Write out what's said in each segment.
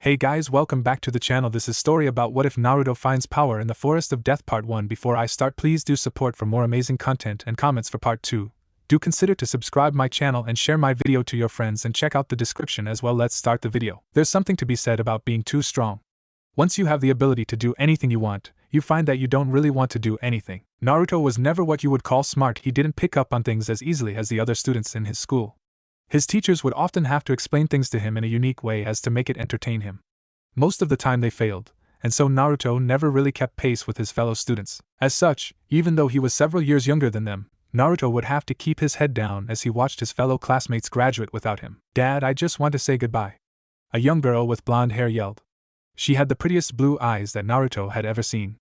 Hey guys, welcome back to the channel. This is story about what if Naruto finds power in the Forest of Death part 1. Before I start, please do support for more amazing content and comments for part 2. Do consider to subscribe my channel and share my video to your friends and check out the description as well. Let's start the video. There's something to be said about being too strong. Once you have the ability to do anything you want, you find that you don't really want to do anything. Naruto was never what you would call smart. He didn't pick up on things as easily as the other students in his school. His teachers would often have to explain things to him in a unique way as to make it entertain him. Most of the time they failed, and so Naruto never really kept pace with his fellow students. As such, even though he was several years younger than them, Naruto would have to keep his head down as he watched his fellow classmates graduate without him. "Dad, I just want to say goodbye," a young girl with blonde hair yelled. She had the prettiest blue eyes that Naruto had ever seen.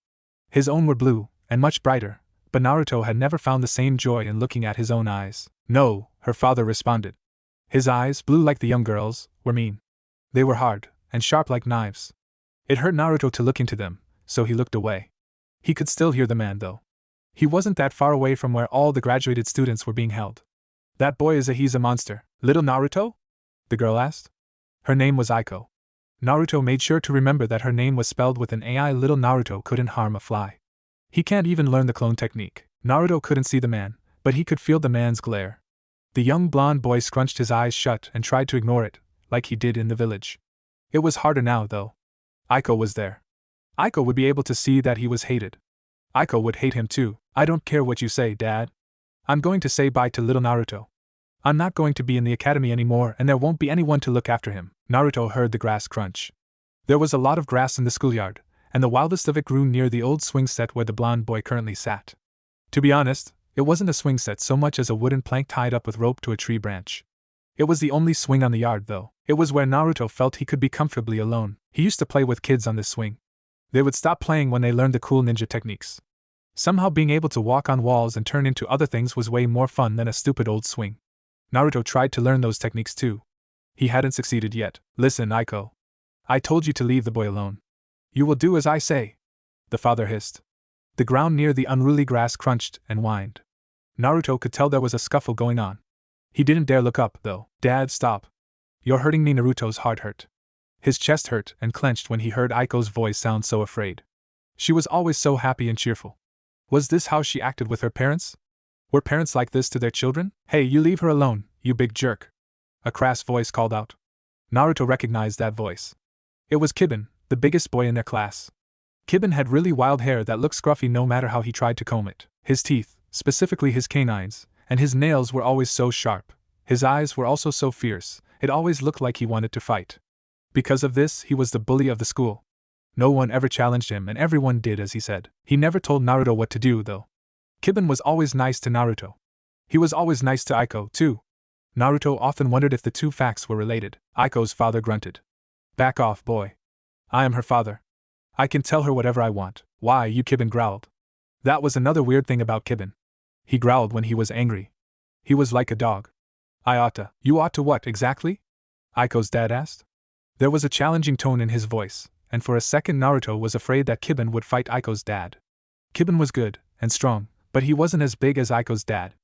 His own were blue, and much brighter, but Naruto had never found the same joy in looking at his own eyes. "No," her father responded. His eyes, blue like the young girl's, were mean. They were hard and sharp like knives. It hurt Naruto to look into them, so he looked away. He could still hear the man, though. He wasn't that far away from where all the graduated students were being held. "That boy he's a monster. Little Naruto?" the girl asked. Her name was Aiko. Naruto made sure to remember that her name was spelled with an AI. Little Naruto couldn't harm a fly. He can't even learn the clone technique. Naruto couldn't see the man, but he could feel the man's glare. The young blonde boy scrunched his eyes shut and tried to ignore it, like he did in the village. It was harder now, though. Aiko was there. Aiko would be able to see that he was hated. Aiko would hate him too. "I don't care what you say, Dad. I'm going to say bye to little Naruto. I'm not going to be in the academy anymore, and there won't be anyone to look after him." Naruto heard the grass crunch. There was a lot of grass in the schoolyard, and the wildest of it grew near the old swing set where the blonde boy currently sat. To be honest, it wasn't a swing set so much as a wooden plank tied up with rope to a tree branch. It was the only swing on the yard, though. It was where Naruto felt he could be comfortably alone. He used to play with kids on this swing. They would stop playing when they learned the cool ninja techniques. Somehow being able to walk on walls and turn into other things was way more fun than a stupid old swing. Naruto tried to learn those techniques too. He hadn't succeeded yet. "Listen, Aiko. I told you to leave the boy alone. You will do as I say," the father hissed. The ground near the unruly grass crunched and whined. Naruto could tell there was a scuffle going on. He didn't dare look up, though. "Dad, stop. You're hurting me." Naruto's heart hurt. His chest hurt and clenched when he heard Aiko's voice sound so afraid. She was always so happy and cheerful. Was this how she acted with her parents? Were parents like this to their children? "Hey, you leave her alone, you big jerk," a crass voice called out. Naruto recognized that voice. It was Kiba, the biggest boy in their class. Kiba had really wild hair that looked scruffy no matter how he tried to comb it. His teeth, specifically his canines, and his nails were always so sharp. His eyes were also so fierce, it always looked like he wanted to fight. Because of this, he was the bully of the school. No one ever challenged him and everyone did as he said. He never told Naruto what to do, though. Kiba was always nice to Naruto. He was always nice to Aiko, too. Naruto often wondered if the two facts were related. Aiko's father grunted. "Back off, boy. I am her father. I can tell her whatever I want." "Why, you?" Kiba growled. That was another weird thing about Kiba. He growled when he was angry. He was like a dog. "I ought to." "You ought to what, exactly?" Aiko's dad asked. There was a challenging tone in his voice, and for a second Naruto was afraid that Kiba would fight Aiko's dad. Kiba was good and strong, but he wasn't as big as Aiko's dad.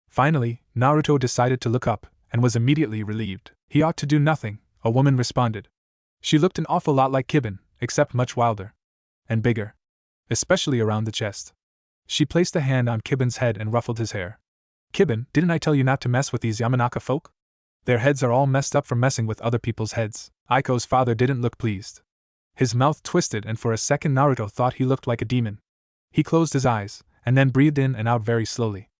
Finally, Naruto decided to look up, and was immediately relieved. "He ought to do nothing," a woman responded. She looked an awful lot like Kiba, except much wilder. And bigger. Especially around the chest. She placed a hand on Kiba's head and ruffled his hair. "Kiba, didn't I tell you not to mess with these Yamanaka folk? Their heads are all messed up from messing with other people's heads." Aiko's father didn't look pleased. His mouth twisted and for a second Naruto thought he looked like a demon. He closed his eyes, and then breathed in and out very slowly.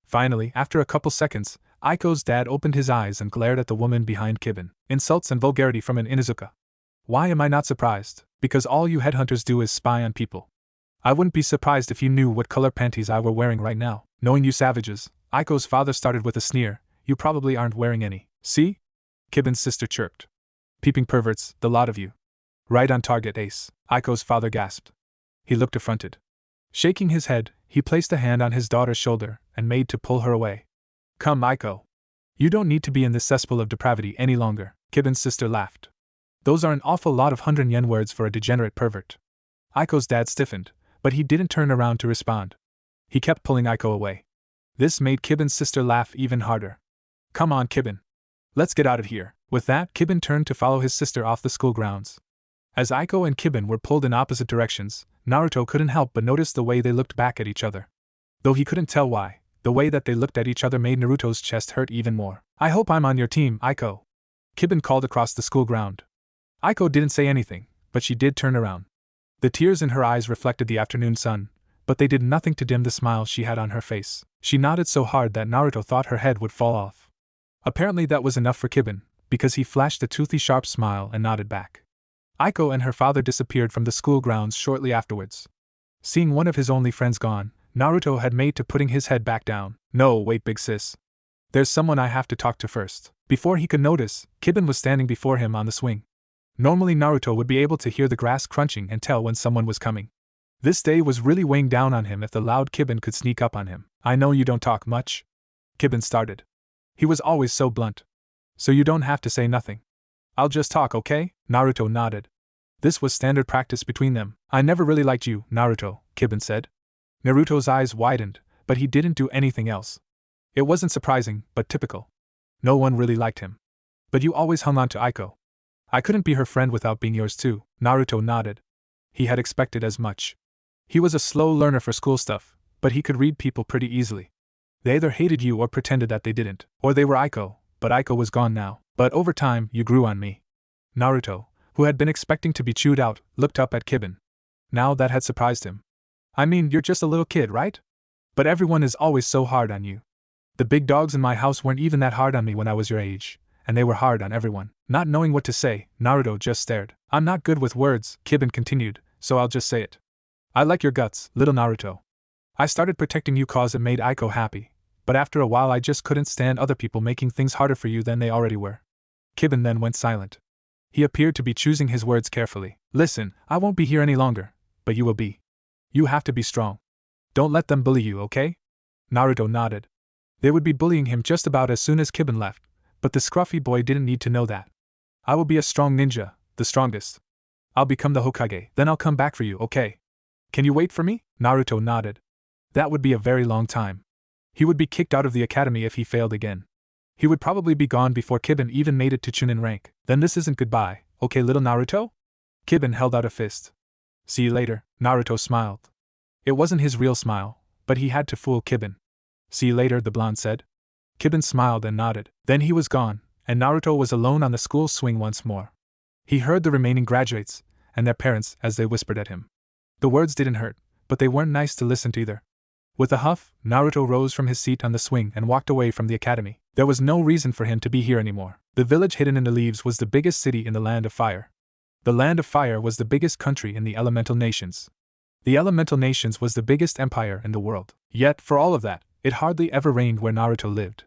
Finally, after a couple seconds, Aiko's dad opened his eyes and glared at the woman behind Kiba. Insults and vulgarity from an Inuzuka. Why am I not surprised? Because all you headhunters do is spy on people. I wouldn't be surprised if you knew what color panties I were wearing right now. "Knowing you savages," Aiko's father started with a sneer, "you probably aren't wearing any." "See?" Kiba's sister chirped. "Peeping perverts, the lot of you." "Right on target, ace," Aiko's father gasped. He looked affronted. Shaking his head, he placed a hand on his daughter's shoulder and made to pull her away. "Come, Aiko. You don't need to be in this cesspool of depravity any longer." Kiba's sister laughed. "Those are an awful lot of 100 yen words for a degenerate pervert." Aiko's dad stiffened, but he didn't turn around to respond. He kept pulling Aiko away. This made Kiba's sister laugh even harder. "Come on, Kiba. Let's get out of here." With that, Kiba turned to follow his sister off the school grounds. As Aiko and Kiba were pulled in opposite directions, Naruto couldn't help but notice the way they looked back at each other. Though he couldn't tell why, the way that they looked at each other made Naruto's chest hurt even more. "I hope I'm on your team, Aiko," Kiba called across the school ground. Aiko didn't say anything, but she did turn around. The tears in her eyes reflected the afternoon sun, but they did nothing to dim the smile she had on her face. She nodded so hard that Naruto thought her head would fall off. Apparently that was enough for Kiba, because he flashed a toothy sharp smile and nodded back. Aiko and her father disappeared from the school grounds shortly afterwards. Seeing one of his only friends gone, Naruto had made to putting his head back down. "No, wait, big sis. There's someone I have to talk to first." Before he could notice, Kiba was standing before him on the swing. Normally Naruto would be able to hear the grass crunching and tell when someone was coming. This day was really weighing down on him if the loud Kiba could sneak up on him. "I know you don't talk much," Kiba started. He was always so blunt. "So you don't have to say nothing. I'll just talk, okay?" Naruto nodded. This was standard practice between them. "I never really liked you, Naruto," Kiba said. Naruto's eyes widened, but he didn't do anything else. It wasn't surprising, but typical. No one really liked him. "But you always hung on to Aiko." "I couldn't be her friend without being yours too," Naruto nodded. He had expected as much. He was a slow learner for school stuff, but he could read people pretty easily. They either hated you or pretended that they didn't, or they were Aiko, but Aiko was gone now. "But over time, you grew on me." Naruto, who had been expecting to be chewed out, looked up at Kiba. Now that had surprised him. "I mean, you're just a little kid, right? But everyone is always so hard on you. The big dogs in my house weren't even that hard on me when I was your age, and they were hard on everyone." Not knowing what to say, Naruto just stared. "I'm not good with words," Kiba continued, "so I'll just say it. I like your guts, little Naruto. I started protecting you cause it made Aiko happy, but after a while I just couldn't stand other people making things harder for you than they already were." Kiba then went silent. He appeared to be choosing his words carefully. "Listen, I won't be here any longer, but you will be. You have to be strong. Don't let them bully you, okay?" Naruto nodded. They would be bullying him just about as soon as Kiba left, but the scruffy boy didn't need to know that. "I will be a strong ninja, the strongest. I'll become the Hokage, then I'll come back for you, okay? Can you wait for me?" Naruto nodded. That would be a very long time. He would be kicked out of the academy if he failed again. He would probably be gone before Kiba even made it to Chunin rank. "Then this isn't goodbye, okay, little Naruto?" Kiba held out a fist. "See you later," Naruto smiled. It wasn't his real smile, but he had to fool Kiba. "See you later," the blonde said. Kiba smiled and nodded. Then he was gone, and Naruto was alone on the school swing once more. He heard the remaining graduates, and their parents as they whispered at him. The words didn't hurt, but they weren't nice to listen to either. With a huff, Naruto rose from his seat on the swing and walked away from the academy. There was no reason for him to be here anymore. The village hidden in the leaves was the biggest city in the Land of Fire. The Land of Fire was the biggest country in the Elemental Nations. The Elemental Nations was the biggest empire in the world. Yet, for all of that, it hardly ever rained where Naruto lived.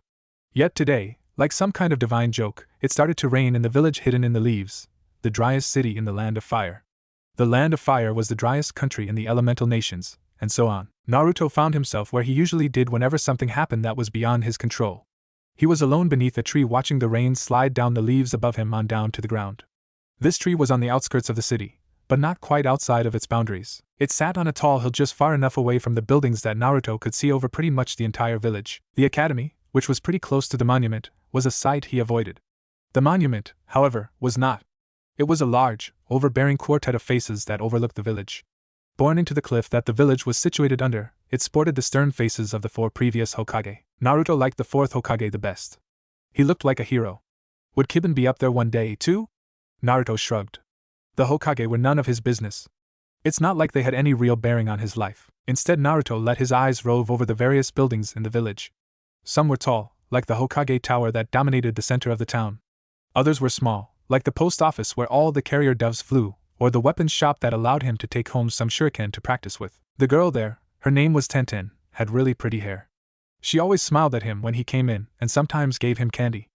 Yet today, like some kind of divine joke, it started to rain in the village hidden in the leaves, the driest city in the Land of Fire. The Land of Fire was the driest country in the Elemental Nations, and so on. Naruto found himself where he usually did whenever something happened that was beyond his control. He was alone beneath a tree watching the rain slide down the leaves above him on down to the ground. This tree was on the outskirts of the city, but not quite outside of its boundaries. It sat on a tall hill just far enough away from the buildings that Naruto could see over pretty much the entire village. The academy, which was pretty close to the monument, was a sight he avoided. The monument, however, was not. It was a large, overbearing quartet of faces that overlooked the village. Born into the cliff that the village was situated under, it sported the stern faces of the 4 previous Hokage. Naruto liked the 4th Hokage the best. He looked like a hero. Would Kiba be up there one day, too? Naruto shrugged. The Hokage were none of his business. It's not like they had any real bearing on his life. Instead, Naruto let his eyes rove over the various buildings in the village. Some were tall, like the Hokage Tower that dominated the center of the town. Others were small, like the post office where all the carrier doves flew, or the weapons shop that allowed him to take home some shuriken to practice with. The girl there, her name was Tenten, had really pretty hair. She always smiled at him when he came in, and sometimes gave him candy.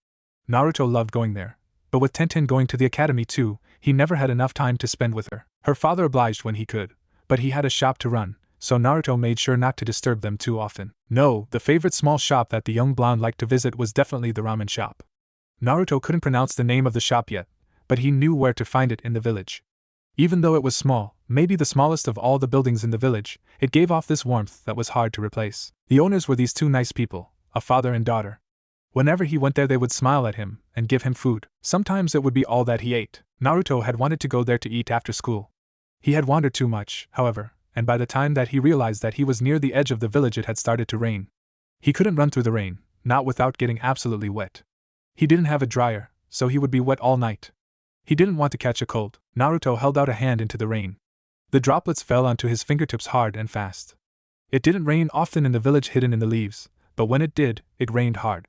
Naruto loved going there, but with Tenten going to the academy too, he never had enough time to spend with her. Her father obliged when he could, but he had a shop to run, so Naruto made sure not to disturb them too often. No, the favorite small shop that the young blonde liked to visit was definitely the ramen shop. Naruto couldn't pronounce the name of the shop yet, but he knew where to find it in the village. Even though it was small, maybe the smallest of all the buildings in the village, it gave off this warmth that was hard to replace. The owners were these 2 nice people, a father and daughter. Whenever he went there, they would smile at him and give him food. Sometimes it would be all that he ate. Naruto had wanted to go there to eat after school. He had wandered too much, however, and by the time that he realized that he was near the edge of the village, it had started to rain. He couldn't run through the rain, not without getting absolutely wet. He didn't have a dryer, so he would be wet all night. He didn't want to catch a cold. Naruto held out a hand into the rain. The droplets fell onto his fingertips hard and fast. It didn't rain often in the village hidden in the leaves, but when it did, it rained hard.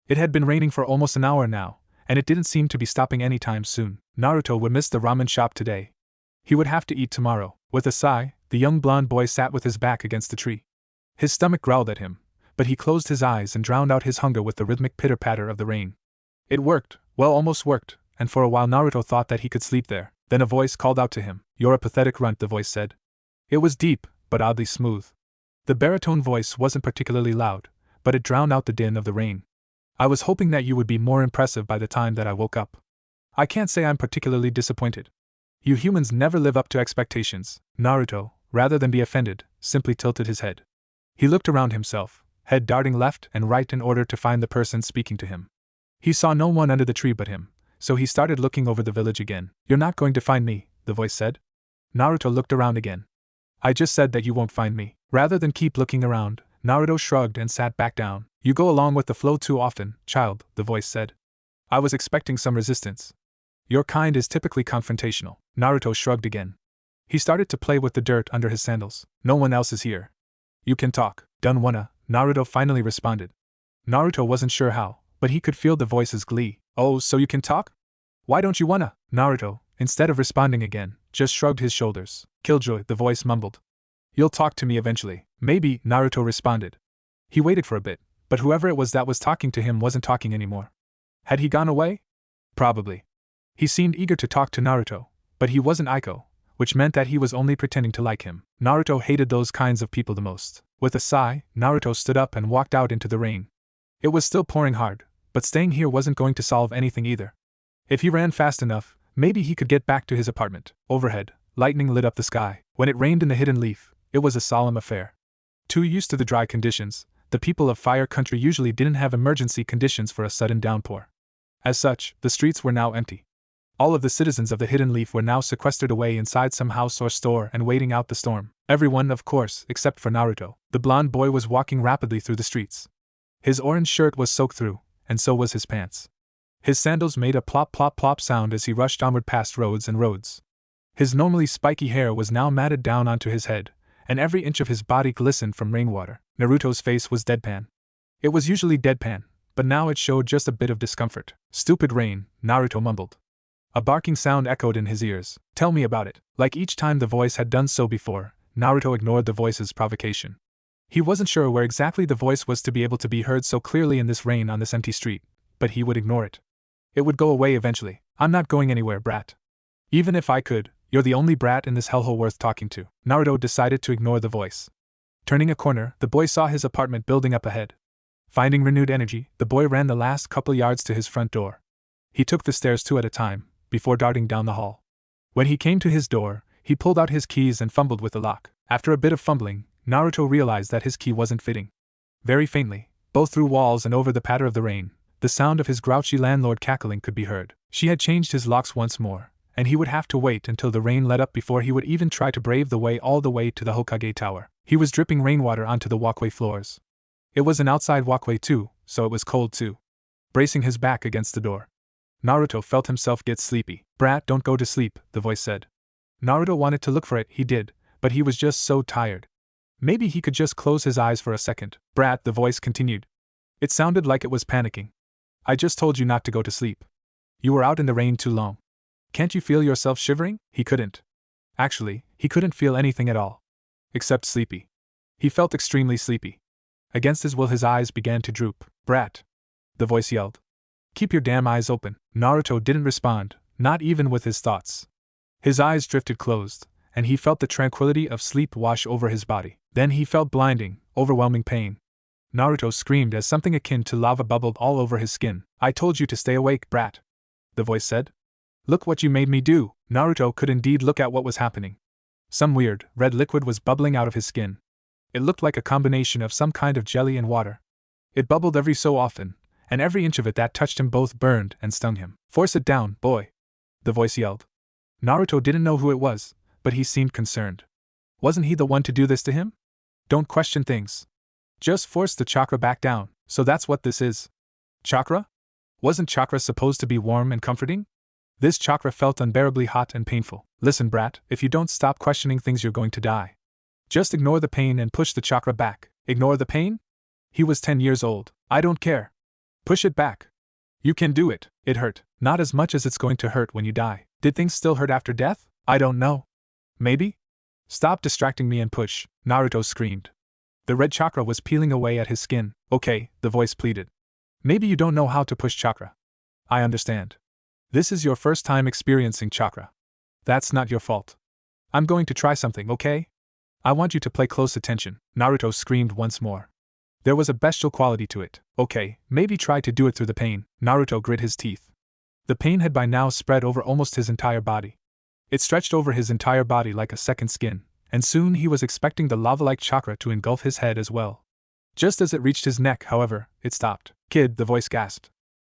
It had been raining for almost an hour now, and it didn't seem to be stopping anytime soon. Naruto would miss the ramen shop today. He would have to eat tomorrow. With a sigh, the young blonde boy sat with his back against the tree. His stomach growled at him, but he closed his eyes and drowned out his hunger with the rhythmic pitter-patter of the rain. It worked, well, almost worked, and for a while Naruto thought that he could sleep there. Then a voice called out to him. "You're a pathetic runt," the voice said. It was deep, but oddly smooth. The baritone voice wasn't particularly loud, but it drowned out the din of the rain. "I was hoping that you would be more impressive by the time that I woke up. I can't say I'm particularly disappointed. You humans never live up to expectations." Naruto, rather than be offended, simply tilted his head. He looked around himself, head darting left and right in order to find the person speaking to him. He saw no one under the tree but him, so he started looking over the village again. "You're not going to find me," the voice said. Naruto looked around again. "I just said that you won't find me." Rather than keep looking around, Naruto shrugged and sat back down. "You go along with the flow too often, child," the voice said. "I was expecting some resistance. Your kind is typically confrontational." Naruto shrugged again. He started to play with the dirt under his sandals. "No one else is here. You can talk." "Don't wanna," Naruto finally responded. Naruto wasn't sure how, but he could feel the voice's glee. "Oh, so you can talk? Why don't you wanna?" Naruto, instead of responding again, just shrugged his shoulders. "Killjoy," the voice mumbled. "You'll talk to me eventually." "Maybe," Naruto responded. He waited for a bit, but whoever it was that was talking to him wasn't talking anymore. Had he gone away? Probably. He seemed eager to talk to Naruto, but he wasn't Aiko, which meant that he was only pretending to like him. Naruto hated those kinds of people the most. With a sigh, Naruto stood up and walked out into the rain. It was still pouring hard, but staying here wasn't going to solve anything either. If he ran fast enough, maybe he could get back to his apartment. Overhead, lightning lit up the sky. When it rained in the hidden leaf, it was a solemn affair. Too used to the dry conditions, the people of Fire Country usually didn't have emergency conditions for a sudden downpour. As such, the streets were now empty. All of the citizens of the Hidden Leaf were now sequestered away inside some house or store and waiting out the storm. Everyone, of course, except for Naruto. The blonde boy was walking rapidly through the streets. His orange shirt was soaked through, and so was his pants. His sandals made a plop plop plop sound as he rushed onward past roads and roads. His normally spiky hair was now matted down onto his head, and every inch of his body glistened from rainwater. Naruto's face was deadpan. It was usually deadpan, but now it showed just a bit of discomfort. "Stupid rain," Naruto mumbled. A barking sound echoed in his ears. "Tell me about it." Like each time the voice had done so before, Naruto ignored the voice's provocation. He wasn't sure where exactly the voice was to be able to be heard so clearly in this rain on this empty street, but he would ignore it. It would go away eventually. "I'm not going anywhere, brat. Even if I could, you're the only brat in this hellhole worth talking to." Naruto decided to ignore the voice. Turning a corner, the boy saw his apartment building up ahead. Finding renewed energy, the boy ran the last couple yards to his front door. He took the stairs 2 at a time, before darting down the hall. When he came to his door, he pulled out his keys and fumbled with the lock. After a bit of fumbling, Naruto realized that his key wasn't fitting. Very faintly, both through walls and over the patter of the rain, the sound of his grouchy landlord cackling could be heard. She had changed his locks once more, and he would have to wait until the rain let up before he would even try to brave the way all the way to the Hokage Tower. He was dripping rainwater onto the walkway floors. It was an outside walkway too, so it was cold too. Bracing his back against the door, Naruto felt himself get sleepy. "Brat, don't go to sleep," the voice said. Naruto wanted to look for it, he did, but he was just so tired. Maybe he could just close his eyes for a second. "Brat," the voice continued. It sounded like it was panicking. "I just told you not to go to sleep. You were out in the rain too long. Can't you feel yourself shivering?" He couldn't. Actually, he couldn't feel anything at all. Except sleepy. He felt extremely sleepy. Against his will his eyes began to droop. "Brat," the voice yelled. "Keep your damn eyes open." Naruto didn't respond, not even with his thoughts. His eyes drifted closed, and he felt the tranquility of sleep wash over his body. Then he felt blinding, overwhelming pain. Naruto screamed as something akin to lava bubbled all over his skin. "I told you to stay awake, brat," the voice said. "Look what you made me do." Naruto could indeed look at what was happening. Some weird, red liquid was bubbling out of his skin. It looked like a combination of some kind of jelly and water. It bubbled every so often, and every inch of it that touched him both burned and stung him. "Force it down, boy," the voice yelled. Naruto didn't know who it was, but he seemed concerned. Wasn't he the one to do this to him? "Don't question things. Just force the chakra back down." "So that's what this is? Chakra? Wasn't chakra supposed to be warm and comforting?" This chakra felt unbearably hot and painful. "Listen, brat, if you don't stop questioning things you're going to die. Just ignore the pain and push the chakra back." "Ignore the pain?" He was 10 years old. "I don't care. Push it back. You can do it." "It hurt." "Not as much as it's going to hurt when you die." "Did things still hurt after death?" "I don't know. Maybe?" "Stop distracting me and push," Naruto screamed. The red chakra was peeling away at his skin. "Okay," the voice pleaded. "Maybe you don't know how to push chakra. I understand. This is your first time experiencing chakra. That's not your fault. I'm going to try something, okay? I want you to pay close attention," Naruto screamed once more. There was a bestial quality to it. "Okay, maybe try to do it through the pain." Naruto grit his teeth. The pain had by now spread over almost his entire body. It stretched over his entire body like a second skin, and soon he was expecting the lava-like chakra to engulf his head as well. Just as it reached his neck, however, it stopped. "Kid," the voice gasped.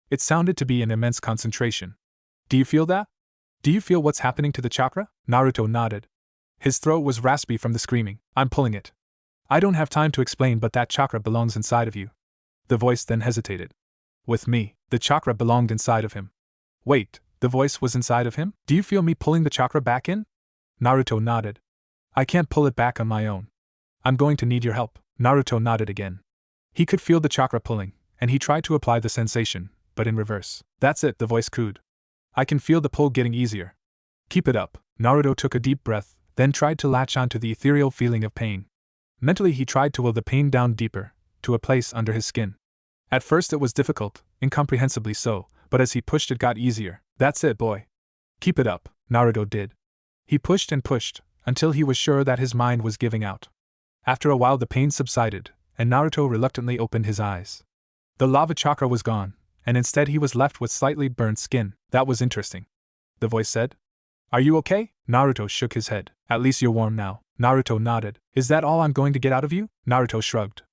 It sounded to be an immense concentration. "Do you feel that? Do you feel what's happening to the chakra?" Naruto nodded. His throat was raspy from the screaming. "I'm pulling it. I don't have time to explain, but that chakra belongs inside of you." The voice then hesitated. "With me." The chakra belonged inside of him. "Wait, the voice was inside of him? Do you feel me pulling the chakra back in?" Naruto nodded. "I can't pull it back on my own. I'm going to need your help." Naruto nodded again. He could feel the chakra pulling, and he tried to apply the sensation, but in reverse. "That's it," the voice cooed. "I can feel the pull getting easier. Keep it up." Naruto took a deep breath, then tried to latch onto the ethereal feeling of pain. Mentally he tried to will the pain down deeper, to a place under his skin. At first it was difficult, incomprehensibly so, but as he pushed it got easier. "That's it, boy. Keep it up," Naruto did. He pushed and pushed, until he was sure that his mind was giving out. After a while the pain subsided, and Naruto reluctantly opened his eyes. The lava chakra was gone, and instead he was left with slightly burnt skin. "That was interesting," the voice said. "Are you okay?" Naruto shook his head. "At least you're warm now." Naruto nodded. "Is that all I'm going to get out of you?" Naruto shrugged.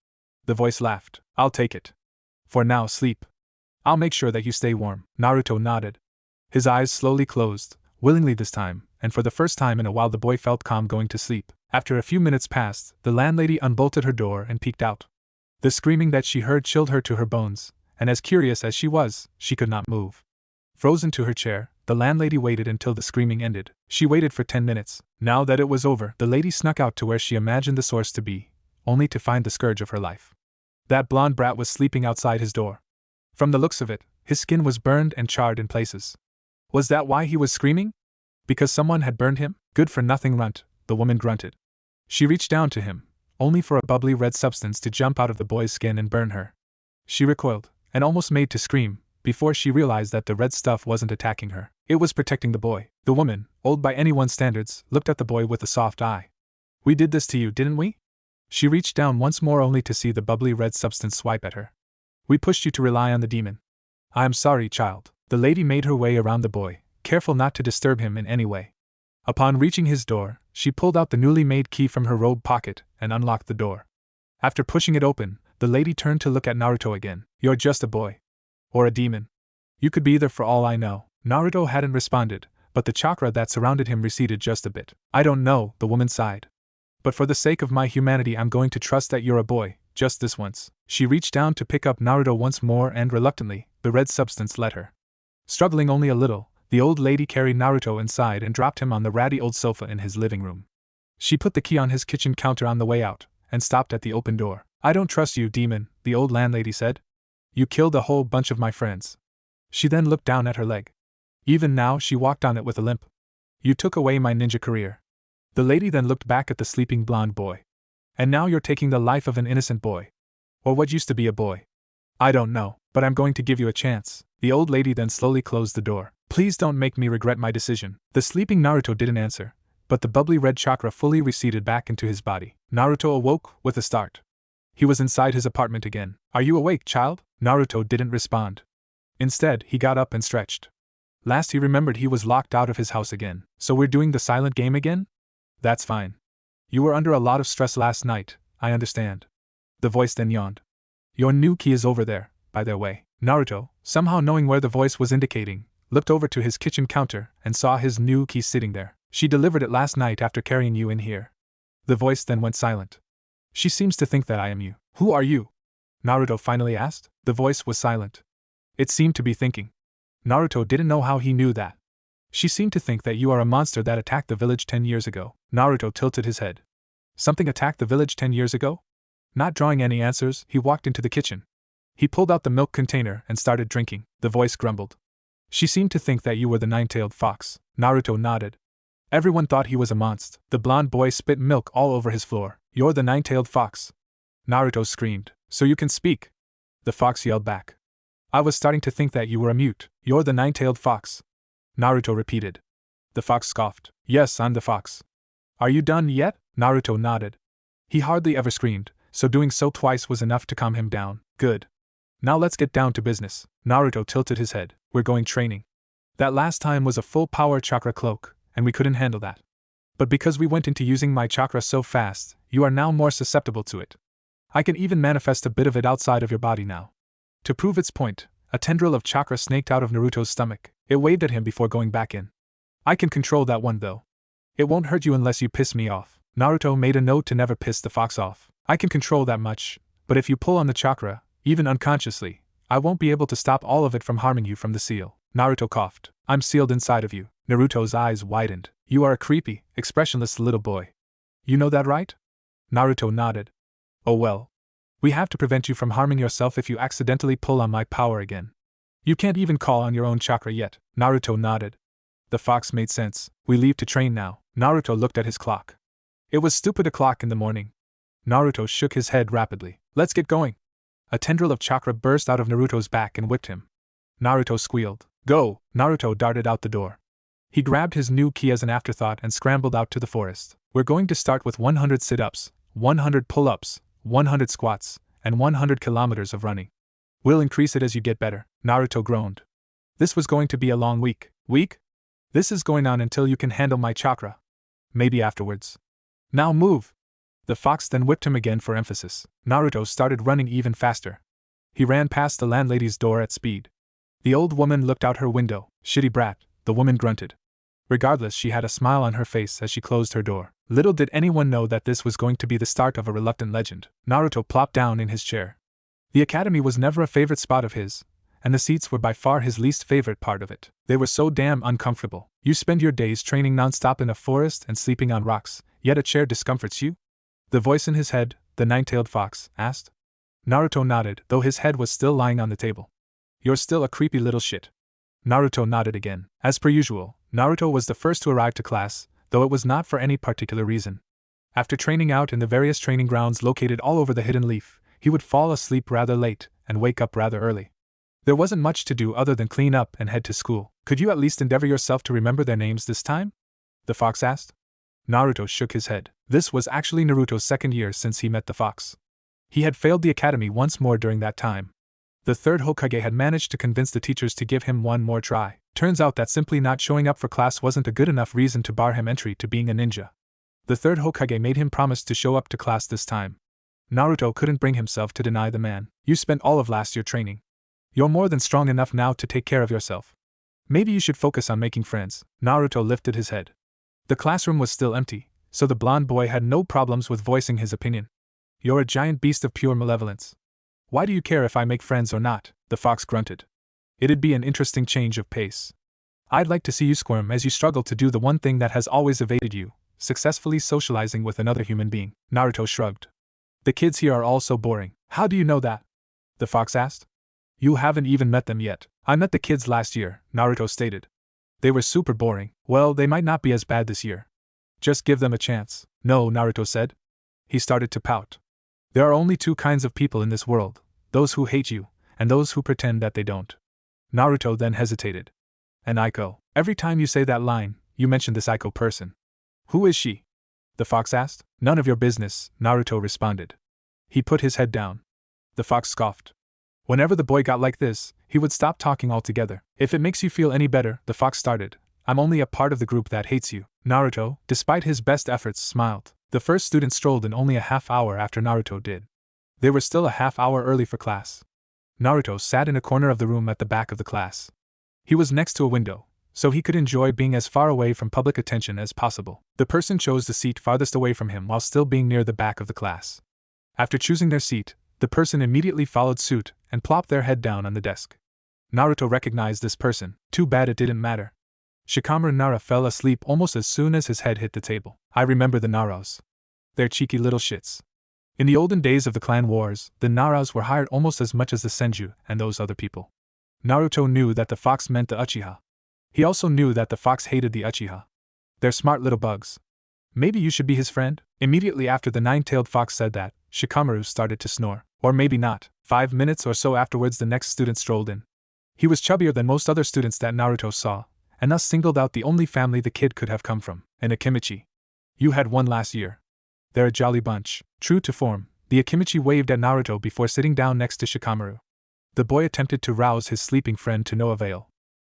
The voice laughed. "I'll take it. For now, sleep. I'll make sure that you stay warm." Naruto nodded. His eyes slowly closed, willingly this time, and for the first time in a while the boy felt calm going to sleep. After a few minutes passed, the landlady unbolted her door and peeked out. The screaming that she heard chilled her to her bones, and as curious as she was, she could not move. Frozen to her chair, the landlady waited until the screaming ended. She waited for 10 minutes. Now that it was over, the lady snuck out to where she imagined the source to be, only to find the scourge of her life. That blonde brat was sleeping outside his door. From the looks of it, his skin was burned and charred in places. Was that why he was screaming? Because someone had burned him? "Good-for-nothing runt," the woman grunted. She reached down to him, only for a bubbly red substance to jump out of the boy's skin and burn her. She recoiled, and almost made to scream, before she realized that the red stuff wasn't attacking her. It was protecting the boy. The woman, old by anyone's standards, looked at the boy with a soft eye. "We did this to you, didn't we?" She reached down once more only to see the bubbly red substance swipe at her. "We pushed you to rely on the demon. I am sorry, child." The lady made her way around the boy, careful not to disturb him in any way. Upon reaching his door, she pulled out the newly made key from her robe pocket and unlocked the door. After pushing it open, the lady turned to look at Naruto again. "You're just a boy. Or a demon. You could be either for all I know." Naruto hadn't responded, but the chakra that surrounded him receded just a bit. "I don't know," the woman sighed. "But for the sake of my humanity I'm going to trust that you're a boy, just this once." She reached down to pick up Naruto once more and reluctantly, the red substance let her. Struggling only a little, the old lady carried Naruto inside and dropped him on the ratty old sofa in his living room. She put the key on his kitchen counter on the way out, and stopped at the open door. "I don't trust you, demon," the old landlady said. "You killed a whole bunch of my friends." She then looked down at her leg. Even now she walked on it with a limp. "You took away my ninja career." The lady then looked back at the sleeping blonde boy. "And now you're taking the life of an innocent boy. Or what used to be a boy. I don't know, but I'm going to give you a chance." The old lady then slowly closed the door. "Please don't make me regret my decision." The sleeping Naruto didn't answer, but the bubbly red chakra fully receded back into his body. Naruto awoke with a start. He was inside his apartment again. "Are you awake, child?" Naruto didn't respond. Instead, he got up and stretched. Last he remembered he was locked out of his house again. "So we're doing the silent game again? That's fine. You were under a lot of stress last night, I understand." The voice then yawned. "Your new key is over there, by the way." Naruto, somehow knowing where the voice was indicating, looked over to his kitchen counter and saw his new key sitting there. She delivered it last night after carrying you in here. The voice then went silent. She seems to think that I am you. Who are you? Naruto finally asked. The voice was silent. It seemed to be thinking. Naruto didn't know how he knew that. She seemed to think that you are a monster that attacked the village 10 years ago. Naruto tilted his head. Something attacked the village 10 years ago? Not drawing any answers, he walked into the kitchen. He pulled out the milk container and started drinking. The voice grumbled. She seemed to think that you were the nine-tailed fox. Naruto nodded. Everyone thought he was a monster. The blonde boy spit milk all over his floor. You're the nine-tailed fox. Naruto screamed. So you can speak? The fox yelled back. I was starting to think that you were a mute. You're the nine-tailed fox. Naruto repeated. The fox scoffed. Yes, I'm the fox. Are you done yet? Naruto nodded. He hardly ever screamed, so doing so twice was enough to calm him down. Good. Now let's get down to business. Naruto tilted his head. We're going training. That last time was a full power chakra cloak, and we couldn't handle that. But because we went into using my chakra so fast, you are now more susceptible to it. I can even manifest a bit of it outside of your body now. To prove its point, a tendril of chakra snaked out of Naruto's stomach. It waved at him before going back in. I can control that one though. It won't hurt you unless you piss me off. Naruto made a note to never piss the fox off. I can control that much, but if you pull on the chakra, even unconsciously, I won't be able to stop all of it from harming you from the seal. Naruto coughed. I'm sealed inside of you. Naruto's eyes widened. You are a creepy, expressionless little boy. You know that, right? Naruto nodded. Oh well. We have to prevent you from harming yourself if you accidentally pull on my power again. You can't even call on your own chakra yet. Naruto nodded. The fox made sense. We leave to train now. Naruto looked at his clock. It was stupid o'clock in the morning. Naruto shook his head rapidly. Let's get going. A tendril of chakra burst out of Naruto's back and whipped him. Naruto squealed. Go! Naruto darted out the door. He grabbed his new key as an afterthought and scrambled out to the forest. We're going to start with 100 sit-ups, 100 pull-ups, 100 squats, and 100 kilometers of running. We'll increase it as you get better. Naruto groaned. This was going to be a long week. Week? This is going on until you can handle my chakra. Maybe afterwards. Now move! The fox then whipped him again for emphasis. Naruto started running even faster. He ran past the landlady's door at speed. The old woman looked out her window. Shitty brat, the woman grunted. Regardless, she had a smile on her face as she closed her door. Little did anyone know that this was going to be the start of a reluctant legend. Naruto plopped down in his chair. The academy was never a favorite spot of his, and the seats were by far his least favorite part of it. They were so damn uncomfortable. You spend your days training nonstop in a forest and sleeping on rocks, yet a chair discomforts you? The voice in his head, the nine-tailed fox, asked. Naruto nodded, though his head was still lying on the table. You're still a creepy little shit. Naruto nodded again. As per usual, Naruto was the first to arrive to class, though it was not for any particular reason. After training out in the various training grounds located all over the Hidden Leaf, he would fall asleep rather late and wake up rather early. There wasn't much to do other than clean up and head to school. Could you at least endeavor yourself to remember their names this time? The fox asked. Naruto shook his head. This was actually Naruto's second year since he met the fox. He had failed the academy once more during that time. The third Hokage had managed to convince the teachers to give him one more try. Turns out that simply not showing up for class wasn't a good enough reason to bar him entry to being a ninja. The third Hokage made him promise to show up to class this time. Naruto couldn't bring himself to deny the man. You spent all of last year training. You're more than strong enough now to take care of yourself. Maybe you should focus on making friends. Naruto lifted his head. The classroom was still empty, so the blonde boy had no problems with voicing his opinion. You're a giant beast of pure malevolence. Why do you care if I make friends or not? The fox grunted. It'd be an interesting change of pace. I'd like to see you squirm as you struggle to do the one thing that has always evaded you, successfully socializing with another human being. Naruto shrugged. The kids here are all so boring. How do you know that? The fox asked. You haven't even met them yet. I met the kids last year, Naruto stated. They were super boring. Well, they might not be as bad this year. Just give them a chance. No, Naruto said. He started to pout. There are only two kinds of people in this world, those who hate you, and those who pretend that they don't. Naruto then hesitated. And Aiko. Every time you say that line, you mention this Aiko person. Who is she? The fox asked. None of your business, Naruto responded. He put his head down. The fox scoffed. Whenever the boy got like this, he would stop talking altogether. If it makes you feel any better, the fox started, I'm only a part of the group that hates you. Naruto, despite his best efforts, smiled. The first student strolled in only a half hour after Naruto did. They were still a half hour early for class. Naruto sat in a corner of the room at the back of the class. He was next to a window, so he could enjoy being as far away from public attention as possible. The person chose the seat farthest away from him while still being near the back of the class. After choosing their seat, the person immediately followed suit and plopped their head down on the desk. Naruto recognized this person. Too bad it didn't matter. Shikamaru Nara fell asleep almost as soon as his head hit the table. I remember the Naros. They're cheeky little shits. In the olden days of the clan wars, the Naras were hired almost as much as the Senju and those other people. Naruto knew that the fox meant the Uchiha. He also knew that the fox hated the Uchiha. They're smart little bugs. Maybe you should be his friend? Immediately after the nine-tailed fox said that, Shikamaru started to snore. Or maybe not. 5 minutes or so afterwards the next student strolled in. He was chubbier than most other students that Naruto saw, and thus singled out the only family the kid could have come from, an Akimichi. You had one last year. They're a jolly bunch. True to form, the Akimichi waved at Naruto before sitting down next to Shikamaru. The boy attempted to rouse his sleeping friend to no avail.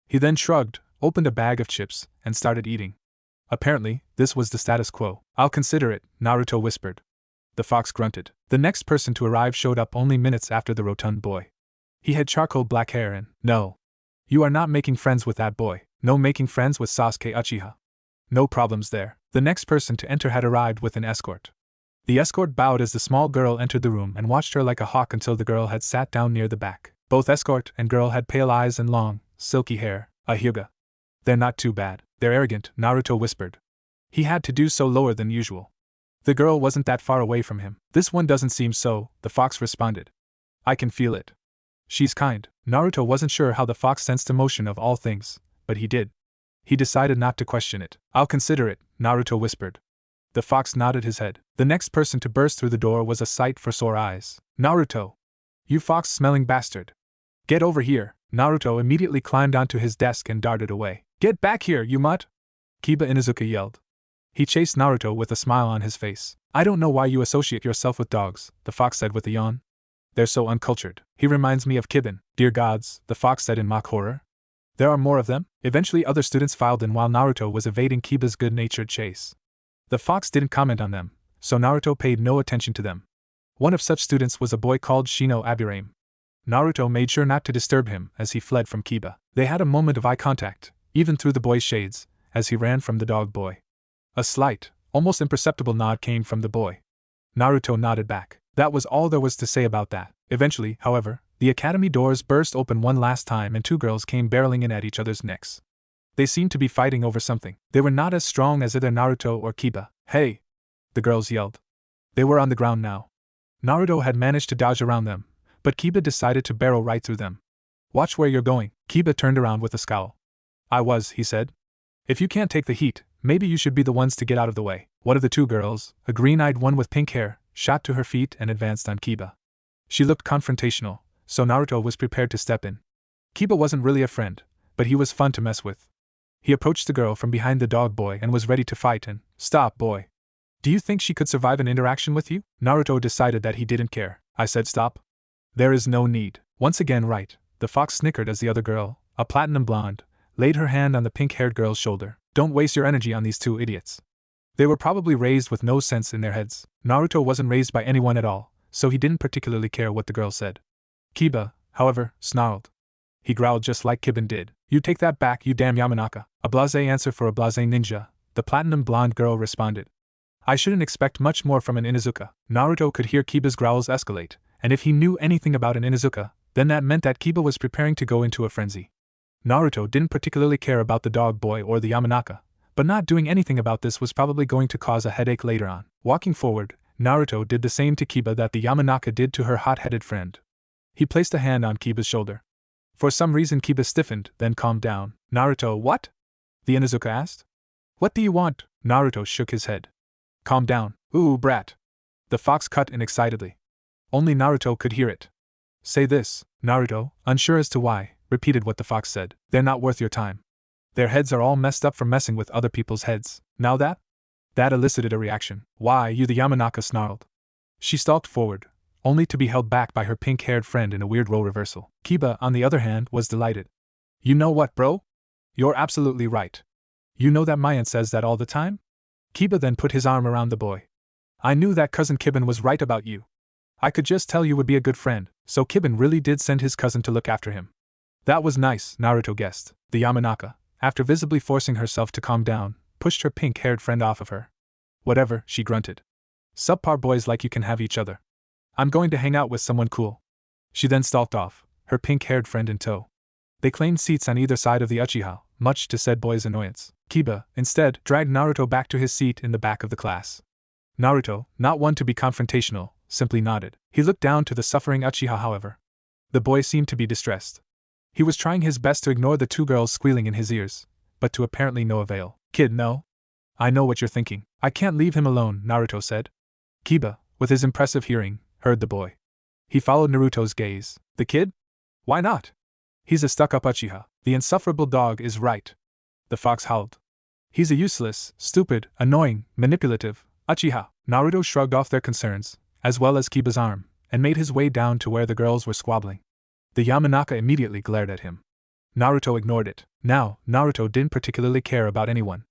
He then shrugged, opened a bag of chips, and started eating. Apparently, this was the status quo. I'll consider it, Naruto whispered. The fox grunted. The next person to arrive showed up only minutes after the rotund boy. He had charcoal black hair and, no. You are not making friends with that boy. No making friends with Sasuke Uchiha. No problems there. The next person to enter had arrived with an escort. The escort bowed as the small girl entered the room and watched her like a hawk until the girl had sat down near the back. Both escort and girl had pale eyes and long, silky hair, a hyuga. They're not too bad. They're arrogant, Naruto whispered. He had to do so lower than usual. The girl wasn't that far away from him. This one doesn't seem so, the fox responded. I can feel it. She's kind. Naruto wasn't sure how the fox sensed emotion of all things, but he did. He decided not to question it. I'll consider it, Naruto whispered. The fox nodded his head. The next person to burst through the door was a sight for sore eyes. Naruto! You fox-smelling bastard! Get over here! Naruto immediately climbed onto his desk and darted away. Get back here, you mutt! Kiba Inuzuka yelled. He chased Naruto with a smile on his face. I don't know why you associate yourself with dogs, the fox said with a yawn. They're so uncultured. He reminds me of Kiban. Dear gods, the fox said in mock horror. There are more of them? Eventually other students filed in while Naruto was evading Kiba's good-natured chase. The fox didn't comment on them, so Naruto paid no attention to them. One of such students was a boy called Shino Aburame. Naruto made sure not to disturb him as he fled from Kiba. They had a moment of eye contact, even through the boy's shades, as he ran from the dog boy. A slight, almost imperceptible nod came from the boy. Naruto nodded back. That was all there was to say about that. Eventually, however, the academy doors burst open one last time and two girls came barreling in at each other's necks. They seemed to be fighting over something. They were not as strong as either Naruto or Kiba. Hey! The girls yelled. They were on the ground now. Naruto had managed to dodge around them, but Kiba decided to barrel right through them. Watch where you're going. Kiba turned around with a scowl. He said. If you can't take the heat, maybe you should be the ones to get out of the way. One of the two girls, a green-eyed one with pink hair, shot to her feet and advanced on Kiba. She looked confrontational, so Naruto was prepared to step in. Kiba wasn't really a friend, but he was fun to mess with. He approached the girl from behind the dog boy and was ready to fight and, Stop, boy. Do you think she could survive an interaction with you? Naruto decided that he didn't care. I said stop. There is no need. Once again right, the fox snickered as the other girl, a platinum blonde, laid her hand on the pink-haired girl's shoulder. Don't waste your energy on these two idiots. They were probably raised with no sense in their heads. Naruto wasn't raised by anyone at all, so he didn't particularly care what the girl said. Kiba, however, snarled. He growled just like Kiban did. You take that back, you damn Yamanaka. A blasé answer for a blasé ninja, the platinum blonde girl responded. I shouldn't expect much more from an Inuzuka. Naruto could hear Kiba's growls escalate, and if he knew anything about an Inuzuka, then that meant that Kiba was preparing to go into a frenzy. Naruto didn't particularly care about the dog boy or the Yamanaka, but not doing anything about this was probably going to cause a headache later on. Walking forward, Naruto did the same to Kiba that the Yamanaka did to her hot-headed friend. He placed a hand on Kiba's shoulder. For some reason Kiba stiffened, then calmed down. Naruto, what? The Inuzuka asked. What do you want? Naruto shook his head. Calm down. Ooh, brat. The fox cut in excitedly. Only Naruto could hear it. Say this. Naruto, unsure as to why, repeated what the fox said. They're not worth your time. Their heads are all messed up from messing with other people's heads. Now that? That elicited a reaction. Why, you, the Yamanaka snarled. She stalked forward, only to be held back by her pink-haired friend in a weird role reversal. Kiba, on the other hand, was delighted. You know what, bro? You're absolutely right. You know that Mayan says that all the time? Kiba then put his arm around the boy. I knew that cousin Kiban was right about you. I could just tell you would be a good friend, so Kiba really did send his cousin to look after him. That was nice, Naruto guessed. The Yamanaka, after visibly forcing herself to calm down, pushed her pink-haired friend off of her. Whatever, she grunted. Subpar boys like you can have each other. I'm going to hang out with someone cool. She then stalked off, her pink-haired friend in tow. They claimed seats on either side of the Uchiha, much to said boy's annoyance. Kiba, instead, dragged Naruto back to his seat in the back of the class. Naruto, not one to be confrontational, simply nodded. He looked down to the suffering Uchiha, however. The boy seemed to be distressed. He was trying his best to ignore the two girls squealing in his ears, but to apparently no avail. Kid, no? I know what you're thinking. I can't leave him alone, Naruto said. Kiba, with his impressive hearing, heard the boy. He followed Naruto's gaze. The kid? Why not? He's a stuck-up Uchiha. The insufferable dog is right. The fox howled. He's a useless, stupid, annoying, manipulative Uchiha. Naruto shrugged off their concerns, as well as Kiba's arm, and made his way down to where the girls were squabbling. The Yamanaka immediately glared at him. Naruto ignored it. Now, Naruto didn't particularly care about anyone.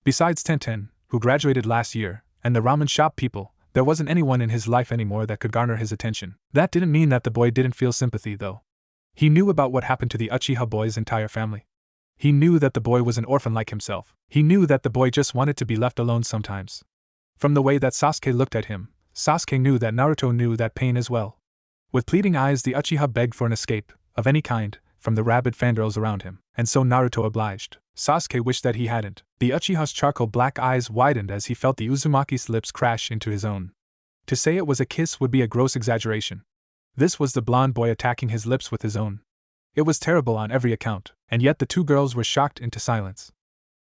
Besides Tenten, who graduated last year, and the ramen shop people, there wasn't anyone in his life anymore that could garner his attention. That didn't mean that the boy didn't feel sympathy, though. He knew about what happened to the Uchiha boy's entire family. He knew that the boy was an orphan like himself. He knew that the boy just wanted to be left alone sometimes. From the way that Sasuke looked at him, Sasuke knew that Naruto knew that pain as well. With pleading eyes, the Uchiha begged for an escape, of any kind, from the rabid fangirls around him, and so Naruto obliged. Sasuke wished that he hadn't. The Uchiha's charcoal black eyes widened as he felt the Uzumaki's lips crash into his own. To say it was a kiss would be a gross exaggeration. This was the blonde boy attacking his lips with his own. It was terrible on every account, and yet the two girls were shocked into silence.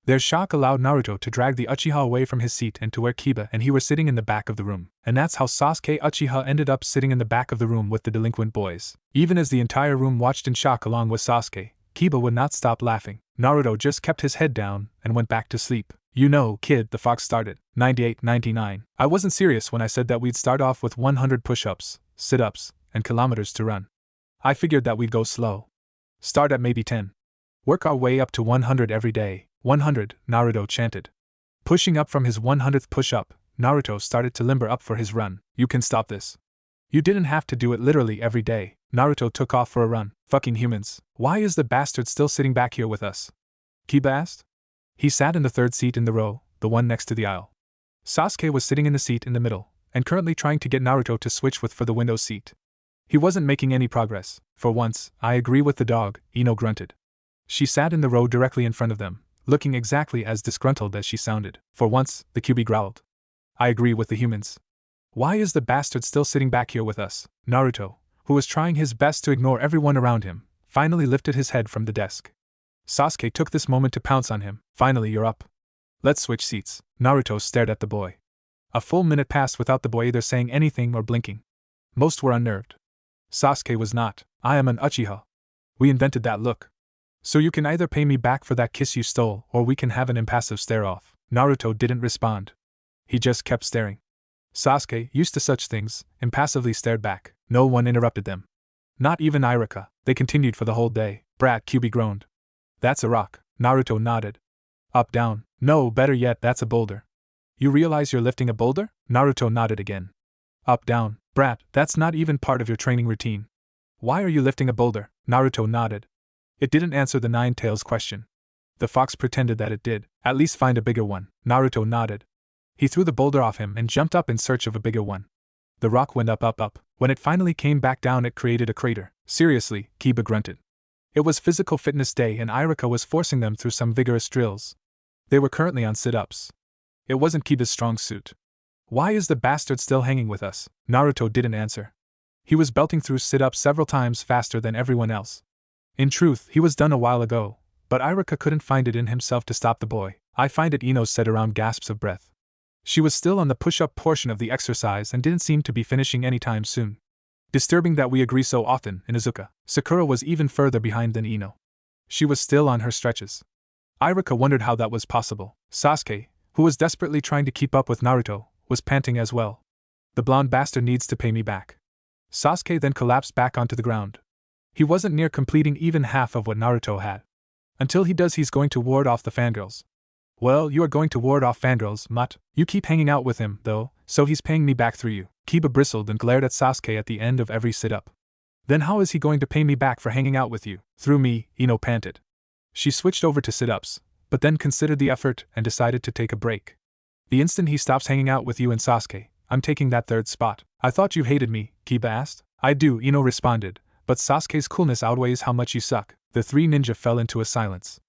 Their shock allowed Naruto to drag the Uchiha away from his seat and to where Kiba and he were sitting in the back of the room. And that's how Sasuke Uchiha ended up sitting in the back of the room with the delinquent boys. Even as the entire room watched in shock along with Sasuke, Kiba would not stop laughing. Naruto just kept his head down and went back to sleep. You know, kid, the fox started. 98-99. I wasn't serious when I said that we'd start off with 100 push-ups, sit-ups, and kilometers to run. I figured that we'd go slow. Start at maybe 10. Work our way up to 100 every day. 100, Naruto chanted. Pushing up from his 100th push-up, Naruto started to limber up for his run. You can stop this. You didn't have to do it literally every day. Naruto took off for a run. Fucking humans. Why is the bastard still sitting back here with us? Kiba asked. He sat in the third seat in the row, the one next to the aisle. Sasuke was sitting in the seat in the middle, and currently trying to get Naruto to switch with for the window seat. He wasn't making any progress. For once, I agree with the dog, Ino grunted. She sat in the row directly in front of them, looking exactly as disgruntled as she sounded. For once, the Kyuubi growled. I agree with the humans. Why is the bastard still sitting back here with us? Naruto, who was trying his best to ignore everyone around him, finally lifted his head from the desk. Sasuke took this moment to pounce on him. Finally, you're up. Let's switch seats. Naruto stared at the boy. A full minute passed without the boy either saying anything or blinking. Most were unnerved. Sasuke was not. I am an Uchiha. We invented that look. So you can either pay me back for that kiss you stole, or we can have an impassive stare-off. Naruto didn't respond. He just kept staring. Sasuke, used to such things, impassively stared back. No one interrupted them. Not even Irika. They continued for the whole day. Brat, Kyuubi groaned. That's a rock. Naruto nodded. Up, down. No, better yet, that's a boulder. You realize you're lifting a boulder? Naruto nodded again. Up, down. Brat, that's not even part of your training routine. Why are you lifting a boulder? Naruto nodded. It didn't answer the Nine-Tails question. The fox pretended that it did. At least find a bigger one. Naruto nodded. He threw the boulder off him and jumped up in search of a bigger one. The rock went up, up, up. When it finally came back down, it created a crater. Seriously, Kiba grunted. It was physical fitness day and Irika was forcing them through some vigorous drills. They were currently on sit-ups. It wasn't Kiba's strong suit. Why is the bastard still hanging with us? Naruto didn't answer. He was belting through sit-ups several times faster than everyone else. In truth, he was done a while ago, but Irika couldn't find it in himself to stop the boy. I find it, Ino said around gasps of breath. She was still on the push-up portion of the exercise and didn't seem to be finishing anytime soon. Disturbing that we agree so often, Inuzuka. Sakura was even further behind than Ino. She was still on her stretches. Irika wondered how that was possible. Sasuke, who was desperately trying to keep up with Naruto, was panting as well. The blonde bastard needs to pay me back. Sasuke then collapsed back onto the ground. He wasn't near completing even half of what Naruto had. Until he does, he's going to ward off the fangirls. Well, you are going to ward off fangirls, mutt. You keep hanging out with him, though, so he's paying me back through you. Kiba bristled and glared at Sasuke at the end of every sit-up. Then how is he going to pay me back for hanging out with you? Through me, Ino panted. She switched over to sit-ups, but then considered the effort and decided to take a break. The instant he stops hanging out with you and Sasuke, I'm taking that third spot. I thought you hated me, Kiba asked. I do, Ino responded, but Sasuke's coolness outweighs how much you suck. The three ninja fell into a silence.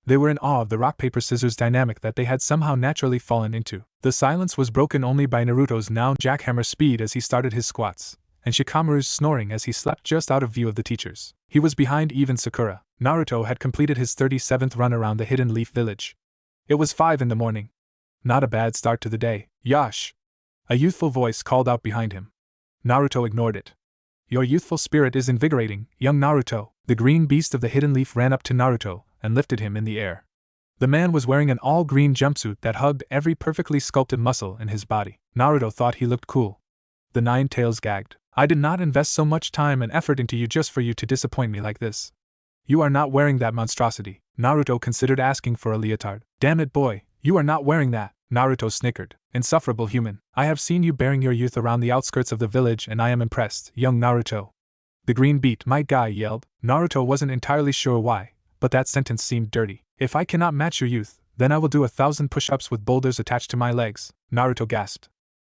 They were in awe of the rock-paper-scissors dynamic that they had somehow naturally fallen into. The silence was broken only by Naruto's now jackhammer speed as he started his squats, and Shikamaru's snoring as he slept just out of view of the teachers. He was behind even Sakura. Naruto had completed his 37th run around the Hidden Leaf Village. It was 5 in the morning. Not a bad start to the day. Yash! A youthful voice called out behind him. Naruto ignored it. Your youthful spirit is invigorating, young Naruto. The green beast of the Hidden Leaf ran up to Naruto and lifted him in the air. The man was wearing an all-green jumpsuit that hugged every perfectly sculpted muscle in his body. Naruto thought he looked cool. The Nine Tails gagged. I did not invest so much time and effort into you just for you to disappoint me like this. You are not wearing that monstrosity. Naruto considered asking for a leotard. Damn it, boy, you are not wearing that. Naruto snickered. Insufferable human. I have seen you bearing your youth around the outskirts of the village and I am impressed, young Naruto. The green beat, my guy, yelled. Naruto wasn't entirely sure why, but that sentence seemed dirty. If I cannot match your youth, then I will do 1,000 push-ups with boulders attached to my legs, Naruto gasped.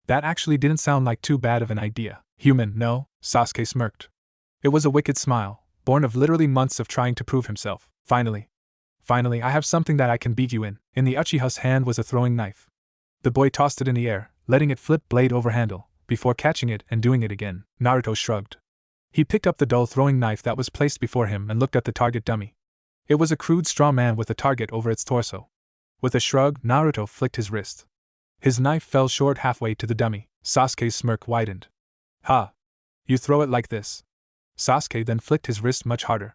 That actually didn't sound like too bad of an idea. Human, no? Sasuke smirked. It was a wicked smile, born of literally months of trying to prove himself. Finally, I have something that I can beat you in. In the Uchiha's hand was a throwing knife. The boy tossed it in the air, letting it flip blade over handle, before catching it and doing it again. Naruto shrugged. He picked up the dull throwing knife that was placed before him and looked at the target dummy. It was a crude straw man with a target over its torso. With a shrug, Naruto flicked his wrist. His knife fell short halfway to the dummy. Sasuke's smirk widened. Ha! You throw it like this. Sasuke then flicked his wrist much harder.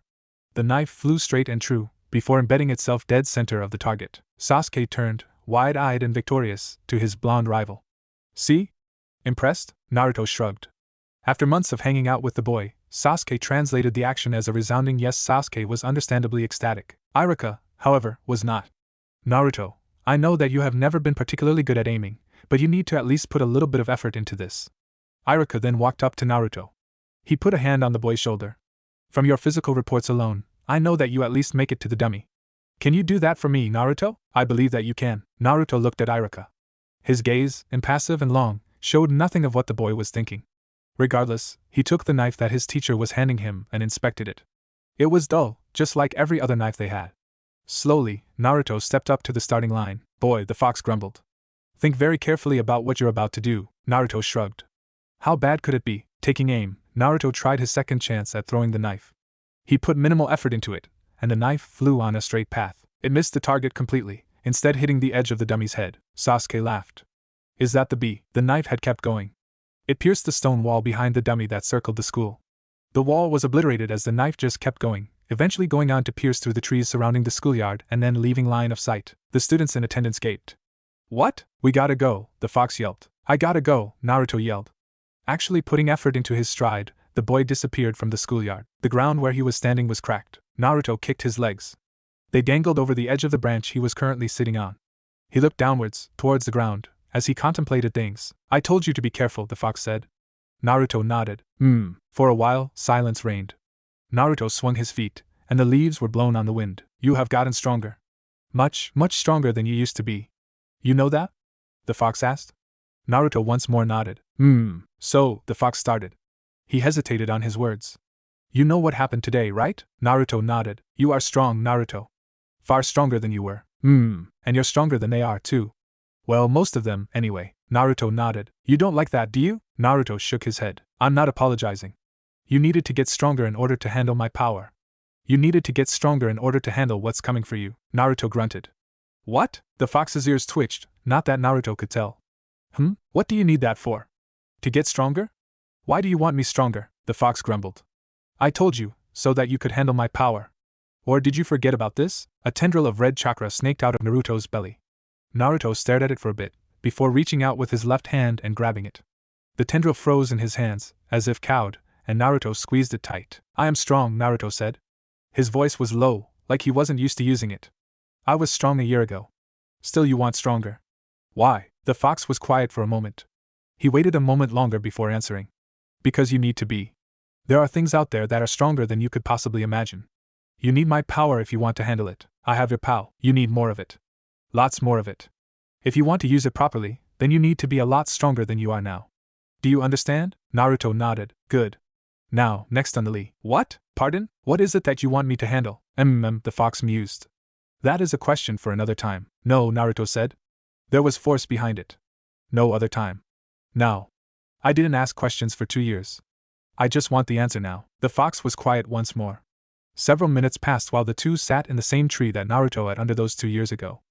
The knife flew straight and true, before embedding itself dead center of the target. Sasuke turned, wide-eyed and victorious, to his blonde rival. See? Impressed? Naruto shrugged. After months of hanging out with the boy, Sasuke translated the action as a resounding yes. Sasuke was understandably ecstatic. Iruka, however, was not. Naruto, I know that you have never been particularly good at aiming, but you need to at least put a little bit of effort into this. Iruka then walked up to Naruto. He put a hand on the boy's shoulder. From your physical reports alone, I know that you at least make it to the dummy. Can you do that for me, Naruto? I believe that you can. Naruto looked at Iruka. His gaze, impassive and long, showed nothing of what the boy was thinking. Regardless, he took the knife that his teacher was handing him and inspected it. It was dull, just like every other knife they had. Slowly, Naruto stepped up to the starting line. Boy, the fox grumbled. Think very carefully about what you're about to do, Naruto shrugged. How bad could it be? Taking aim, Naruto tried his second chance at throwing the knife. He put minimal effort into it, and the knife flew on a straight path. It missed the target completely, instead hitting the edge of the dummy's head. Sasuke laughed. Is that the bee? The knife had kept going. It pierced the stone wall behind the dummy that circled the school. The wall was obliterated as the knife just kept going, eventually going on to pierce through the trees surrounding the schoolyard and then leaving line of sight. The students in attendance gaped. What? We gotta go, the fox yelped. I gotta go, Naruto yelled. Actually putting effort into his stride, the boy disappeared from the schoolyard. The ground where he was standing was cracked. Naruto kicked his legs. They dangled over the edge of the branch he was currently sitting on. He looked downwards, towards the ground, as he contemplated things. I told you to be careful, the fox said. Naruto nodded. For a while, silence reigned. Naruto swung his feet, and the leaves were blown on the wind. You have gotten stronger. Much, much stronger than you used to be. You know that? The fox asked. Naruto once more nodded. So, the fox started. He hesitated on his words. You know what happened today, right? Naruto nodded. You are strong, Naruto. Far stronger than you were. And you're stronger than they are, too. Well, most of them, anyway. Naruto nodded. You don't like that, do you? Naruto shook his head. I'm not apologizing. You needed to get stronger in order to handle my power. You needed to get stronger in order to handle what's coming for you. Naruto grunted. What? The fox's ears twitched, not that Naruto could tell. What do you need that for? To get stronger? Why do you want me stronger? The fox grumbled. I told you, so that you could handle my power. Or did you forget about this? A tendril of red chakra snaked out of Naruto's belly. Naruto stared at it for a bit, before reaching out with his left hand and grabbing it. The tendril froze in his hands, as if cowed, and Naruto squeezed it tight. I am strong, Naruto said. His voice was low, like he wasn't used to using it. I was strong a year ago. Still you want stronger. Why? The fox was quiet for a moment. He waited a moment longer before answering. Because you need to be. There are things out there that are stronger than you could possibly imagine. You need my power if you want to handle it. I have your power. You need more of it. Lots more of it. If you want to use it properly, then you need to be a lot stronger than you are now. Do you understand? Naruto nodded. Good. Now, next on the li. What? Pardon? What is it that you want me to handle? The fox mused. That is a question for another time. No, Naruto said. There was force behind it. No other time. Now. I didn't ask questions for 2 years. I just want the answer now. The fox was quiet once more. Several minutes passed while the two sat in the same tree that Naruto had under those 2 years ago.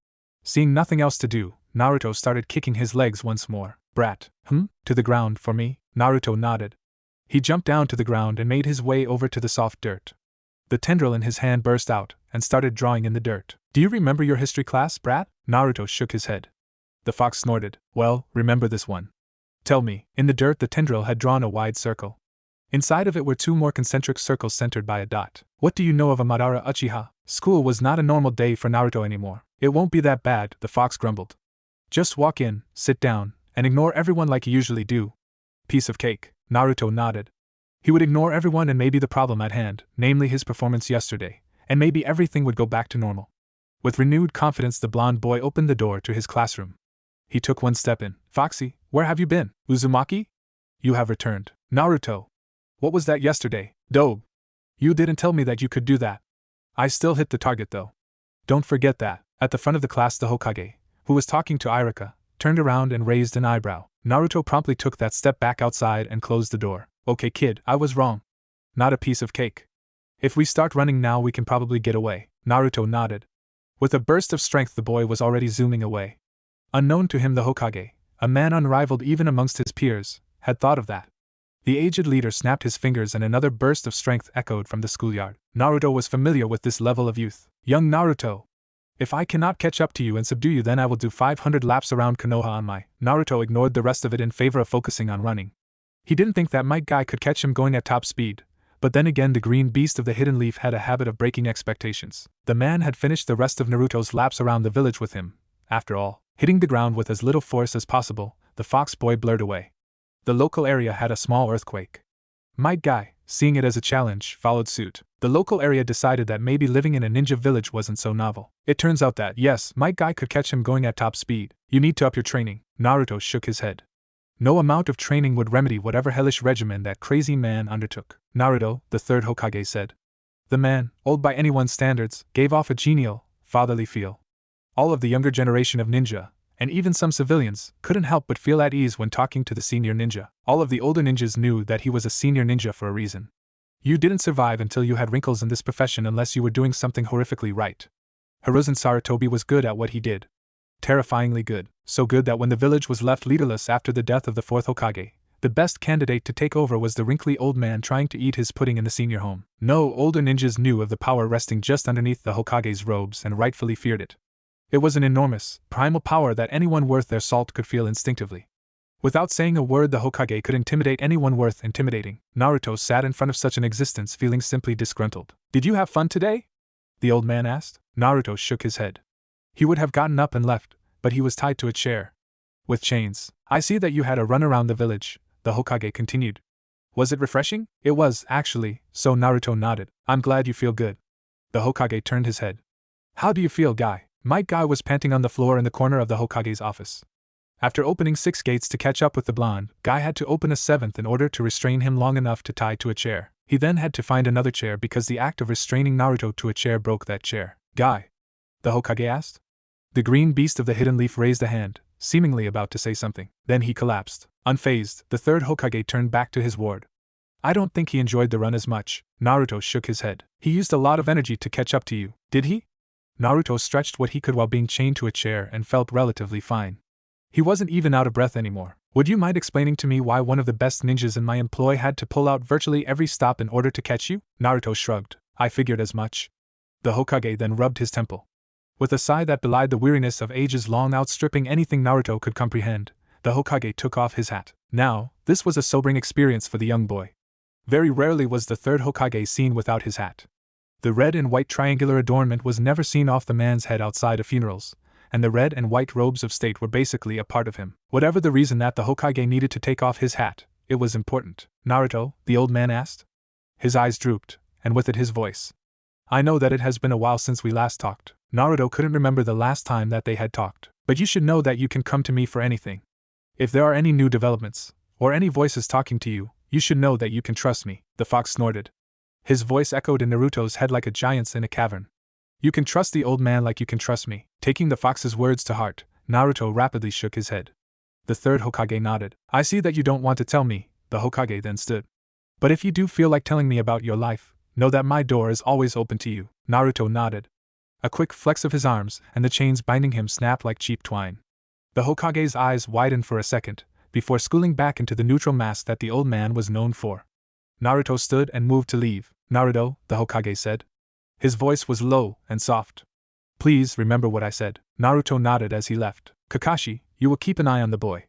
Seeing nothing else to do, Naruto started kicking his legs once more. Brat. To the ground for me? Naruto nodded. He jumped down to the ground and made his way over to the soft dirt. The tendril in his hand burst out and started drawing in the dirt. Do you remember your history class, brat? Naruto shook his head. The fox snorted. Well, remember this one. Tell me. In the dirt the tendril had drawn a wide circle. Inside of it were 2 more concentric circles centered by a dot. What do you know of a Madara Uchiha? School was not a normal day for Naruto anymore. It won't be that bad, the fox grumbled. Just walk in, sit down, and ignore everyone like you usually do. Piece of cake. Naruto nodded. He would ignore everyone and maybe the problem at hand, namely his performance yesterday, and maybe everything would go back to normal. With renewed confidence the blonde boy opened the door to his classroom. He took one step in. Foxy, where have you been? Uzumaki? You have returned. Naruto. What was that yesterday? Dobe. You didn't tell me that you could do that. I still hit the target though. Don't forget that. At the front of the class the Hokage, who was talking to Irika, turned around and raised an eyebrow. Naruto promptly took that step back outside and closed the door. Okay kid, I was wrong. Not a piece of cake. If we start running now we can probably get away. Naruto nodded. With a burst of strength the boy was already zooming away. Unknown to him the Hokage, a man unrivaled even amongst his peers, had thought of that. The aged leader snapped his fingers and another burst of strength echoed from the schoolyard. Naruto was familiar with this level of youth. Young Naruto. If I cannot catch up to you and subdue you then I will do 500 laps around Konoha on my. Naruto ignored the rest of it in favor of focusing on running. He didn't think that Might Guy could catch him going at top speed, but then again the green beast of the hidden leaf had a habit of breaking expectations. The man had finished the rest of Naruto's laps around the village with him. After all, hitting the ground with as little force as possible, the fox boy blurred away. The local area had a small earthquake. Might Guy, seeing it as a challenge, followed suit. The local area decided that maybe living in a ninja village wasn't so novel. It turns out that, yes, Might Guy could catch him going at top speed. You need to up your training. Naruto shook his head. No amount of training would remedy whatever hellish regimen that crazy man undertook. Naruto, the third Hokage said. The man, old by anyone's standards, gave off a genial, fatherly feel. All of the younger generation of ninja, and even some civilians, couldn't help but feel at ease when talking to the senior ninja. All of the older ninjas knew that he was a senior ninja for a reason. You didn't survive until you had wrinkles in this profession unless you were doing something horrifically right. Hiruzen Sarutobi was good at what he did. Terrifyingly good. So good that when the village was left leaderless after the death of the fourth Hokage, the best candidate to take over was the wrinkly old man trying to eat his pudding in the senior home. No older ninjas knew of the power resting just underneath the Hokage's robes and rightfully feared it. It was an enormous, primal power that anyone worth their salt could feel instinctively. Without saying a word the Hokage could intimidate anyone worth intimidating. Naruto sat in front of such an existence feeling simply disgruntled. Did you have fun today? The old man asked. Naruto shook his head. He would have gotten up and left, but he was tied to a chair. With chains. I see that you had a run around the village, the Hokage continued. Was it refreshing? It was, actually, so Naruto nodded. I'm glad you feel good. The Hokage turned his head. How do you feel, Guy? Might Guy was panting on the floor in the corner of the Hokage's office. After opening 6 gates to catch up with the blonde, Guy had to open a 7th in order to restrain him long enough to tie to a chair. He then had to find another chair because the act of restraining Naruto to a chair broke that chair. Guy? The Hokage asked. The green beast of the hidden leaf raised a hand, seemingly about to say something. Then he collapsed. Unfazed, the third Hokage turned back to his ward. I don't think he enjoyed the run as much. Naruto shook his head. He used a lot of energy to catch up to you, did he? Naruto stretched what he could while being chained to a chair and felt relatively fine. He wasn't even out of breath anymore. Would you mind explaining to me why one of the best ninjas in my employ had to pull out virtually every stop in order to catch you? Naruto shrugged. I figured as much. The Hokage then rubbed his temple. With a sigh that belied the weariness of ages long outstripping anything Naruto could comprehend, the Hokage took off his hat. Now, this was a sobering experience for the young boy. Very rarely was the third Hokage seen without his hat. The red and white triangular adornment was never seen off the man's head outside of funerals, and the red and white robes of state were basically a part of him. Whatever the reason that the Hokage needed to take off his hat, it was important. Naruto, the old man asked. His eyes drooped, and with it his voice. I know that it has been a while since we last talked. Naruto couldn't remember the last time that they had talked. But you should know that you can come to me for anything. If there are any new developments, or any voices talking to you, you should know that you can trust me, the fox snorted. His voice echoed in Naruto's head like a giant's in a cavern. You can trust the old man like you can trust me. Taking the fox's words to heart, Naruto rapidly shook his head. The third Hokage nodded. I see that you don't want to tell me, the Hokage then stood. But if you do feel like telling me about your life, know that my door is always open to you. Naruto nodded. A quick flex of his arms, and the chains binding him snapped like cheap twine. The Hokage's eyes widened for a second, before schooling back into the neutral mask that the old man was known for. Naruto stood and moved to leave. Naruto, the Hokage said. His voice was low and soft. Please remember what I said. Naruto nodded as he left. Kakashi, you will keep an eye on the boy.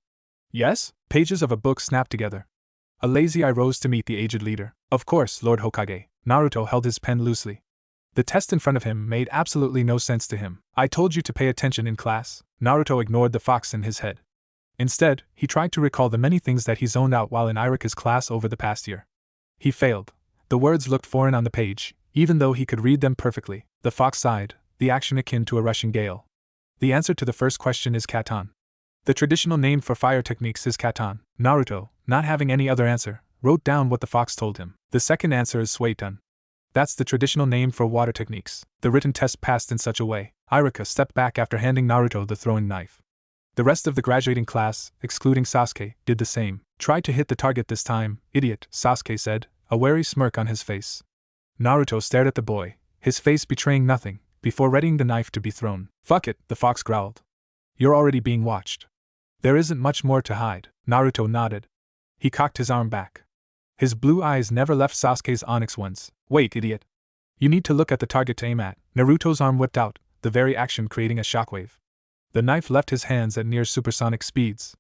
Yes? Pages of a book snapped together. A lazy eye rose to meet the aged leader. Of course, Lord Hokage. Naruto held his pen loosely. The test in front of him made absolutely no sense to him. I told you to pay attention in class. Naruto ignored the fox in his head. Instead, he tried to recall the many things that he zoned out while in Irika's class over the past year. He failed. The words looked foreign on the page, even though he could read them perfectly. The fox sighed, the action akin to a rushing gale. The answer to the first question is katan. The traditional name for fire techniques is katan. Naruto, not having any other answer, wrote down what the fox told him. The second answer is suitan. That's the traditional name for water techniques. The written test passed in such a way. Irika stepped back after handing Naruto the throwing knife. The rest of the graduating class, excluding Sasuke, did the same. Try to hit the target this time, idiot, Sasuke said, a wary smirk on his face. Naruto stared at the boy, his face betraying nothing, before readying the knife to be thrown. Fuck it, the fox growled. You're already being watched. There isn't much more to hide. Naruto nodded. He cocked his arm back. His blue eyes never left Sasuke's onyx ones. Wait, idiot. You need to look at the target to aim at. Naruto's arm whipped out, the very action creating a shockwave. The knife left his hands at near supersonic speeds.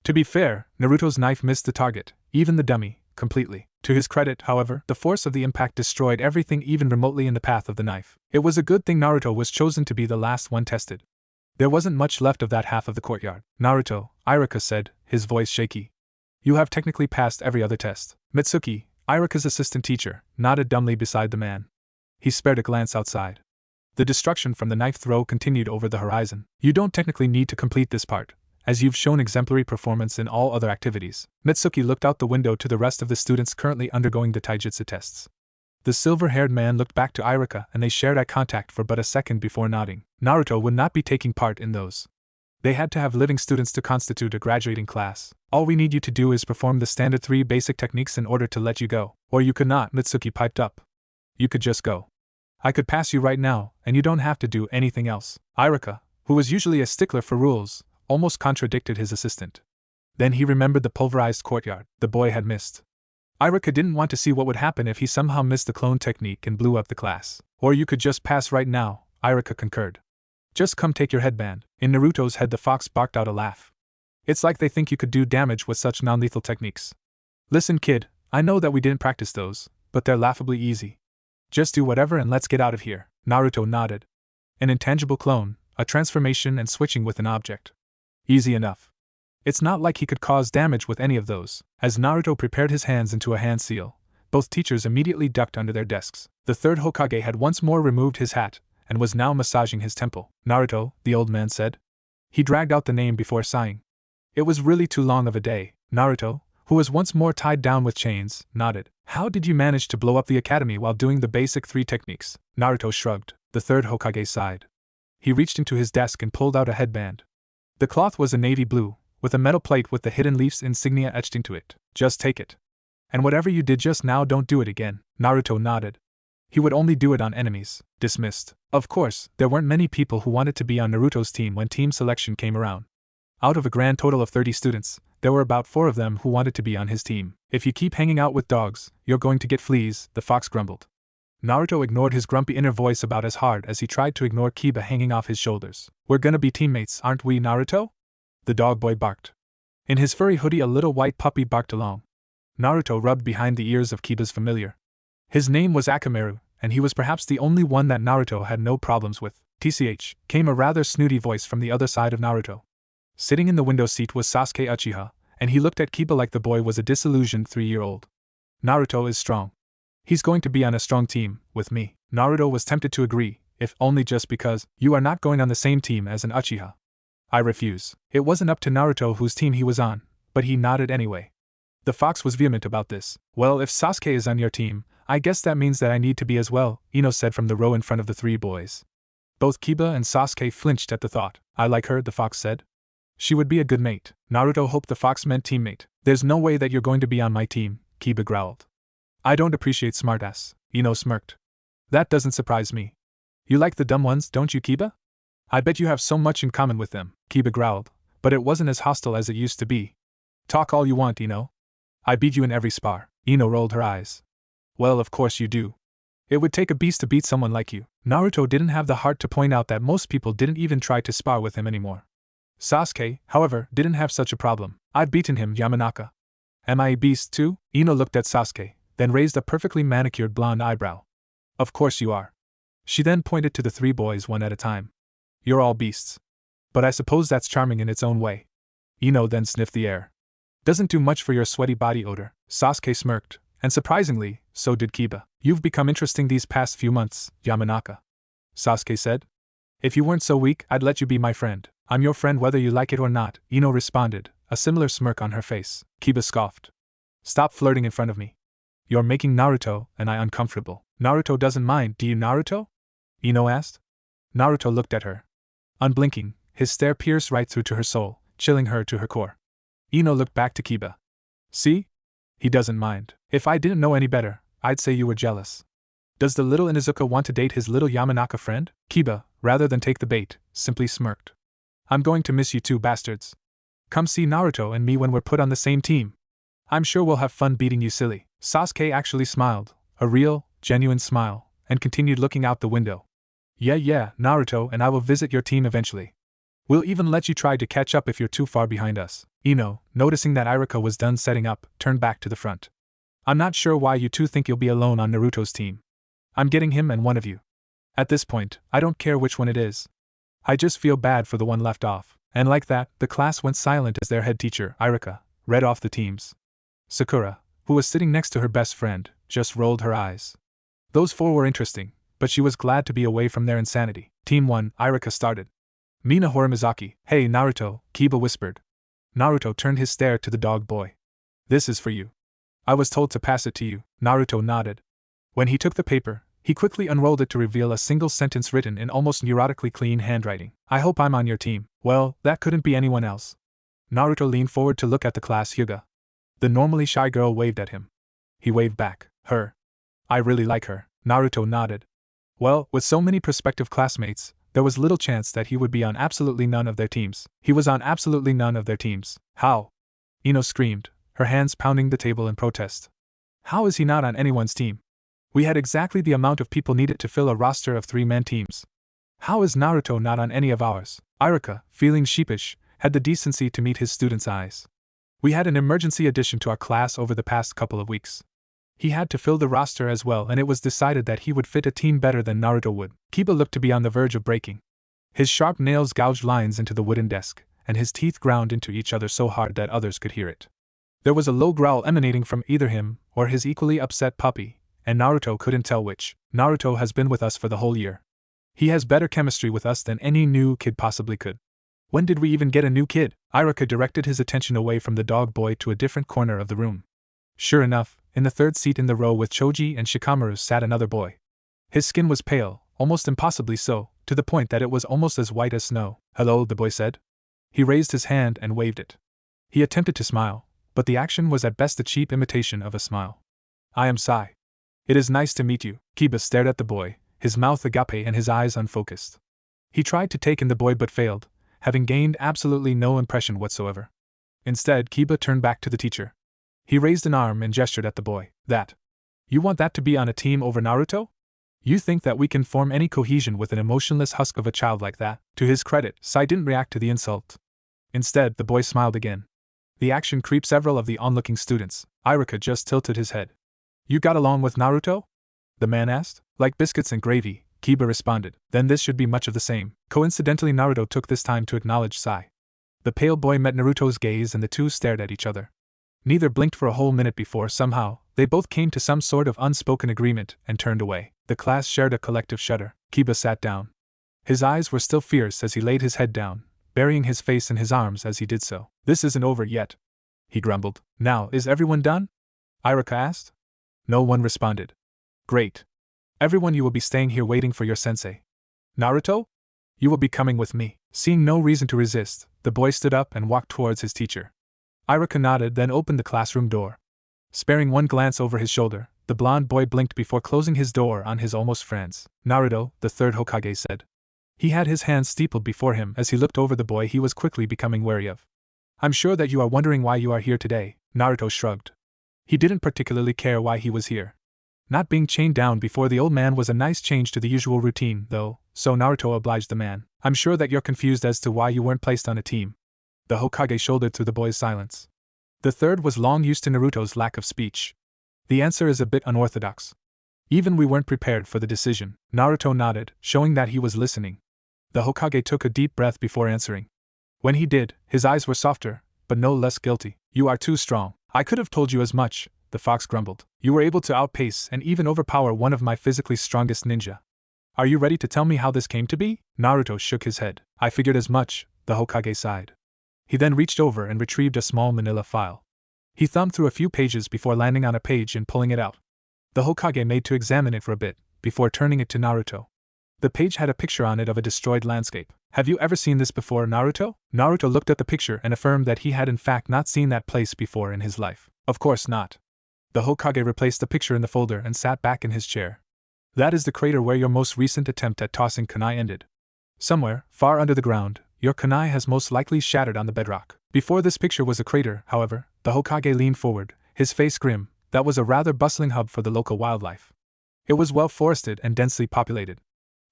To be fair, Naruto's knife missed the target, even the dummy, completely. To his credit, however, the force of the impact destroyed everything even remotely in the path of the knife. It was a good thing Naruto was chosen to be the last one tested. There wasn't much left of that half of the courtyard. Naruto, Irika said, his voice shaky. You have technically passed every other test. Mitsuki, Irika's assistant teacher, nodded dumbly beside the man. He spared a glance outside. The destruction from the knife throw continued over the horizon. You don't technically need to complete this part, as you've shown exemplary performance in all other activities. Mitsuki looked out the window to the rest of the students currently undergoing the taijutsu tests. The silver-haired man looked back to Irika and they shared eye contact for but a second before nodding. Naruto would not be taking part in those. They had to have living students to constitute a graduating class. All we need you to do is perform the standard 3 basic techniques in order to let you go. Or you could not, Mitsuki piped up. You could just go. I could pass you right now, and you don't have to do anything else. Irika, who was usually a stickler for rules, almost contradicted his assistant. Then he remembered the pulverized courtyard the boy had missed. Irika didn't want to see what would happen if he somehow missed the clone technique and blew up the class. Or you could just pass right now, Irika concurred. Just come take your headband. In Naruto's head the fox barked out a laugh. It's like they think you could do damage with such non-lethal techniques. Listen kid, I know that we didn't practice those, but they're laughably easy. Just do whatever and let's get out of here. Naruto nodded. An intangible clone, a transformation and switching with an object. Easy enough. It's not like he could cause damage with any of those. As Naruto prepared his hands into a hand seal, both teachers immediately ducked under their desks. The third Hokage had once more removed his hat, and was now massaging his temple. Naruto, the old man said. He dragged out the name before sighing. It was really too long of a day. Naruto, who was once more tied down with chains, nodded. How did you manage to blow up the academy while doing the basic 3 techniques? Naruto shrugged. The third Hokage sighed. He reached into his desk and pulled out a headband. The cloth was a navy blue, with a metal plate with the hidden leaf's insignia etched into it. Just take it. And whatever you did just now, don't do it again. Naruto nodded. He would only do it on enemies. Dismissed. Of course, there weren't many people who wanted to be on Naruto's team when team selection came around. Out of a grand total of 30 students, there were about 4 of them who wanted to be on his team. If you keep hanging out with dogs, you're going to get fleas, the fox grumbled. Naruto ignored his grumpy inner voice about as hard as he tried to ignore Kiba hanging off his shoulders. We're gonna be teammates, aren't we, Naruto? The dog boy barked. In his furry hoodie a little white puppy barked along. Naruto rubbed behind the ears of Kiba's familiar. His name was Akamaru, and he was perhaps the only one that Naruto had no problems with. TCH, came a rather snooty voice from the other side of Naruto. Sitting in the window seat was Sasuke Uchiha, and he looked at Kiba like the boy was a disillusioned 3-year-old. Naruto is strong. He's going to be on a strong team, with me. Naruto was tempted to agree, if only just because you are not going on the same team as an Uchiha. I refuse. It wasn't up to Naruto whose team he was on, but he nodded anyway. The fox was vehement about this. Well, if Sasuke is on your team, I guess that means that I need to be as well, Ino said from the row in front of the 3 boys. Both Kiba and Sasuke flinched at the thought. I like her, the fox said. She would be a good mate. Naruto hoped the fox meant teammate. There's no way that you're going to be on my team, Kiba growled. I don't appreciate smartass, Ino smirked. That doesn't surprise me. You like the dumb ones, don't you, Kiba? I bet you have so much in common with them, Kiba growled, but it wasn't as hostile as it used to be. Talk all you want, Ino. I beat you in every spar. Ino rolled her eyes. Well, of course you do. It would take a beast to beat someone like you. Naruto didn't have the heart to point out that most people didn't even try to spar with him anymore. Sasuke, however, didn't have such a problem. I've beaten him, Yamanaka. Am I a beast too? Ino looked at Sasuke, then raised a perfectly manicured blonde eyebrow. Of course you are. She then pointed to the 3 boys one at a time. You're all beasts. But I suppose that's charming in its own way. Ino then sniffed the air. Doesn't do much for your sweaty body odor. Sasuke smirked, and surprisingly, so did Kiba. You've become interesting these past few months, Yamanaka. Sasuke said. If you weren't so weak, I'd let you be my friend. I'm your friend whether you like it or not, Ino responded, a similar smirk on her face. Kiba scoffed. Stop flirting in front of me. You're making Naruto and I uncomfortable. Naruto doesn't mind, do you, Naruto? Ino asked. Naruto looked at her. Unblinking, his stare pierced right through to her soul, chilling her to her core. Ino looked back to Kiba. See? He doesn't mind. If I didn't know any better, I'd say you were jealous. Does the little Inuzuka want to date his little Yamanaka friend? Kiba, rather than take the bait, simply smirked. I'm going to miss you two bastards. Come see Naruto and me when we're put on the same team. I'm sure we'll have fun beating you silly. Sasuke actually smiled, a real, genuine smile, and continued looking out the window. Yeah, Naruto and I will visit your team eventually. We'll even let you try to catch up if you're too far behind us. Ino, noticing that Iruka was done setting up, turned back to the front. I'm not sure why you two think you'll be alone on Naruto's team. I'm getting him and one of you. At this point, I don't care which one it is. I just feel bad for the one left off. And like that, the class went silent as their head teacher, Iruka, read off the teams. Sakura, who was sitting next to her best friend, just rolled her eyes. Those 4 were interesting, but she was glad to be away from their insanity. Team 1, Iruka started. Mina Horimizaki. Hey Naruto, Kiba whispered. Naruto turned his stare to the dog boy. This is for you. I was told to pass it to you. Naruto nodded. When he took the paper, he quickly unrolled it to reveal a single sentence written in almost neurotically clean handwriting. I hope I'm on your team. Well, that couldn't be anyone else. Naruto leaned forward to look at the class Hyuga. The normally shy girl waved at him. He waved back. Her. I really like her. Naruto nodded. Well, with so many prospective classmates, there was little chance that he would be on absolutely none of their teams. He was on absolutely none of their teams. How? Ino screamed, her hands pounding the table in protest. How is he not on anyone's team? We had exactly the amount of people needed to fill a roster of 3-man teams. How is Naruto not on any of ours? Iruka, feeling sheepish, had the decency to meet his students' eyes. We had an emergency addition to our class over the past couple of weeks. He had to fill the roster as well, and it was decided that he would fit a team better than Naruto would. Kiba looked to be on the verge of breaking. His sharp nails gouged lines into the wooden desk, and his teeth ground into each other so hard that others could hear it. There was a low growl emanating from either him or his equally upset puppy, and Naruto couldn't tell which. Naruto has been with us for the whole year. He has better chemistry with us than any new kid possibly could. When did we even get a new kid? Iruka directed his attention away from the dog boy to a different corner of the room. Sure enough, in the 3rd seat in the row with Choji and Shikamaru sat another boy. His skin was pale, almost impossibly so, to the point that it was almost as white as snow. Hello, the boy said. He raised his hand and waved it. He attempted to smile, but the action was at best a cheap imitation of a smile. I am Sai. It is nice to meet you. Kiba stared at the boy, his mouth agape and his eyes unfocused. He tried to take in the boy but failed, having gained absolutely no impression whatsoever. Instead, Kiba turned back to the teacher. He raised an arm and gestured at the boy. That. You want that to be on a team over Naruto? You think that we can form any cohesion with an emotionless husk of a child like that? To his credit, Sai didn't react to the insult. Instead, the boy smiled again. The action creeped several of the onlooking students. Iruka just tilted his head. You got along with Naruto? The man asked. Like biscuits and gravy, Kiba responded. Then this should be much of the same. Coincidentally, Naruto took this time to acknowledge Sai. The pale boy met Naruto's gaze and the two stared at each other. Neither blinked for a whole minute before, somehow, they both came to some sort of unspoken agreement and turned away. The class shared a collective shudder. Kiba sat down. His eyes were still fierce as he laid his head down, burying his face in his arms as he did so. This isn't over yet, he grumbled. Now, is everyone done? Iruka asked. No one responded. Great. Everyone, you will be staying here waiting for your sensei. Naruto? You will be coming with me. Seeing no reason to resist, the boy stood up and walked towards his teacher. Iruka nodded, then opened the classroom door. Sparing one glance over his shoulder, the blonde boy blinked before closing his door on his almost friends. Naruto, the third Hokage, said. He had his hands steepled before him as he looked over the boy he was quickly becoming wary of. I'm sure that you are wondering why you are here today, Naruto shrugged. He didn't particularly care why he was here. Not being chained down before the old man was a nice change to the usual routine, though, so Naruto obliged the man. I'm sure that you're confused as to why you weren't placed on a team. The Hokage shouldered through the boy's silence. The third was long used to Naruto's lack of speech. The answer is a bit unorthodox. Even we weren't prepared for the decision. Naruto nodded, showing that he was listening. The Hokage took a deep breath before answering. When he did, his eyes were softer, but no less guilty. You are too strong. I could have told you as much, the fox grumbled. You were able to outpace and even overpower one of my physically strongest ninja. Are you ready to tell me how this came to be? Naruto shook his head. I figured as much, the Hokage sighed. He then reached over and retrieved a small manila file. He thumbed through a few pages before landing on a page and pulling it out. The Hokage made to examine it for a bit, before turning it to Naruto. The page had a picture on it of a destroyed landscape. Have you ever seen this before, Naruto? Naruto looked at the picture and affirmed that he had in fact not seen that place before in his life. Of course not. The Hokage replaced the picture in the folder and sat back in his chair. That is the crater where your most recent attempt at tossing kunai ended. Somewhere, far under the ground, your kunai has most likely shattered on the bedrock. Before this picture was a crater, however, the Hokage leaned forward, his face grim. That was a rather bustling hub for the local wildlife. It was well forested and densely populated.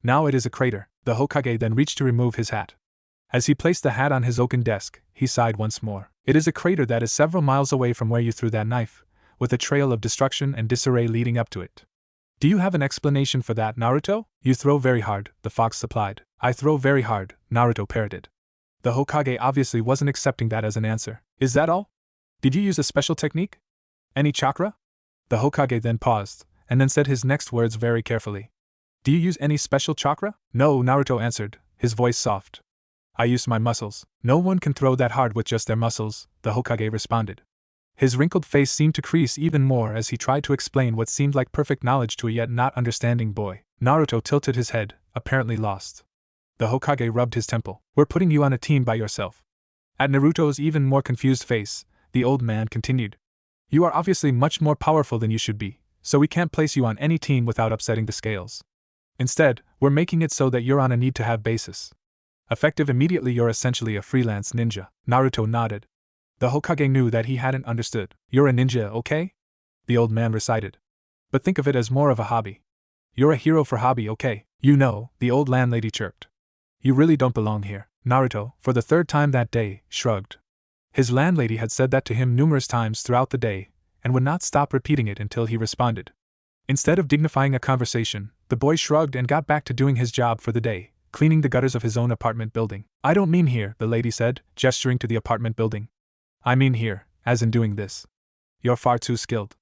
Now it is a crater. The Hokage then reached to remove his hat. As he placed the hat on his oaken desk, he sighed once more. It is a crater that is several miles away from where you threw that knife, with a trail of destruction and disarray leading up to it. Do you have an explanation for that, Naruto? You throw very hard, the fox supplied. I throw very hard, Naruto parroted. The Hokage obviously wasn't accepting that as an answer. Is that all? Did you use a special technique? Any chakra? The Hokage then paused, and then said his next words very carefully. Do you use any special chakra? No, Naruto answered, his voice soft. I use my muscles. No one can throw that hard with just their muscles, the Hokage responded. His wrinkled face seemed to crease even more as he tried to explain what seemed like perfect knowledge to a yet not understanding boy. Naruto tilted his head, apparently lost. The Hokage rubbed his temple. We're putting you on a team by yourself. At Naruto's even more confused face, the old man continued. You are obviously much more powerful than you should be, so we can't place you on any team without upsetting the scales. Instead, we're making it so that you're on a need-to-have basis. Effective immediately, you're essentially a freelance ninja. Naruto nodded. The Hokage knew that he hadn't understood. You're a ninja, okay? The old man recited. But think of it as more of a hobby. You're a hero for hobby, okay? You know, the old landlady chirped. You really don't belong here. Naruto, for the third time that day, shrugged. His landlady had said that to him numerous times throughout the day, and would not stop repeating it until he responded. Instead of dignifying a conversation, the boy shrugged and got back to doing his job for the day, cleaning the gutters of his own apartment building. I don't mean here, the lady said, gesturing to the apartment building. I mean here, as in doing this. You're far too skilled.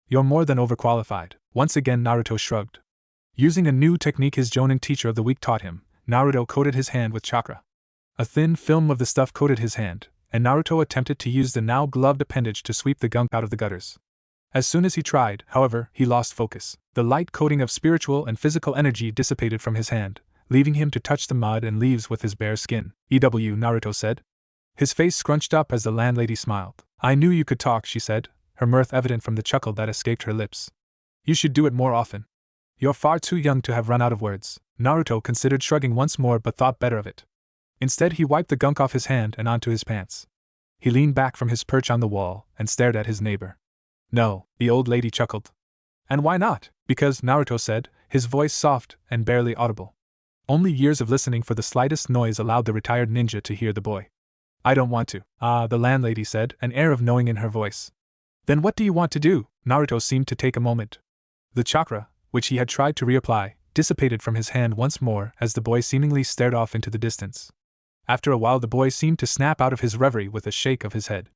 You're more than overqualified. Once again Naruto shrugged. Using a new technique his Jonin teacher of the week taught him, Naruto coated his hand with chakra. A thin film of the stuff coated his hand, and Naruto attempted to use the now gloved appendage to sweep the gunk out of the gutters. As soon as he tried, however, he lost focus. The light coating of spiritual and physical energy dissipated from his hand, leaving him to touch the mud and leaves with his bare skin. EW, Naruto said. His face scrunched up as the landlady smiled. I knew you could talk, she said, her mirth evident from the chuckle that escaped her lips. You should do it more often. You're far too young to have run out of words. Naruto considered shrugging once more but thought better of it. Instead he wiped the gunk off his hand and onto his pants. He leaned back from his perch on the wall and stared at his neighbor. No, the old lady chuckled. And why not? Because, Naruto said, his voice soft and barely audible. Only years of listening for the slightest noise allowed the retired ninja to hear the boy. I don't want to. Ah, the landlady said, an air of knowing in her voice. Then what do you want to do? Naruto seemed to take a moment. The chakra, which he had tried to reapply, dissipated from his hand once more as the boy seemingly stared off into the distance. After a while the boy seemed to snap out of his reverie with a shake of his head.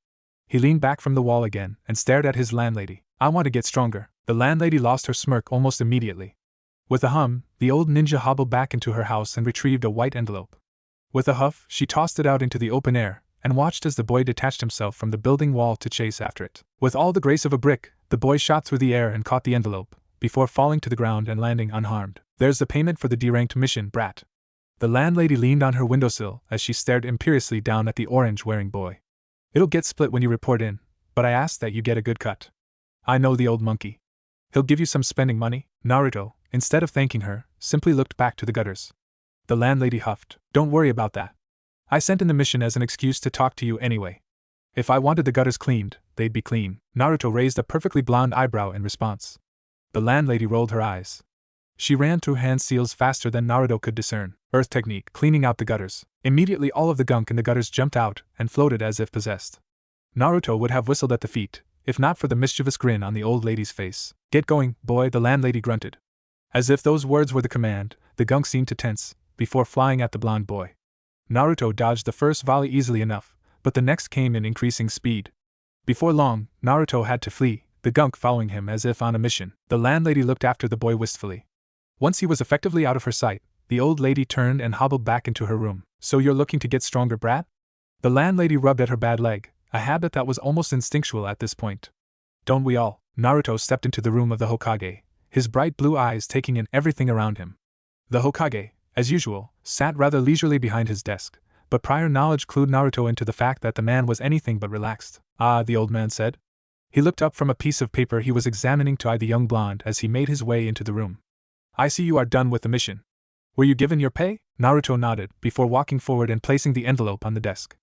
He leaned back from the wall again and stared at his landlady. "I want to get stronger." The landlady lost her smirk almost immediately. With a hum, the old ninja hobbled back into her house and retrieved a white envelope. With a huff, she tossed it out into the open air and watched as the boy detached himself from the building wall to chase after it. With all the grace of a brick, the boy shot through the air and caught the envelope, before falling to the ground and landing unharmed. "There's the payment for the D-ranked mission, brat." The landlady leaned on her windowsill as she stared imperiously down at the orange-wearing boy. "It'll get split when you report in, but I ask that you get a good cut. I know the old monkey. He'll give you some spending money." Naruto, instead of thanking her, simply looked back to the gutters. The landlady huffed. "Don't worry about that. I sent in the mission as an excuse to talk to you anyway. If I wanted the gutters cleaned, they'd be clean." Naruto raised a perfectly blonde eyebrow in response. The landlady rolled her eyes. She ran through hand seals faster than Naruto could discern. Earth technique, cleaning out the gutters. Immediately all of the gunk in the gutters jumped out and floated as if possessed. Naruto would have whistled at the feat, if not for the mischievous grin on the old lady's face. "Get going, boy," the landlady grunted. As if those words were the command, the gunk seemed to tense, before flying at the blonde boy. Naruto dodged the first volley easily enough, but the next came in increasing speed. Before long, Naruto had to flee, the gunk following him as if on a mission. The landlady looked after the boy wistfully. Once he was effectively out of her sight, the old lady turned and hobbled back into her room. "So you're looking to get stronger, brat?" The landlady rubbed at her bad leg, a habit that was almost instinctual at this point. "Don't we all?" Naruto stepped into the room of the Hokage, his bright blue eyes taking in everything around him. The Hokage, as usual, sat rather leisurely behind his desk, but prior knowledge clued Naruto into the fact that the man was anything but relaxed. "Ah," the old man said. He looked up from a piece of paper he was examining to eye the young blonde as he made his way into the room. "I see you are done with the mission. Were you given your pay?" Naruto nodded, before walking forward and placing the envelope on the desk.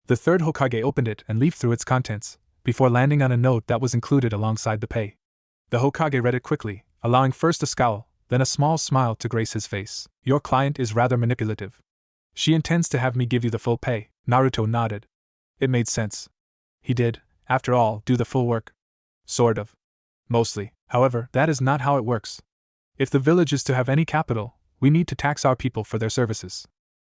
The third Hokage opened it and leafed through its contents, before landing on a note that was included alongside the pay. The Hokage read it quickly, allowing first a scowl, then a small smile to grace his face. "Your client is rather manipulative. She intends to have me give you the full pay." Naruto nodded. It made sense. He did, after all, do the full work. Sort of. Mostly. However, that is not how it works. If the village is to have any capital, we need to tax our people for their services.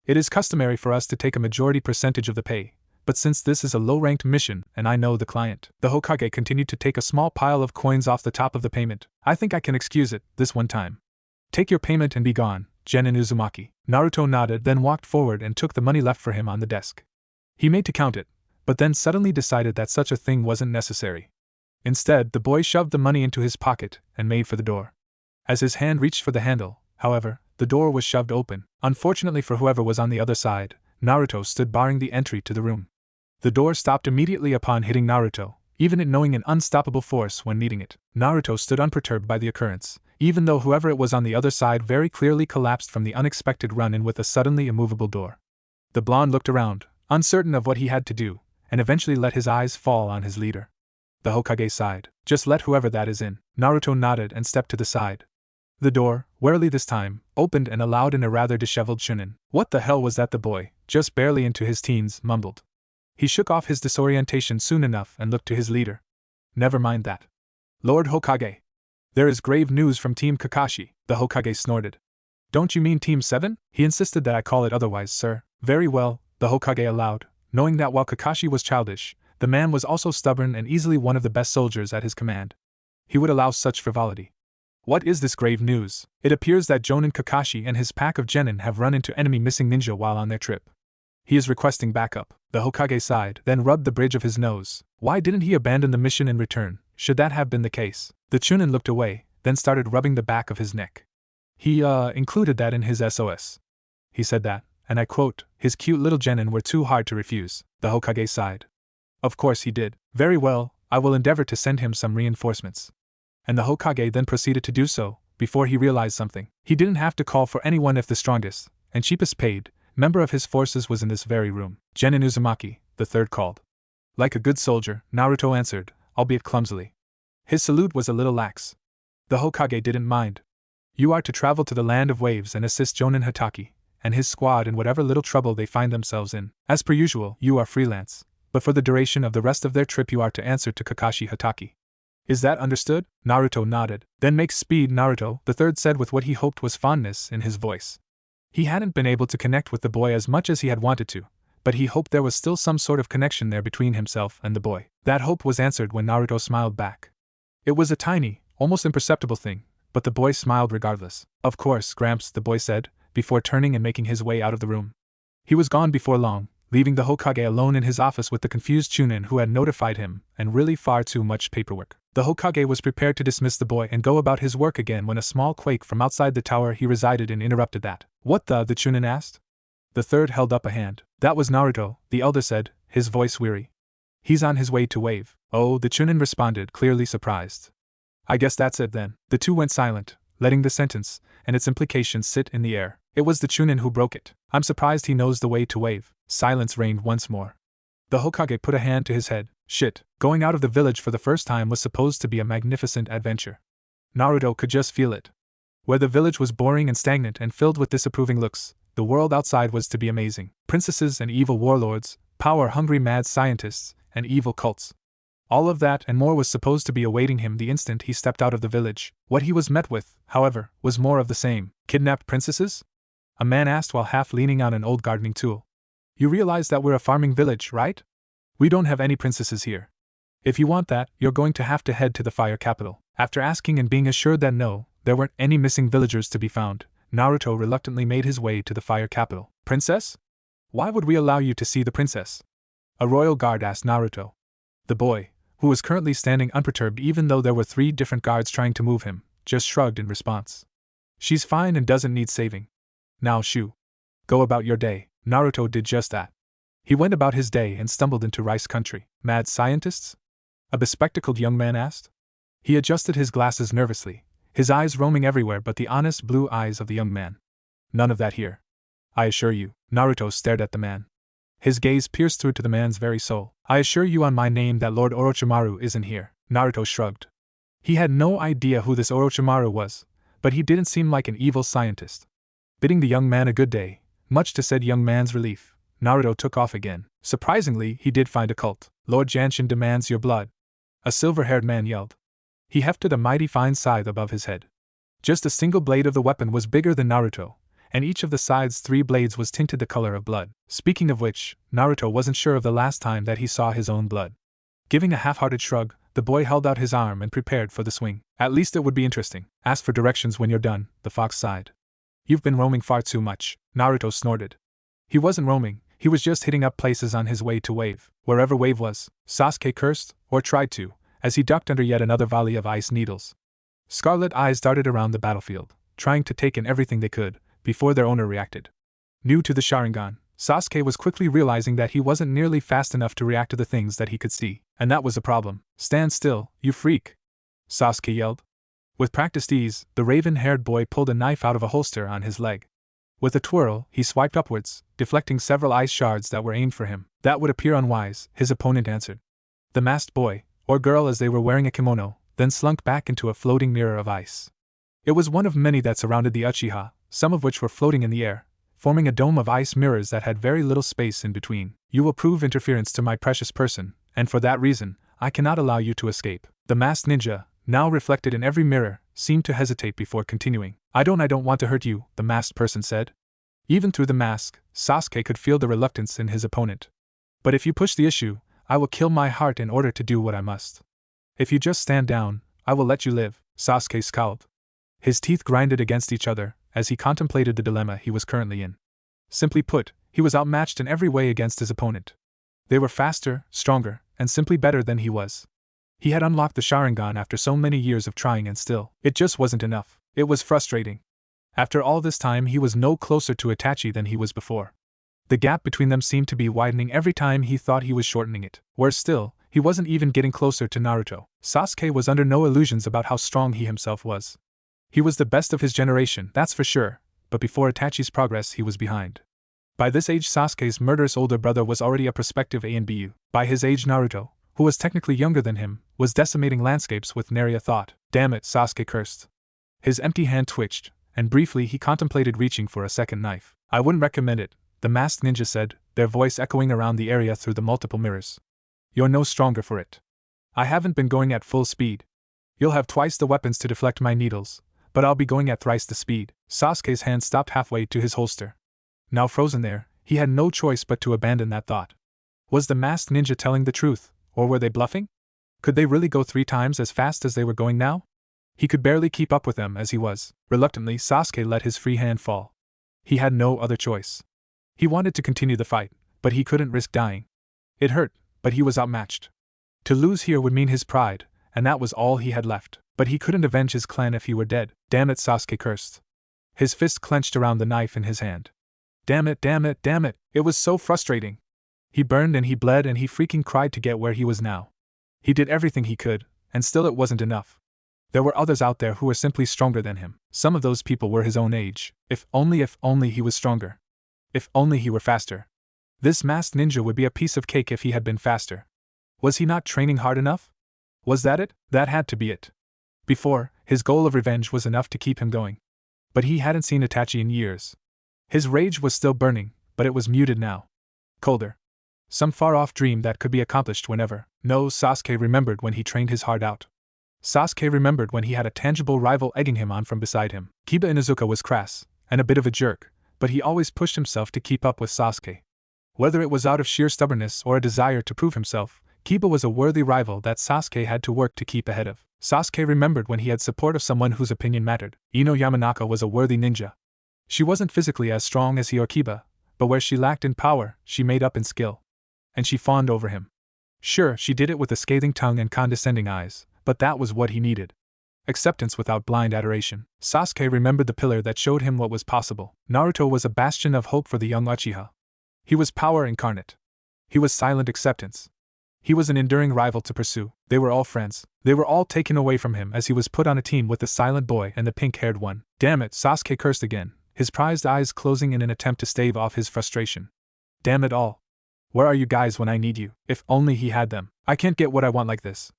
It is customary for us to take a majority percentage of the pay, but since this is a low-ranked mission and I know the client, the Hokage continued to take a small pile of coins off the top of the payment. "I think I can excuse it, this one time. Take your payment and be gone, Genin Uzumaki." Naruto nodded, then walked forward and took the money left for him on the desk. He made to count it, but then suddenly decided that such a thing wasn't necessary. Instead, the boy shoved the money into his pocket and made for the door. As his hand reached for the handle, however, the door was shoved open. Unfortunately for whoever was on the other side, Naruto stood barring the entry to the room. The door stopped immediately upon hitting Naruto, even it knowing an unstoppable force when needing it. Naruto stood unperturbed by the occurrence, even though whoever it was on the other side very clearly collapsed from the unexpected run-in with a suddenly immovable door. The blonde looked around, uncertain of what he had to do, and eventually let his eyes fall on his leader. The Hokage sighed. "Just let whoever that is in." Naruto nodded and stepped to the side. The door, warily this time, opened and allowed in a rather disheveled Chunin. "What the hell was that?" the boy, just barely into his teens, mumbled. He shook off his disorientation soon enough and looked to his leader. "Never mind that. Lord Hokage. There is grave news from Team Kakashi." The Hokage snorted. "Don't you mean Team 7? He insisted that I call it otherwise, sir." "Very well," the Hokage allowed, knowing that while Kakashi was childish, the man was also stubborn and easily one of the best soldiers at his command. He would allow such frivolity. "What is this grave news?" "It appears that Jonin Kakashi and his pack of genin have run into enemy missing ninja while on their trip. He is requesting backup." The Hokage sighed, then rubbed the bridge of his nose. Why didn't he abandon the mission in return, should that have been the case? The Chunin looked away, then started rubbing the back of his neck. He, included that in his SOS. He said that, and I quote, "his cute little genin were too hard to refuse." The Hokage sighed. "Of course he did. Very well, I will endeavor to send him some reinforcements." And the Hokage then proceeded to do so, before he realized something. He didn't have to call for anyone if the strongest, and cheapest paid, member of his forces was in this very room. "Genin Uzumaki," the third called. Like a good soldier, Naruto answered, albeit clumsily. His salute was a little lax. The Hokage didn't mind. "You are to travel to the land of waves and assist Jonin Hatake and his squad in whatever little trouble they find themselves in. As per usual, you are freelance, but for the duration of the rest of their trip you are to answer to Kakashi Hatake." Is that understood? Naruto nodded. Then make speed, Naruto, the third said with what he hoped was fondness in his voice. He hadn't been able to connect with the boy as much as he had wanted to, but he hoped there was still some sort of connection there between himself and the boy. That hope was answered when Naruto smiled back. It was a tiny, almost imperceptible thing, but the boy smiled regardless. Of course, Gramps, the boy said, before turning and making his way out of the room. He was gone before long, leaving the Hokage alone in his office with the confused Chunin who had notified him, and really far too much paperwork. The Hokage was prepared to dismiss the boy and go about his work again when a small quake from outside the tower he resided in interrupted that. What the Chunin asked? The third held up a hand. That was Naruto, the elder said, his voice weary. He's on his way to wave. Oh, the Chunin responded, clearly surprised. I guess that's it then. The two went silent, letting the sentence and its implications sit in the air. It was the Chunin who broke it. I'm surprised he knows the way to wave. Silence reigned once more. The Hokage put a hand to his head. Shit, going out of the village for the first time was supposed to be a magnificent adventure. Naruto could just feel it. Where the village was boring and stagnant and filled with disapproving looks, the world outside was to be amazing. Princesses and evil warlords, power-hungry mad scientists, and evil cults. All of that and more was supposed to be awaiting him the instant he stepped out of the village. What he was met with, however, was more of the same. Kidnapped princesses? A man asked while half leaning on an old gardening tool. You realize that we're a farming village, right? We don't have any princesses here. If you want that, you're going to have to head to the fire capital. After asking and being assured that no, there weren't any missing villagers to be found, Naruto reluctantly made his way to the fire capital. Princess? Why would we allow you to see the princess? A royal guard asked Naruto. The boy, who was currently standing unperturbed even though there were 3 different guards trying to move him, just shrugged in response. She's fine and doesn't need saving. Now shoo. Go about your day. Naruto did just that. He went about his day and stumbled into rice country. Mad scientists? A bespectacled young man asked. He adjusted his glasses nervously, his eyes roaming everywhere but the honest blue eyes of the young man. None of that here. I assure you. Naruto stared at the man. His gaze pierced through to the man's very soul. I assure you on my name that Lord Orochimaru isn't here. Naruto shrugged. He had no idea who this Orochimaru was, but he didn't seem like an evil scientist. Bidding the young man a good day, much to said young man's relief, Naruto took off again. Surprisingly, he did find a cult. Lord Janshin demands your blood. A silver-haired man yelled. He hefted a mighty fine scythe above his head. Just a single blade of the weapon was bigger than Naruto, and each of the scythe's 3 blades was tinted the color of blood. Speaking of which, Naruto wasn't sure of the last time that he saw his own blood. Giving a half-hearted shrug, the boy held out his arm and prepared for the swing. At least it would be interesting. Ask for directions when you're done, the fox sighed. You've been roaming far too much, Naruto snorted. He wasn't roaming, he was just hitting up places on his way to wave. Wherever wave was, Sasuke cursed, or tried to, as he ducked under yet another volley of ice needles. Scarlet eyes darted around the battlefield, trying to take in everything they could, before their owner reacted. New to the Sharingan, Sasuke was quickly realizing that he wasn't nearly fast enough to react to the things that he could see, and that was a problem. Stand still, you freak! Sasuke yelled. With practiced ease, the raven-haired boy pulled a knife out of a holster on his leg. With a twirl, he swiped upwards, deflecting several ice shards that were aimed for him. That would appear unwise, his opponent answered. The masked boy, or girl as they were wearing a kimono, then slunk back into a floating mirror of ice. It was one of many that surrounded the Uchiha, some of which were floating in the air, forming a dome of ice mirrors that had very little space in between. You will prove interference to my precious person, and for that reason, I cannot allow you to escape. The masked ninja, now reflected in every mirror, seemed to hesitate before continuing. I don't want to hurt you, the masked person said. Even through the mask, Sasuke could feel the reluctance in his opponent. But if you push the issue, I will kill my heart in order to do what I must. If you just stand down, I will let you live, Sasuke scowled. His teeth grinded against each other, as he contemplated the dilemma he was currently in. Simply put, he was outmatched in every way against his opponent. They were faster, stronger, and simply better than he was. He had unlocked the Sharingan after so many years of trying and still, it just wasn't enough. It was frustrating. After all this time he was no closer to Itachi than he was before. The gap between them seemed to be widening every time he thought he was shortening it. Worse still, he wasn't even getting closer to Naruto. Sasuke was under no illusions about how strong he himself was. He was the best of his generation, that's for sure, but before Itachi's progress he was behind. By this age Sasuke's murderous older brother was already a prospective ANBU. By his age Naruto, who was technically younger than him, was decimating landscapes with nary a thought. Damn it, Sasuke cursed. His empty hand twitched, and briefly he contemplated reaching for a second knife. I wouldn't recommend it, the masked ninja said, their voice echoing around the area through the multiple mirrors. You're no stronger for it. I haven't been going at full speed. You'll have twice the weapons to deflect my needles, but I'll be going at thrice the speed. Sasuke's hand stopped halfway to his holster. Now frozen there, he had no choice but to abandon that thought. Was the masked ninja telling the truth, or were they bluffing? Could they really go 3 times as fast as they were going now? He could barely keep up with them as he was. Reluctantly, Sasuke let his free hand fall. He had no other choice. He wanted to continue the fight, but he couldn't risk dying. It hurt, but he was outmatched. To lose here would mean his pride, and that was all he had left. But he couldn't avenge his clan if he were dead. Damn it, Sasuke cursed. His fist clenched around the knife in his hand. Damn it, damn it, damn it, it was so frustrating. He burned and he bled and he freaking cried to get where he was now. He did everything he could, and still it wasn't enough. There were others out there who were simply stronger than him. Some of those people were his own age. If only he was stronger. If only he were faster. This masked ninja would be a piece of cake if he had been faster. Was he not training hard enough? Was that it? That had to be it. Before, his goal of revenge was enough to keep him going. But he hadn't seen Itachi in years. His rage was still burning, but it was muted now. Colder. Some far-off dream that could be accomplished whenever. No, Sasuke remembered when he trained his heart out. Sasuke remembered when he had a tangible rival egging him on from beside him. Kiba Inuzuka was crass, and a bit of a jerk, but he always pushed himself to keep up with Sasuke. Whether it was out of sheer stubbornness or a desire to prove himself, Kiba was a worthy rival that Sasuke had to work to keep ahead of. Sasuke remembered when he had support of someone whose opinion mattered. Ino Yamanaka was a worthy ninja. She wasn't physically as strong as he or Kiba, but where she lacked in power, she made up in skill. And she fawned over him. Sure, she did it with a scathing tongue and condescending eyes, but that was what he needed. Acceptance without blind adoration. Sasuke remembered the pillar that showed him what was possible. Naruto was a bastion of hope for the young Uchiha. He was power incarnate. He was silent acceptance. He was an enduring rival to pursue. They were all friends. They were all taken away from him as he was put on a team with the silent boy and the pink-haired one. Damn it, Sasuke cursed again, his prized eyes closing in an attempt to stave off his frustration. Damn it all. Where are you guys when I need you? If only he had them. I can't get what I want like this.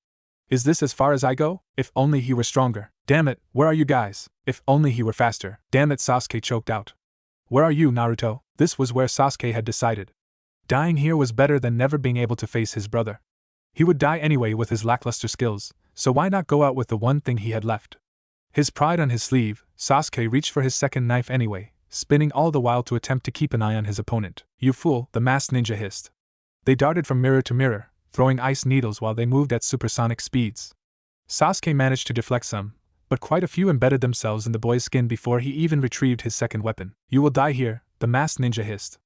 Is this as far as I go? If only he were stronger. Damn it, where are you guys? If only he were faster. Damn it, Sasuke choked out. Where are you, Naruto? This was where Sasuke had decided. Dying here was better than never being able to face his brother. He would die anyway with his lackluster skills, so why not go out with the one thing he had left? His pride on his sleeve, Sasuke reached for his second knife anyway, spinning all the while to attempt to keep an eye on his opponent. You fool, the masked ninja hissed. They darted from mirror to mirror, throwing ice needles while they moved at supersonic speeds. Sasuke managed to deflect some, but quite a few embedded themselves in the boy's skin before he even retrieved his second weapon. You will die here, the masked ninja hissed.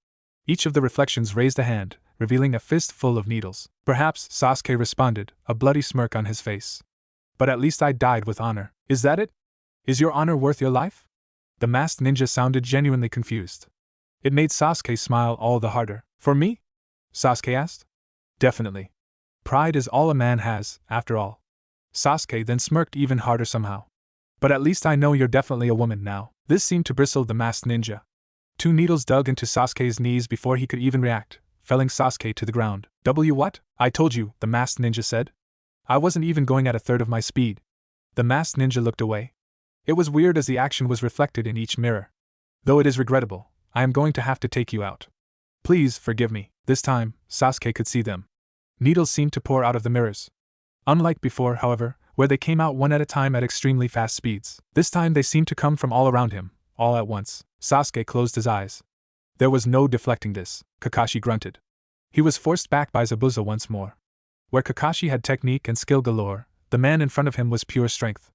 Each of the reflections raised a hand, revealing a fist full of needles. Perhaps, Sasuke responded, a bloody smirk on his face. But at least I died with honor. Is that it? Is your honor worth your life? The masked ninja sounded genuinely confused. It made Sasuke smile all the harder. For me? Sasuke asked. Definitely. Pride is all a man has, after all. Sasuke then smirked even harder somehow. But at least I know you're definitely a woman now. This seemed to bristle the masked ninja. 2 needles dug into Sasuke's knees before he could even react, felling Sasuke to the ground. What? I told you, the masked ninja said. I wasn't even going at a third of my speed. The masked ninja looked away. It was weird as the action was reflected in each mirror. Though it is regrettable, I am going to have to take you out. Please forgive me. This time, Sasuke could see them. Needles seemed to pour out of the mirrors. Unlike before, however, where they came out one at a time at extremely fast speeds. This time they seemed to come from all around him, all at once. Sasuke closed his eyes. There was no deflecting this, Kakashi grunted. He was forced back by Zabuza once more. Where Kakashi had technique and skill galore, the man in front of him was pure strength.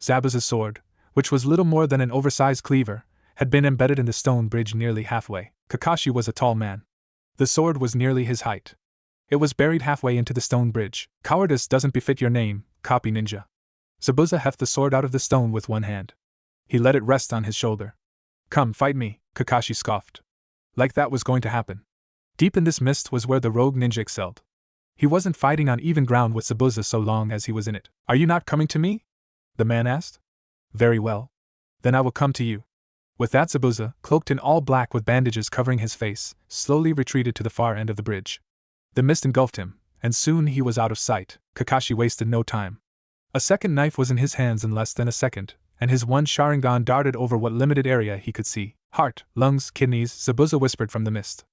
Zabuza's sword, which was little more than an oversized cleaver, had been embedded in the stone bridge nearly halfway. Kakashi was a tall man. The sword was nearly his height. It was buried halfway into the stone bridge. Cowardice doesn't befit your name, copy ninja. Zabuza heft the sword out of the stone with one hand. He let it rest on his shoulder. Come, fight me, Kakashi scoffed. Like that was going to happen. Deep in this mist was where the rogue ninja excelled. He wasn't fighting on even ground with Zabuza so long as he was in it. Are you not coming to me? The man asked. Very well. Then I will come to you. With that, Zabuza, cloaked in all black with bandages covering his face, slowly retreated to the far end of the bridge. The mist engulfed him, and soon he was out of sight. Kakashi wasted no time. A second knife was in his hands in less than a second, and his one Sharingan darted over what limited area he could see. Heart, lungs, kidneys, Zabuza whispered from the mist.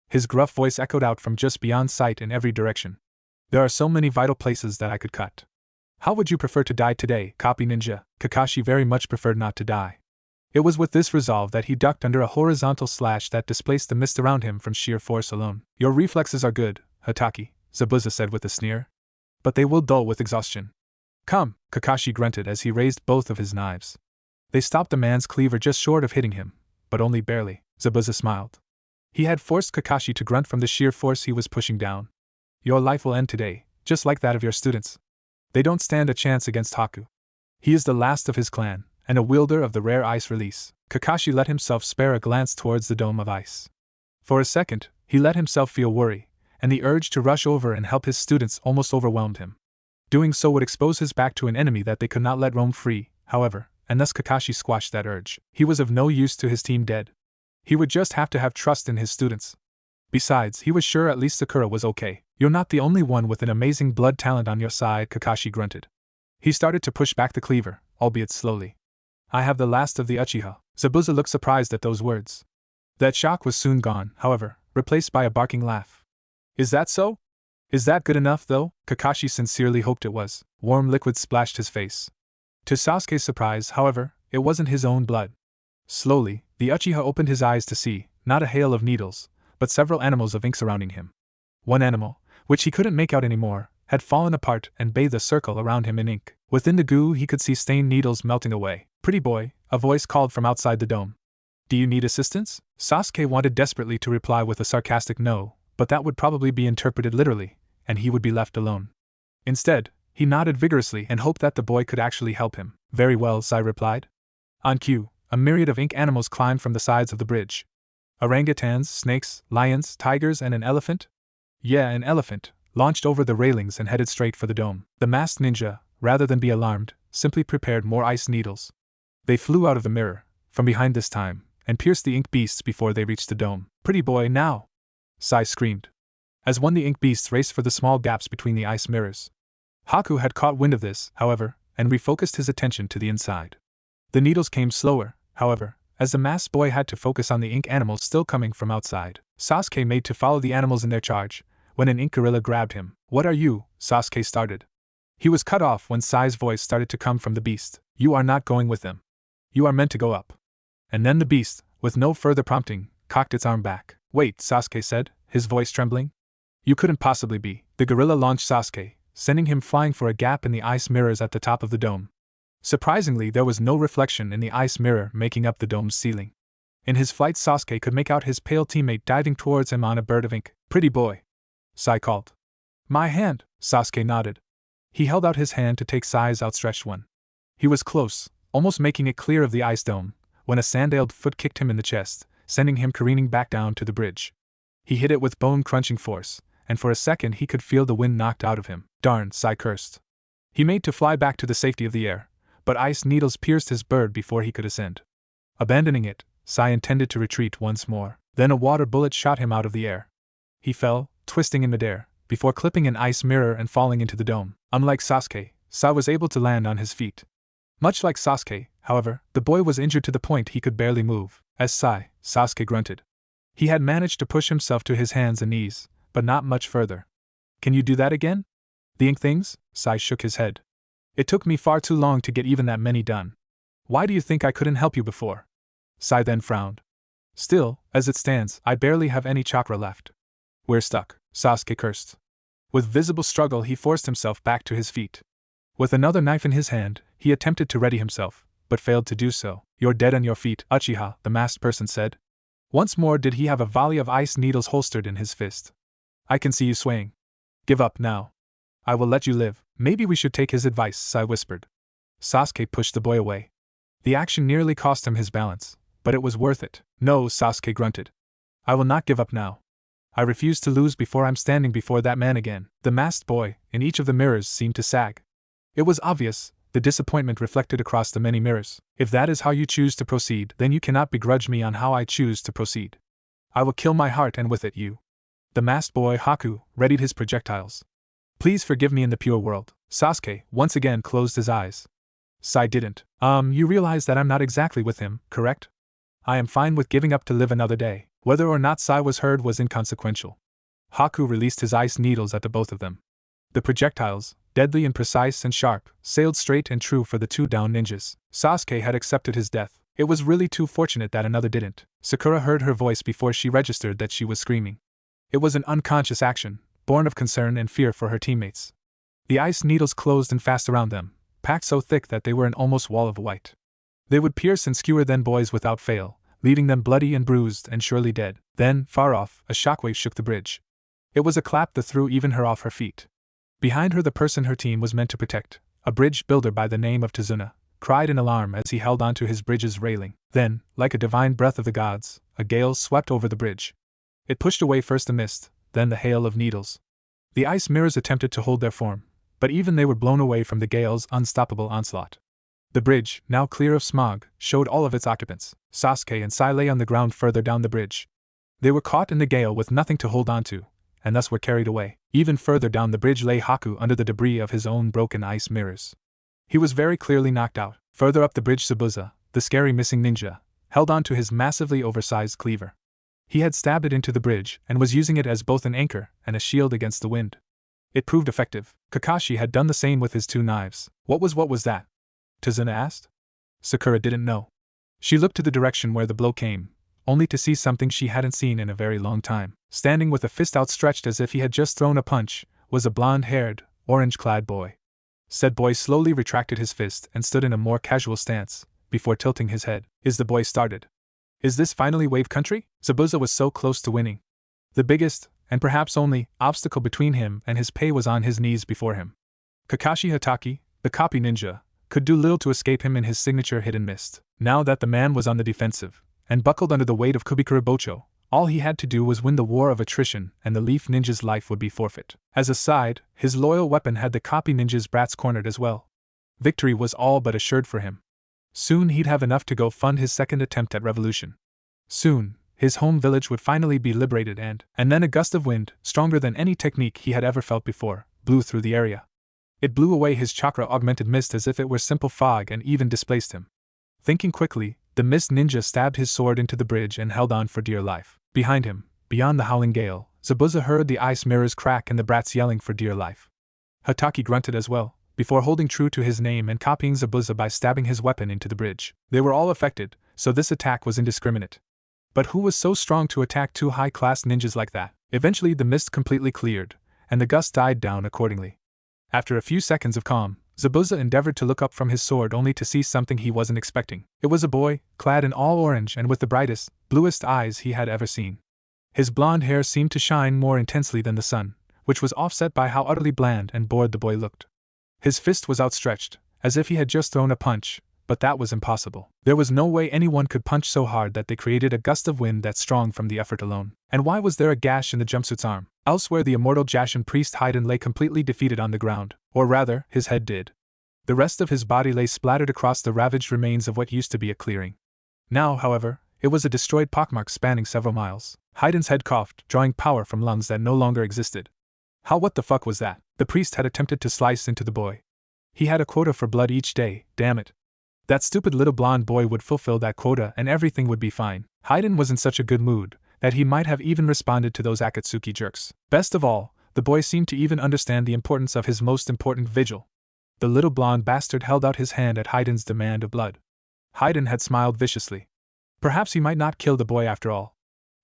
His gruff voice echoed out from just beyond sight in every direction. There are so many vital places that I could cut. How would you prefer to die today, copy ninja? Kakashi very much preferred not to die. It was with this resolve that he ducked under a horizontal slash that displaced the mist around him from sheer force alone. Your reflexes are good, Hatake, Zabuza said with a sneer. But they will dull with exhaustion. Come, Kakashi grunted as he raised both of his knives. They stopped the man's cleaver just short of hitting him, but only barely. Zabuza smiled. He had forced Kakashi to grunt from the sheer force he was pushing down. Your life will end today, just like that of your students. They don't stand a chance against Haku. He is the last of his clan, and a wielder of the rare ice release. Kakashi let himself spare a glance towards the dome of ice. For a second, he let himself feel worry, and the urge to rush over and help his students almost overwhelmed him. Doing so would expose his back to an enemy that they could not let roam free, however, and thus Kakashi squashed that urge. He was of no use to his team dead. He would just have to have trust in his students. Besides, he was sure at least Sakura was okay. You're not the only one with an amazing blood talent on your side, Kakashi grunted. He started to push back the cleaver, albeit slowly. I have the last of the Uchiha. Zabuza looked surprised at those words. That shock was soon gone, however, replaced by a barking laugh. Is that so? Is that good enough, though? Kakashi sincerely hoped it was. Warm liquid splashed his face. To Sasuke's surprise, however, it wasn't his own blood. Slowly, the Uchiha opened his eyes to see, not a hail of needles, but several animals of ink surrounding him. One animal, which he couldn't make out anymore, had fallen apart and bathed a circle around him in ink. Within the goo he could see stained needles melting away. Pretty boy, a voice called from outside the dome. Do you need assistance? Sasuke wanted desperately to reply with a sarcastic no, but that would probably be interpreted literally, and he would be left alone. Instead, he nodded vigorously and hoped that the boy could actually help him. Very well, Sai replied. On cue, a myriad of ink animals climbed from the sides of the bridge. Orangutans, snakes, lions, tigers, and an elephant? Yeah, an elephant, launched over the railings and headed straight for the dome. The masked ninja, rather than be alarmed, simply prepared more ice needles. They flew out of the mirror, from behind this time, and pierced the ink beasts before they reached the dome. Pretty boy, now! Sai screamed. As one the ink beasts raced for the small gaps between the ice mirrors. Haku had caught wind of this, however, and refocused his attention to the inside. The needles came slower, however, as the masked boy had to focus on the ink animals still coming from outside. Sasuke made to follow the animals in their charge, when an ink gorilla grabbed him. What are you? Sasuke started. He was cut off when Sai's voice started to come from the beast. You are not going with them. You are meant to go up. And then the beast, with no further prompting, cocked its arm back. Wait, Sasuke said, his voice trembling. You couldn't possibly be. The gorilla launched Sasuke, sending him flying for a gap in the ice mirrors at the top of the dome. Surprisingly, there was no reflection in the ice mirror making up the dome's ceiling. In his flight, Sasuke could make out his pale teammate diving towards him on a bird of ink. Pretty boy. Sai called. My hand, Sasuke nodded. He held out his hand to take Sai's outstretched one. He was close, almost making it clear of the ice dome, when a sandaled foot kicked him in the chest, sending him careening back down to the bridge. He hit it with bone-crunching force, and for a second he could feel the wind knocked out of him. Darn, Sai cursed. He made to fly back to the safety of the air, but ice needles pierced his bird before he could ascend. Abandoning it, Sai intended to retreat once more. Then a water bullet shot him out of the air. He fell, twisting in midair, before clipping an ice mirror and falling into the dome. Unlike Sasuke, Sai was able to land on his feet. Much like Sasuke, however, the boy was injured to the point he could barely move. As Sasuke grunted. He had managed to push himself to his hands and knees, but not much further. Can you do that again? The ink things? Sai shook his head. It took me far too long to get even that many done. Why do you think I couldn't help you before? Sai then frowned. Still, as it stands, I barely have any chakra left. We're stuck, Sasuke cursed. With visible struggle he forced himself back to his feet. With another knife in his hand, he attempted to ready himself, but failed to do so. You're dead on your feet, Uchiha, the masked person said. Once more did he have a volley of ice needles holstered in his fist. I can see you swaying. Give up now. I will let you live. Maybe we should take his advice, Sai whispered. Sasuke pushed the boy away. The action nearly cost him his balance, but it was worth it. No, Sasuke grunted. I will not give up now. I refuse to lose before I'm standing before that man again. The masked boy, in each of the mirrors, seemed to sag. It was obvious, the disappointment reflected across the many mirrors. If that is how you choose to proceed, then you cannot begrudge me on how I choose to proceed. I will kill my heart and with it you. The masked boy, Haku, readied his projectiles. Please forgive me in the pure world. Sasuke, once again, closed his eyes. Sai didn't. You realize that I'm not exactly with him, correct? I am fine with giving up to live another day. Whether or not Sai was heard was inconsequential. Haku released his ice needles at the both of them. The projectiles, deadly and precise and sharp, sailed straight and true for the two downed ninjas. Sasuke had accepted his death. It was really too fortunate that another didn't. Sakura heard her voice before she registered that she was screaming. It was an unconscious action, born of concern and fear for her teammates. The ice needles closed in fast around them, packed so thick that they were an almost wall of white. They would pierce and skewer then boys without fail, leaving them bloody and bruised and surely dead. Then, far off, a shockwave shook the bridge. It was a clap that threw even her off her feet. Behind her the person her team was meant to protect, a bridge builder by the name of Tazuna, cried in alarm as he held onto his bridge's railing. Then, like a divine breath of the gods, a gale swept over the bridge. It pushed away first the mist, then the hail of needles. The ice mirrors attempted to hold their form, but even they were blown away from the gale's unstoppable onslaught. The bridge, now clear of smog, showed all of its occupants. Sasuke and Sai lay on the ground further down the bridge. They were caught in the gale with nothing to hold on to, and thus were carried away. Even further down the bridge lay Haku under the debris of his own broken ice mirrors. He was very clearly knocked out. Further up the bridge Zabuza, the scary missing ninja, held on to his massively oversized cleaver. He had stabbed it into the bridge and was using it as both an anchor and a shield against the wind. It proved effective. Kakashi had done the same with his two knives. What was that? Tazuna asked. Sakura didn't know. She looked to the direction where the blow came, only to see something she hadn't seen in a very long time. Standing with a fist outstretched as if he had just thrown a punch, was a blonde-haired, orange-clad boy. Said boy slowly retracted his fist and stood in a more casual stance, before tilting his head. Is the boy started? Is this finally wave country? Zabuza was so close to winning. The biggest, and perhaps only, obstacle between him and his pay was on his knees before him. Kakashi Hatake, the copy ninja, could do little to escape him in his signature hidden mist. Now that the man was on the defensive, and buckled under the weight of Kubikura Bocho, all he had to do was win the war of attrition and the Leaf Ninja's life would be forfeit. As a side, his loyal weapon had the copy ninja's brats cornered as well. Victory was all but assured for him. Soon he'd have enough to go fund his second attempt at revolution. Soon, his home village would finally be liberated and then a gust of wind, stronger than any technique he had ever felt before, blew through the area. It blew away his chakra-augmented mist as if it were simple fog and even displaced him. Thinking quickly, the mist ninja stabbed his sword into the bridge and held on for dear life. Behind him, beyond the howling gale, Zabuza heard the ice mirrors crack and the brats yelling for dear life. Hatake grunted as well, before holding true to his name and copying Zabuza by stabbing his weapon into the bridge. They were all affected, so this attack was indiscriminate. But who was so strong to attack two high-class ninjas like that? Eventually the mist completely cleared, and the gust died down accordingly. After a few seconds of calm, Zabuza endeavored to look up from his sword only to see something he wasn't expecting. It was a boy, clad in all orange and with the brightest, bluest eyes he had ever seen. His blonde hair seemed to shine more intensely than the sun, which was offset by how utterly bland and bored the boy looked. His fist was outstretched, as if he had just thrown a punch, but that was impossible. There was no way anyone could punch so hard that they created a gust of wind that strong from the effort alone. And why was there a gash in the jumpsuit's arm? Elsewhere the immortal Jashin priest Haiden lay completely defeated on the ground, or rather, his head did. The rest of his body lay splattered across the ravaged remains of what used to be a clearing. Now, however, it was a destroyed pockmark spanning several miles. Haiden's head coughed, drawing power from lungs that no longer existed. What the fuck was that? The priest had attempted to slice into the boy. He had a quota for blood each day, damn it. That stupid little blonde boy would fulfill that quota and everything would be fine. Haiden was in such a good mood that he might have even responded to those Akatsuki jerks. Best of all, the boy seemed to even understand the importance of his most important vigil. The little blonde bastard held out his hand at Haiden's demand of blood. Haiden had smiled viciously. Perhaps he might not kill the boy after all.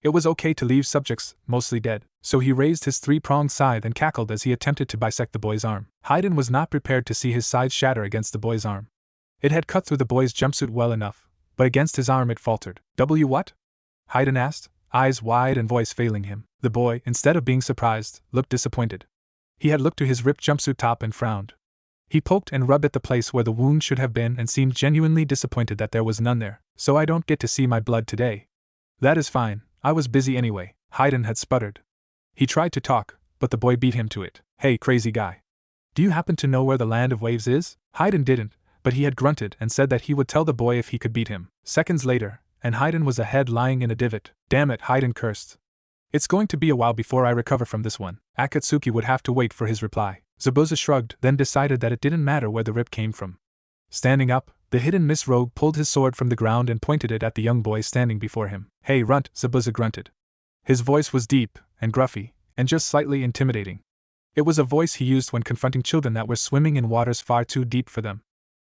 It was okay to leave subjects mostly dead, so he raised his three-pronged scythe and cackled as he attempted to bisect the boy's arm. Haiden was not prepared to see his scythe shatter against the boy's arm. It had cut through the boy's jumpsuit well enough, but against his arm it faltered. What? Haiden asked, eyes wide and voice failing him. The boy, instead of being surprised, looked disappointed. He had looked to his ripped jumpsuit top and frowned. He poked and rubbed at the place where the wound should have been and seemed genuinely disappointed that there was none there. So I don't get to see my blood today. That is fine, I was busy anyway, Haiden had sputtered. He tried to talk, but the boy beat him to it. Hey crazy guy. Do you happen to know where the land of waves is? Haiden didn't, but he had grunted and said that he would tell the boy if he could beat him. Seconds later, and Haiden was ahead lying in a divot. Damn it, Haiden cursed. It's going to be a while before I recover from this one. Akatsuki would have to wait for his reply. Zabuza shrugged, then decided that it didn't matter where the rip came from. Standing up, the hidden Miss Rogue pulled his sword from the ground and pointed it at the young boy standing before him. Hey runt, Zabuza grunted. His voice was deep and gruffy, and just slightly intimidating. It was a voice he used when confronting children that were swimming in waters far too deep for them.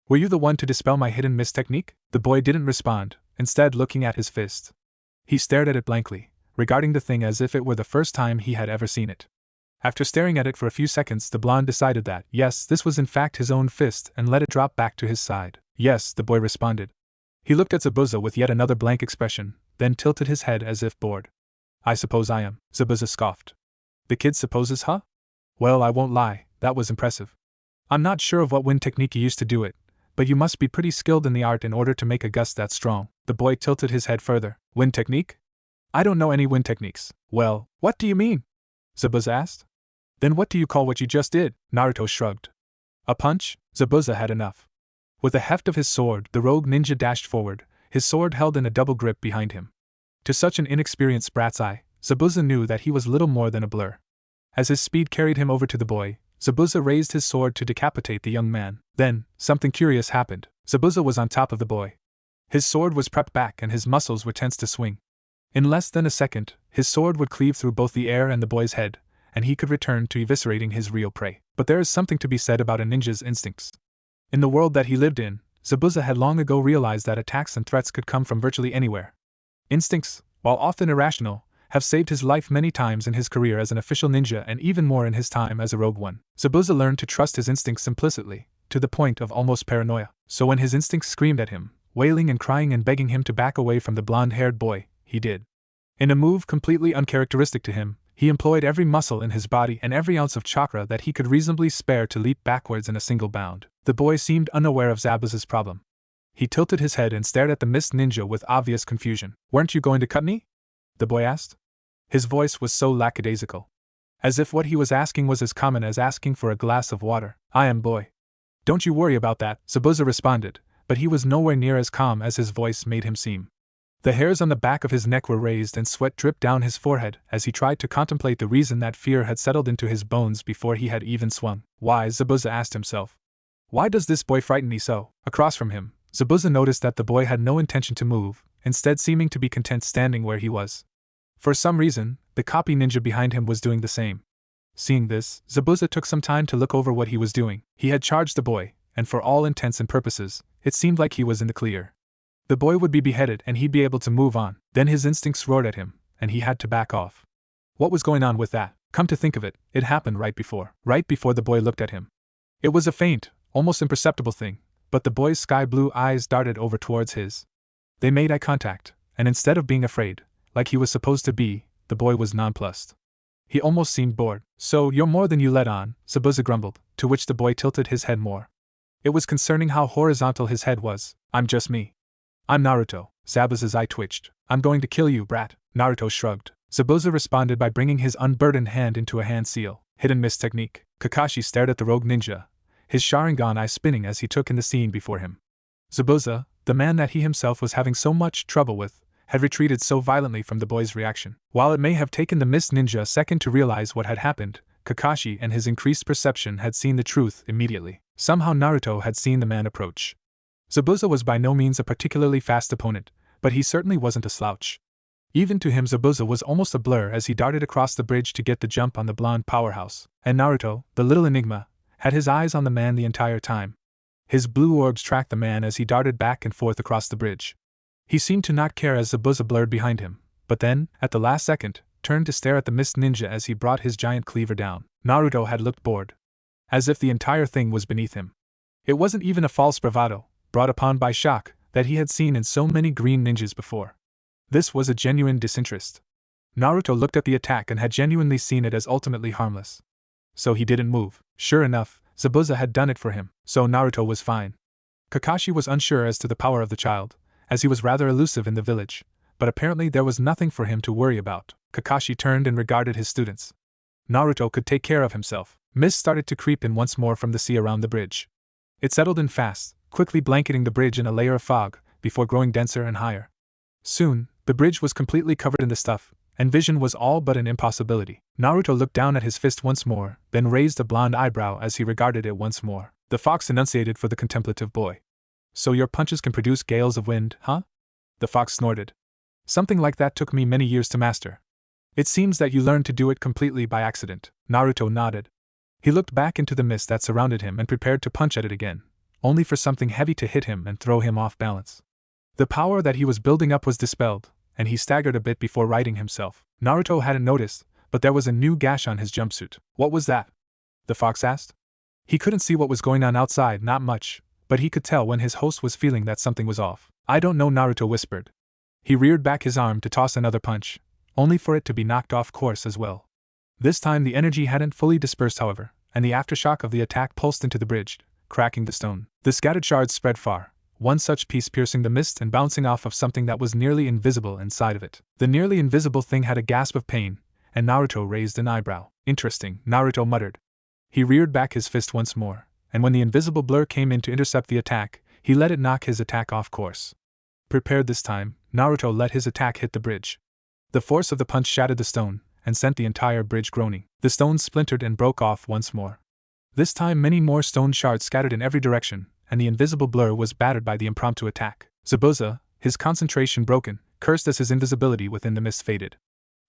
Were you the one to dispel my hidden mist technique? The boy didn't respond, instead looking at his fist. He stared at it blankly, regarding the thing as if it were the first time he had ever seen it. After staring at it for a few seconds, the blonde decided that, yes, this was in fact his own fist, and let it drop back to his side. Yes, the boy responded. He looked at Zabuza with yet another blank expression, then tilted his head as if bored. I suppose I am, Zabuza scoffed. The kid supposes, huh? Well, I won't lie, that was impressive. I'm not sure of what wind technique you used to do it, but you must be pretty skilled in the art in order to make a gust that strong. The boy tilted his head further. Wind technique? I don't know any wind techniques. Well, what do you mean? Zabuza asked. Then what do you call what you just did? Naruto shrugged. A punch? Zabuza had enough. With the heft of his sword, the rogue ninja dashed forward, his sword held in a double grip behind him. To such an inexperienced brat's eye, Zabuza knew that he was little more than a blur. As his speed carried him over to the boy, Zabuza raised his sword to decapitate the young man. Then, something curious happened. Zabuza was on top of the boy. His sword was prepped back and his muscles were tense to swing. In less than a second, his sword would cleave through both the air and the boy's head, and he could return to eviscerating his real prey. But there is something to be said about a ninja's instincts. In the world that he lived in, Zabuza had long ago realized that attacks and threats could come from virtually anywhere. Instincts, while often irrational, have saved his life many times in his career as an official ninja and even more in his time as a rogue one. Zabuza learned to trust his instincts implicitly, to the point of almost paranoia. So when his instincts screamed at him, wailing and crying and begging him to back away from the blonde-haired boy, he did. In a move completely uncharacteristic to him, he employed every muscle in his body and every ounce of chakra that he could reasonably spare to leap backwards in a single bound. The boy seemed unaware of Zabuza's problem. He tilted his head and stared at the mist ninja with obvious confusion. Weren't you going to cut me? The boy asked. His voice was so lackadaisical. As if what he was asking was as common as asking for a glass of water. I am boy. Don't you worry about that, Zabuza responded, but he was nowhere near as calm as his voice made him seem. The hairs on the back of his neck were raised and sweat dripped down his forehead as he tried to contemplate the reason that fear had settled into his bones before he had even swung. Why, Zabuza asked himself. Why does this boy frighten me so? Across from him, Zabuza noticed that the boy had no intention to move, instead seeming to be content standing where he was. For some reason, the copy ninja behind him was doing the same. Seeing this, Zabuza took some time to look over what he was doing. He had charged the boy, and for all intents and purposes, it seemed like he was in the clear. The boy would be beheaded and he'd be able to move on. Then his instincts roared at him, and he had to back off. What was going on with that? Come to think of it, it happened right before the boy looked at him. It was a faint, almost imperceptible thing, but the boy's sky-blue eyes darted over towards his. They made eye contact, and instead of being afraid, like he was supposed to be, the boy was nonplussed. He almost seemed bored. So, you're more than you let on, Zabuza grumbled, to which the boy tilted his head more. It was concerning how horizontal his head was. I'm just me. I'm Naruto. Zabuza's eye twitched. I'm going to kill you, brat. Naruto shrugged. Zabuza responded by bringing his unburdened hand into a hand seal. Hidden mist technique. Kakashi stared at the rogue ninja, his Sharingan eye spinning as he took in the scene before him. Zabuza, the man that he himself was having so much trouble with, had retreated so violently from the boy's reaction. While it may have taken the mist ninja a second to realize what had happened, Kakashi and his increased perception had seen the truth immediately. Somehow Naruto had seen the man approach. Zabuza was by no means a particularly fast opponent, but he certainly wasn't a slouch. Even to him Zabuza was almost a blur as he darted across the bridge to get the jump on the blonde powerhouse. And Naruto, the little enigma, had his eyes on the man the entire time. His blue orbs tracked the man as he darted back and forth across the bridge. He seemed to not care as Zabuza blurred behind him, but then, at the last second, turned to stare at the mist ninja as he brought his giant cleaver down. Naruto had looked bored. As if the entire thing was beneath him. It wasn't even a false bravado, brought upon by shock, that he had seen in so many green ninjas before. This was a genuine disinterest. Naruto looked at the attack and had genuinely seen it as ultimately harmless. So he didn't move. Sure enough, Zabuza had done it for him, so Naruto was fine. Kakashi was unsure as to the power of the child, as he was rather elusive in the village, but apparently there was nothing for him to worry about. Kakashi turned and regarded his students. Naruto could take care of himself. Mist started to creep in once more from the sea around the bridge. It settled in fast, quickly blanketing the bridge in a layer of fog, before growing denser and higher. Soon, the bridge was completely covered in the stuff, and vision was all but an impossibility. Naruto looked down at his fist once more, then raised a blonde eyebrow as he regarded it once more. The fox enunciated for the contemplative boy. So your punches can produce gales of wind, huh? The fox snorted. Something like that took me many years to master. It seems that you learned to do it completely by accident. Naruto nodded. He looked back into the mist that surrounded him and prepared to punch at it again, only for something heavy to hit him and throw him off balance. The power that he was building up was dispelled, and he staggered a bit before righting himself. Naruto hadn't noticed, but there was a new gash on his jumpsuit. What was that? The fox asked. He couldn't see what was going on outside, not much, but he could tell when his host was feeling that something was off. I don't know, Naruto whispered. He reared back his arm to toss another punch, only for it to be knocked off course as well. This time the energy hadn't fully dispersed, however, and the aftershock of the attack pulsed into the bridge, cracking the stone. The scattered shards spread far, one such piece piercing the mist and bouncing off of something that was nearly invisible inside of it. The nearly invisible thing had a gasp of pain, and Naruto raised an eyebrow. Interesting, Naruto muttered. He reared back his fist once more, and when the invisible blur came in to intercept the attack, he let it knock his attack off course. Prepared this time, Naruto let his attack hit the bridge. The force of the punch shattered the stone, and sent the entire bridge groaning. The stone splintered and broke off once more. This time many more stone shards scattered in every direction, and the invisible blur was battered by the impromptu attack. Zabuza, his concentration broken, cursed as his invisibility within the mist faded.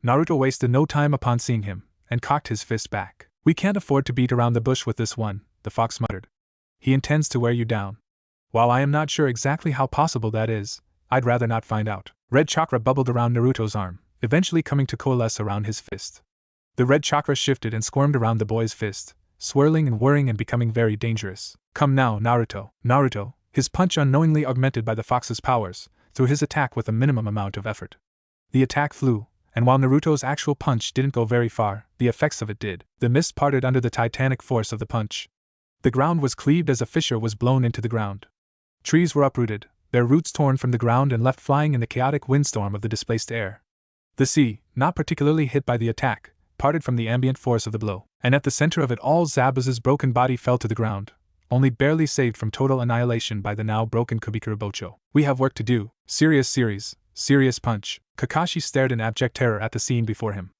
Naruto wasted no time upon seeing him, and cocked his fist back. We can't afford to beat around the bush with this one, the fox muttered. He intends to wear you down. While I am not sure exactly how possible that is, I'd rather not find out. Red chakra bubbled around Naruto's arm, eventually coming to coalesce around his fist. The red chakra shifted and squirmed around the boy's fist, swirling and whirring and becoming very dangerous. Come now, Naruto. Naruto, his punch unknowingly augmented by the fox's powers, threw his attack with a minimum amount of effort. The attack flew, and while Naruto's actual punch didn't go very far, the effects of it did. The mist parted under the titanic force of the punch. The ground was cleaved as a fissure was blown into the ground. Trees were uprooted, their roots torn from the ground and left flying in the chaotic windstorm of the displaced air. The sea, not particularly hit by the attack, parted from the ambient force of the blow, and at the center of it all Zabuza's broken body fell to the ground, only barely saved from total annihilation by the now broken Kubikurubocho. We have work to do. Serious series, serious punch. Kakashi stared in abject terror at the scene before him.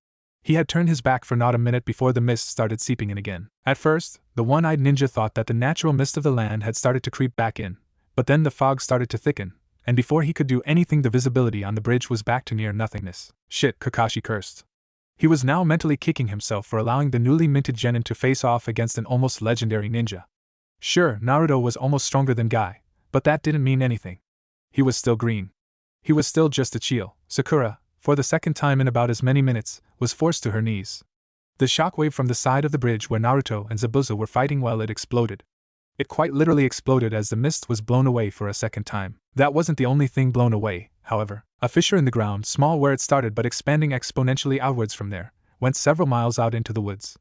He had turned his back for not a minute before the mist started seeping in again. At first, the one-eyed ninja thought that the natural mist of the land had started to creep back in, but then the fog started to thicken, and before he could do anything the visibility on the bridge was back to near nothingness. Shit, Kakashi cursed. He was now mentally kicking himself for allowing the newly minted genin to face off against an almost legendary ninja. Sure, Naruto was almost stronger than Guy, but that didn't mean anything. He was still green. He was still just a chill. Sakura, for the second time in about as many minutes, was forced to her knees. The shockwave from the side of the bridge where Naruto and Zabuza were fighting it exploded. It quite literally exploded as the mist was blown away for a second time. That wasn't the only thing blown away, however. A fissure in the ground, small where it started but expanding exponentially outwards from there, went several miles out into the woods.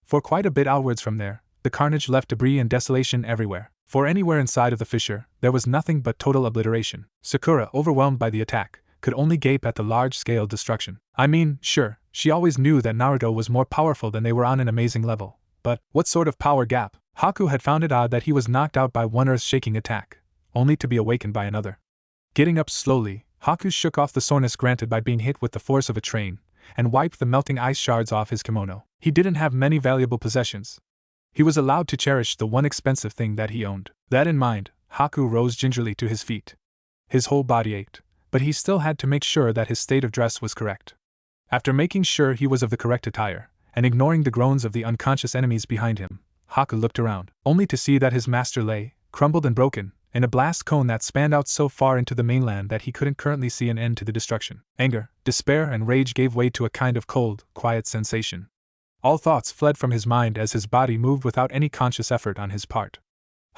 For quite a bit outwards from there, the carnage left debris and desolation everywhere. For anywhere inside of the fissure, there was nothing but total obliteration. Sakura, overwhelmed by the attack, could only gape at the large-scale destruction. I mean, sure, she always knew that Naruto was more powerful than they were on an amazing level. But, what sort of power gap? Haku had found it odd that he was knocked out by one earth-shaking attack, only to be awakened by another. Getting up slowly, Haku shook off the soreness granted by being hit with the force of a train, and wiped the melting ice shards off his kimono. He didn't have many valuable possessions. He was allowed to cherish the one expensive thing that he owned. That in mind, Haku rose gingerly to his feet. His whole body ached, but he still had to make sure that his state of dress was correct. After making sure he was of the correct attire, and ignoring the groans of the unconscious enemies behind him, Haku looked around, only to see that his master lay, crumbled and broken, in a blast cone that spanned out so far into the mainland that he couldn't currently see an end to the destruction. Anger, despair, and rage gave way to a kind of cold, quiet sensation. All thoughts fled from his mind as his body moved without any conscious effort on his part.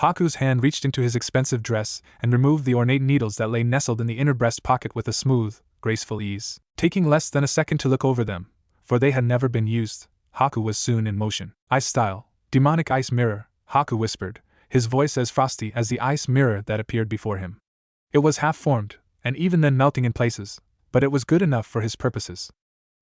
Haku's hand reached into his expensive dress and removed the ornate needles that lay nestled in the inner breast pocket with a smooth, graceful ease. Taking less than a second to look over them, for they had never been used, Haku was soon in motion. Ice style, demonic ice mirror, Haku whispered, his voice as frosty as the ice mirror that appeared before him. It was half-formed, and even then melting in places, but it was good enough for his purposes.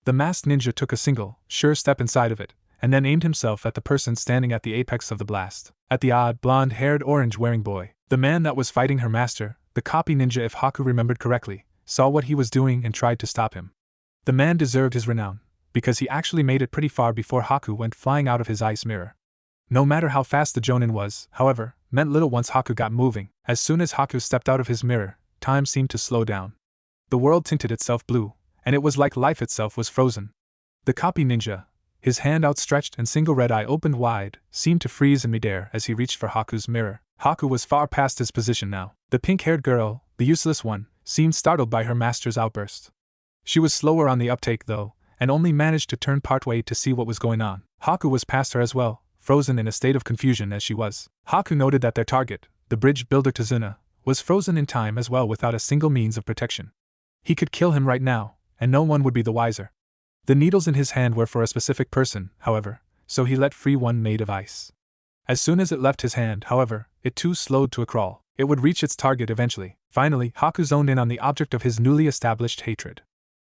The masked ninja took a single, sure step inside of it, and then aimed himself at the person standing at the apex of the blast, at the odd, blonde-haired, orange-wearing boy. The man that was fighting her master, the copy ninja if Haku remembered correctly, saw what he was doing and tried to stop him. The man deserved his renown, because he actually made it pretty far before Haku went flying out of his ice mirror. No matter how fast the Jonin was, however, meant little once Haku got moving. As soon as Haku stepped out of his mirror, time seemed to slow down. The world tinted itself blue, and it was like life itself was frozen. The copy ninja, his hand outstretched and single red eye opened wide, seemed to freeze in midair as he reached for Haku's mirror. Haku was far past his position now. The pink-haired girl, the useless one, seemed startled by her master's outburst. She was slower on the uptake though, and only managed to turn partway to see what was going on. Haku was past her as well, frozen in a state of confusion as she was. Haku noted that their target, the bridge builder Tazuna, was frozen in time as well without a single means of protection. He could kill him right now, and no one would be the wiser. The needles in his hand were for a specific person, however, so he let free one made of ice. As soon as it left his hand, however, it too slowed to a crawl. It would reach its target eventually. Finally, Haku zoned in on the object of his newly established hatred.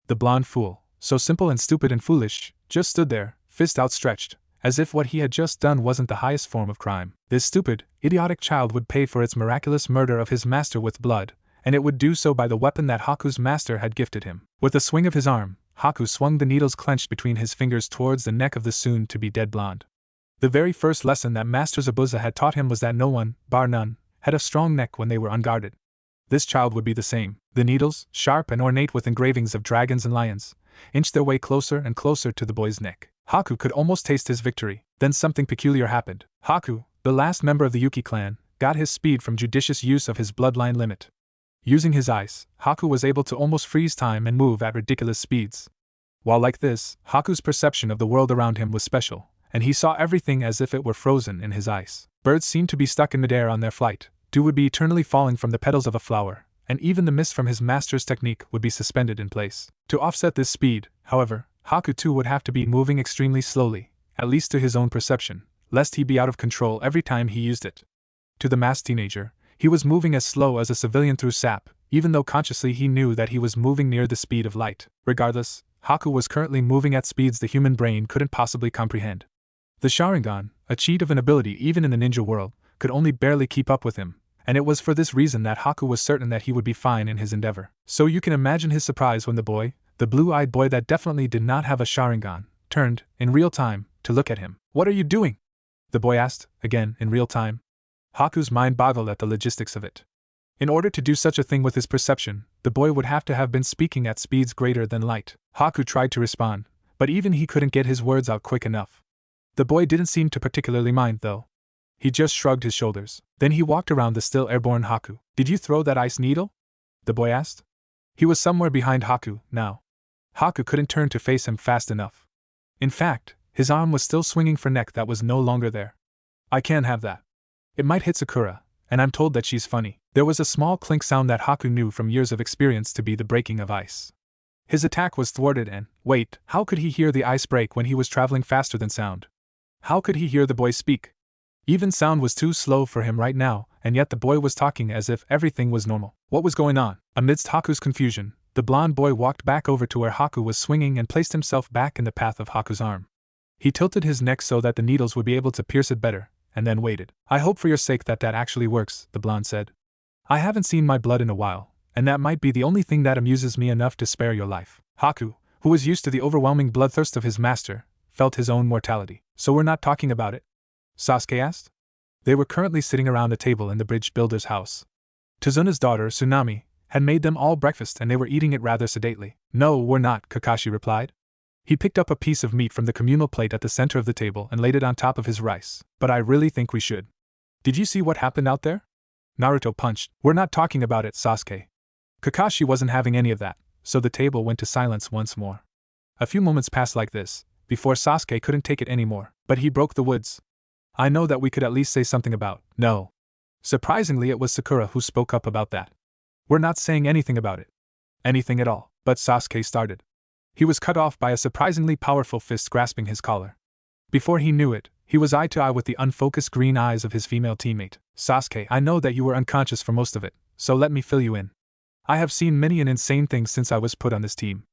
The blonde fool, so simple and stupid and foolish, just stood there, fist outstretched, as if what he had just done wasn't the highest form of crime. This stupid, idiotic child would pay for its miraculous murder of his master with blood, and it would do so by the weapon that Haku's master had gifted him. With a swing of his arm, Haku swung the needles clenched between his fingers towards the neck of the soon-to-be dead blonde. The very first lesson that Master Zabuza had taught him was that no one, bar none, had a strong neck when they were unguarded. This child would be the same. The needles, sharp and ornate with engravings of dragons and lions, inched their way closer and closer to the boy's neck. Haku could almost taste his victory. Then something peculiar happened. Haku, the last member of the Yuki clan, got his speed from judicious use of his bloodline limit. Using his ice, Haku was able to almost freeze time and move at ridiculous speeds. While like this, Haku's perception of the world around him was special, and he saw everything as if it were frozen in his ice. Birds seemed to be stuck in midair on their flight, dew would be eternally falling from the petals of a flower, and even the mist from his master's technique would be suspended in place. To offset this speed, however, Haku too would have to be moving extremely slowly, at least to his own perception, lest he be out of control every time he used it. To the masked teenager, he was moving as slow as a civilian through sap, even though consciously he knew that he was moving near the speed of light. Regardless, Haku was currently moving at speeds the human brain couldn't possibly comprehend. The Sharingan, a cheat of an ability even in the ninja world, could only barely keep up with him, and it was for this reason that Haku was certain that he would be fine in his endeavor. So you can imagine his surprise when the boy, the blue-eyed boy that definitely did not have a Sharingan, turned, in real time, to look at him. "What are you doing?" the boy asked, again, in real time. Haku's mind boggled at the logistics of it. In order to do such a thing with his perception, the boy would have to have been speaking at speeds greater than light. Haku tried to respond, but even he couldn't get his words out quick enough. The boy didn't seem to particularly mind, though. He just shrugged his shoulders. Then he walked around the still airborne Haku. "Did you throw that ice needle?" the boy asked. He was somewhere behind Haku, now. Haku couldn't turn to face him fast enough. In fact, his arm was still swinging for neck that was no longer there. "I can't have that. It might hit Sakura, and I'm told that she's funny." There was a small clink sound that Haku knew from years of experience to be the breaking of ice. His attack was thwarted and, wait, how could he hear the ice break when he was traveling faster than sound? How could he hear the boy speak? Even sound was too slow for him right now, and yet the boy was talking as if everything was normal. What was going on? Amidst Haku's confusion, the blonde boy walked back over to where Haku was swinging and placed himself back in the path of Haku's arm. He tilted his neck so that the needles would be able to pierce it better, and then waited. "I hope for your sake that actually works," the blonde said. "I haven't seen my blood in a while, and that might be the only thing that amuses me enough to spare your life." Haku, who was used to the overwhelming bloodthirst of his master, felt his own mortality. "So we're not talking about it?" Sasuke asked. They were currently sitting around a table in the bridge builder's house. Tazuna's daughter, Tsunami, had made them all breakfast and they were eating it rather sedately. "No, we're not," Kakashi replied. He picked up a piece of meat from the communal plate at the center of the table and laid it on top of his rice. "But I really think we should. Did you see what happened out there?" Naruto punched. "We're not talking about it, Sasuke." Kakashi wasn't having any of that, so the table went to silence once more. A few moments passed like this, before Sasuke couldn't take it anymore, but he broke the woods. "I know that we could at least say something about." "No." Surprisingly, it was Sakura who spoke up about that. "We're not saying anything about it. Anything at all." But Sasuke started. He was cut off by a surprisingly powerful fist grasping his collar. Before he knew it, he was eye to eye with the unfocused green eyes of his female teammate. "Sasuke, I know that you were unconscious for most of it, so let me fill you in. I have seen many an insane thing since I was put on this team.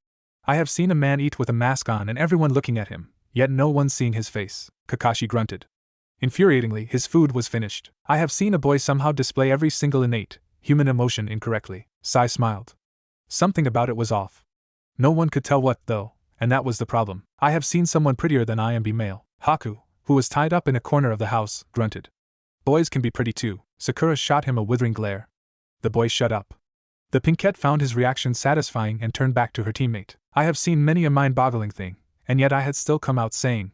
I have seen a man eat with a mask on and everyone looking at him, yet no one seeing his face." Kakashi grunted. Infuriatingly, his food was finished. "I have seen a boy somehow display every single innate, human emotion incorrectly." Sai smiled. Something about it was off. No one could tell what, though, and that was the problem. "I have seen someone prettier than I am be male." Haku, who was tied up in a corner of the house, grunted. "Boys can be pretty too." Sakura shot him a withering glare. The boy shut up. The pinkette found his reaction satisfying and turned back to her teammate. "I have seen many a mind-boggling thing, and yet I had still come out saying,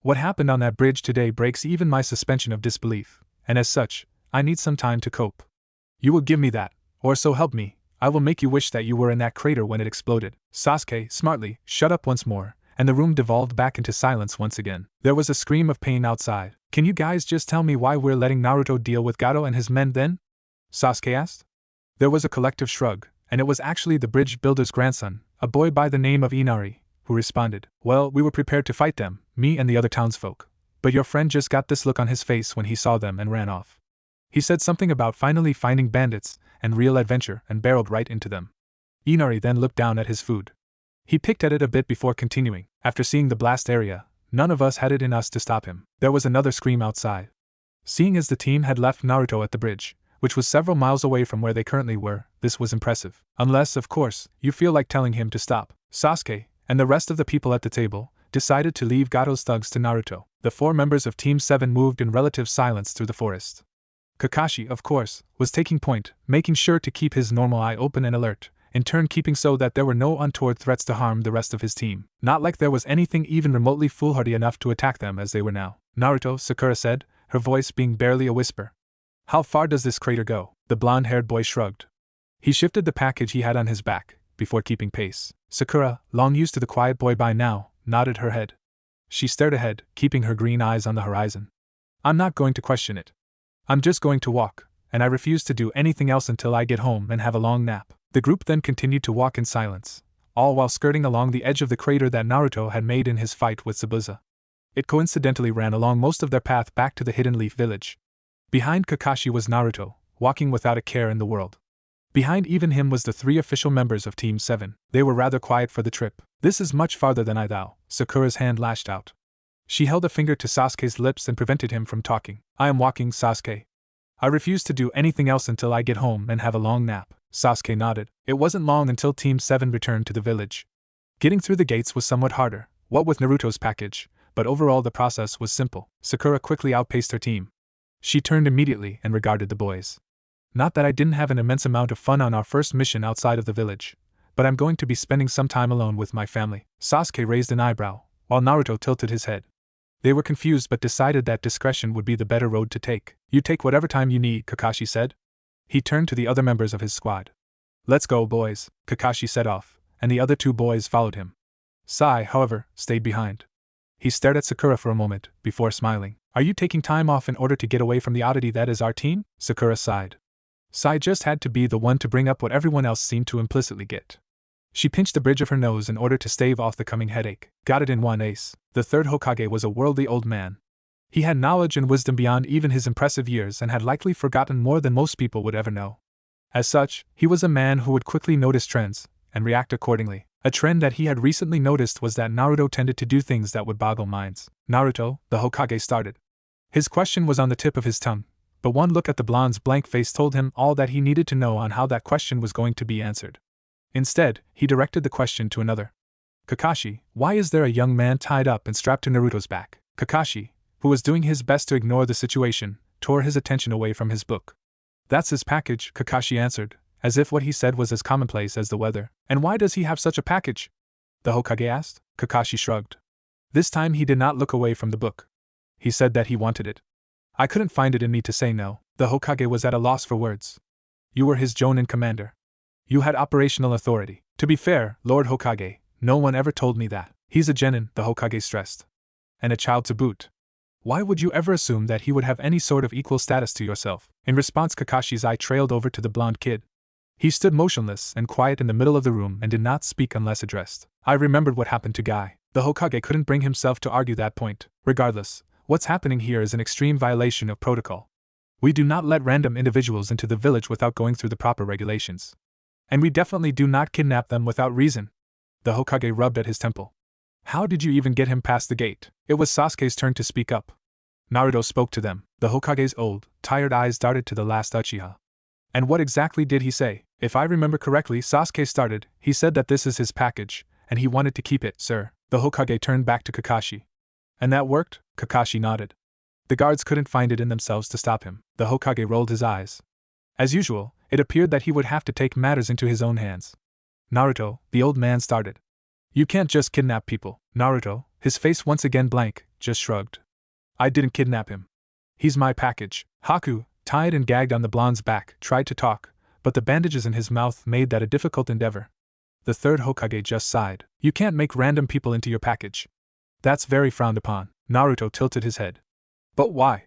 "What happened on that bridge today breaks even my suspension of disbelief, and as such, I need some time to cope. You will give me that, or so help me, I will make you wish that you were in that crater when it exploded." Sasuke, smartly, shut up once more, and the room devolved back into silence once again. There was a scream of pain outside. "Can you guys just tell me why we're letting Naruto deal with Gato and his men then?" Sasuke asked. There was a collective shrug, and it was actually the bridge builder's grandson, a boy by the name of Inari, who responded. "Well, we were prepared to fight them, me and the other townsfolk. But your friend just got this look on his face when he saw them and ran off. He said something about finally finding bandits and real adventure and barreled right into them." Inari then looked down at his food. He picked at it a bit before continuing. "After seeing the blast area, none of us had it in us to stop him." There was another scream outside. Seeing as the team had left Naruto at the bridge, which was several miles away from where they currently were, this was impressive. Unless, of course, you feel like telling him to stop. Sasuke, and the rest of the people at the table, decided to leave Gato's thugs to Naruto. The 4 members of Team 7 moved in relative silence through the forest. Kakashi, of course, was taking point, making sure to keep his normal eye open and alert, in turn keeping so that there were no untoward threats to harm the rest of his team. Not like there was anything even remotely foolhardy enough to attack them as they were now. "Naruto," Sakura said, her voice being barely a whisper. "How far does this crater go?" The blonde-haired boy shrugged. He shifted the package he had on his back, before keeping pace. Sakura, long used to the quiet boy by now, nodded her head. She stared ahead, keeping her green eyes on the horizon. "I'm not going to question it. I'm just going to walk, and I refuse to do anything else until I get home and have a long nap." The group then continued to walk in silence, all while skirting along the edge of the crater that Naruto had made in his fight with Zabuza. It coincidentally ran along most of their path back to the Hidden Leaf Village. Behind Kakashi was Naruto, walking without a care in the world. Behind even him was the 3 official members of Team 7. They were rather quiet for the trip. "This is much farther than I thought." Sakura's hand lashed out. She held a finger to Sasuke's lips and prevented him from talking. "I am walking, Sasuke. I refuse to do anything else until I get home and have a long nap." Sasuke nodded. It wasn't long until Team 7 returned to the village. Getting through the gates was somewhat harder, what with Naruto's package, but overall the process was simple. Sakura quickly outpaced her team. She turned immediately and regarded the boys. "Not that I didn't have an immense amount of fun on our first mission outside of the village, but I'm going to be spending some time alone with my family." Sasuke raised an eyebrow, while Naruto tilted his head. They were confused but decided that discretion would be the better road to take. "You take whatever time you need," Kakashi said. He turned to the other members of his squad. "Let's go, boys," Kakashi set off, and the other 2 boys followed him. Sai, however, stayed behind. He stared at Sakura for a moment, before smiling. "Are you taking time off in order to get away from the oddity that is our team?" Sakura sighed. Sai just had to be the one to bring up what everyone else seemed to implicitly get. She pinched the bridge of her nose in order to stave off the coming headache. "Got it in one ace." The 3rd Hokage was a worldly old man. He had knowledge and wisdom beyond even his impressive years and had likely forgotten more than most people would ever know. As such, he was a man who would quickly notice trends and react accordingly. A trend that he had recently noticed was that Naruto tended to do things that would boggle minds. "Naruto," the Hokage started. His question was on the tip of his tongue, but one look at the blonde's blank face told him all that he needed to know on how that question was going to be answered. Instead, he directed the question to another. "Kakashi, why is there a young man tied up and strapped to Naruto's back?" Kakashi, who was doing his best to ignore the situation, tore his attention away from his book. "That's his package," Kakashi answered, as if what he said was as commonplace as the weather. "And why does he have such a package?" the Hokage asked. Kakashi shrugged. This time he did not look away from the book. He said that he wanted it. "I couldn't find it in me to say no." The Hokage was at a loss for words. "You were his Jonin commander. You had operational authority." "To be fair, Lord Hokage, no one ever told me that." "He's a genin," the Hokage stressed. "And a child to boot. Why would you ever assume that he would have any sort of equal status to yourself?" In response, Kakashi's eye trailed over to the blonde kid. He stood motionless and quiet in the middle of the room and did not speak unless addressed. "I remembered what happened to Guy." The Hokage couldn't bring himself to argue that point. "Regardless, what's happening here is an extreme violation of protocol. We do not let random individuals into the village without going through the proper regulations. And we definitely do not kidnap them without reason." The Hokage rubbed at his temple. "How did you even get him past the gate?" It was Sasuke's turn to speak up. Naruto spoke to them. The Hokage's old, tired eyes darted to the last Uchiha. "And what exactly did he say?" "If I remember correctly," Sasuke started, "he said that this is his package, and he wanted to keep it, sir." The Hokage turned back to Kakashi. "And that worked?" Kakashi nodded. "The guards couldn't find it in themselves to stop him." The Hokage rolled his eyes. As usual, it appeared that he would have to take matters into his own hands. "Naruto," the old man started. You can't just kidnap people. Naruto, his face once again blank, just shrugged. I didn't kidnap him. He's my package. Haku, tied and gagged on the blonde's back, tried to talk, but the bandages in his mouth made that a difficult endeavor. The third Hokage just sighed. You can't make random people into your package. That's very frowned upon. Naruto tilted his head. But why?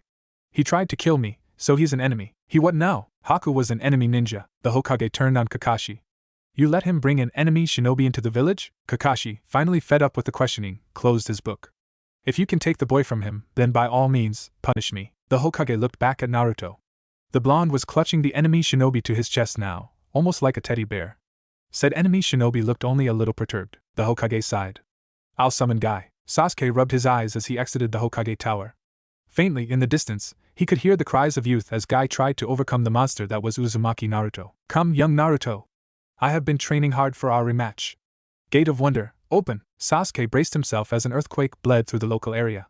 He tried to kill me, so he's an enemy. He what now? Haku was an enemy ninja. The Hokage turned on Kakashi. You let him bring an enemy shinobi into the village? Kakashi, finally fed up with the questioning, closed his book. If you can take the boy from him, then by all means, punish me. The Hokage looked back at Naruto. The blonde was clutching the enemy shinobi to his chest now, almost like a teddy bear. Said enemy shinobi looked only a little perturbed. The Hokage sighed. I'll summon Guy. Sasuke rubbed his eyes as he exited the Hokage tower. Faintly, in the distance, he could hear the cries of youth as Guy tried to overcome the monster that was Uzumaki Naruto. Come, young Naruto. I have been training hard for our rematch. Gate of Wonder, open. Sasuke braced himself as an earthquake bled through the local area.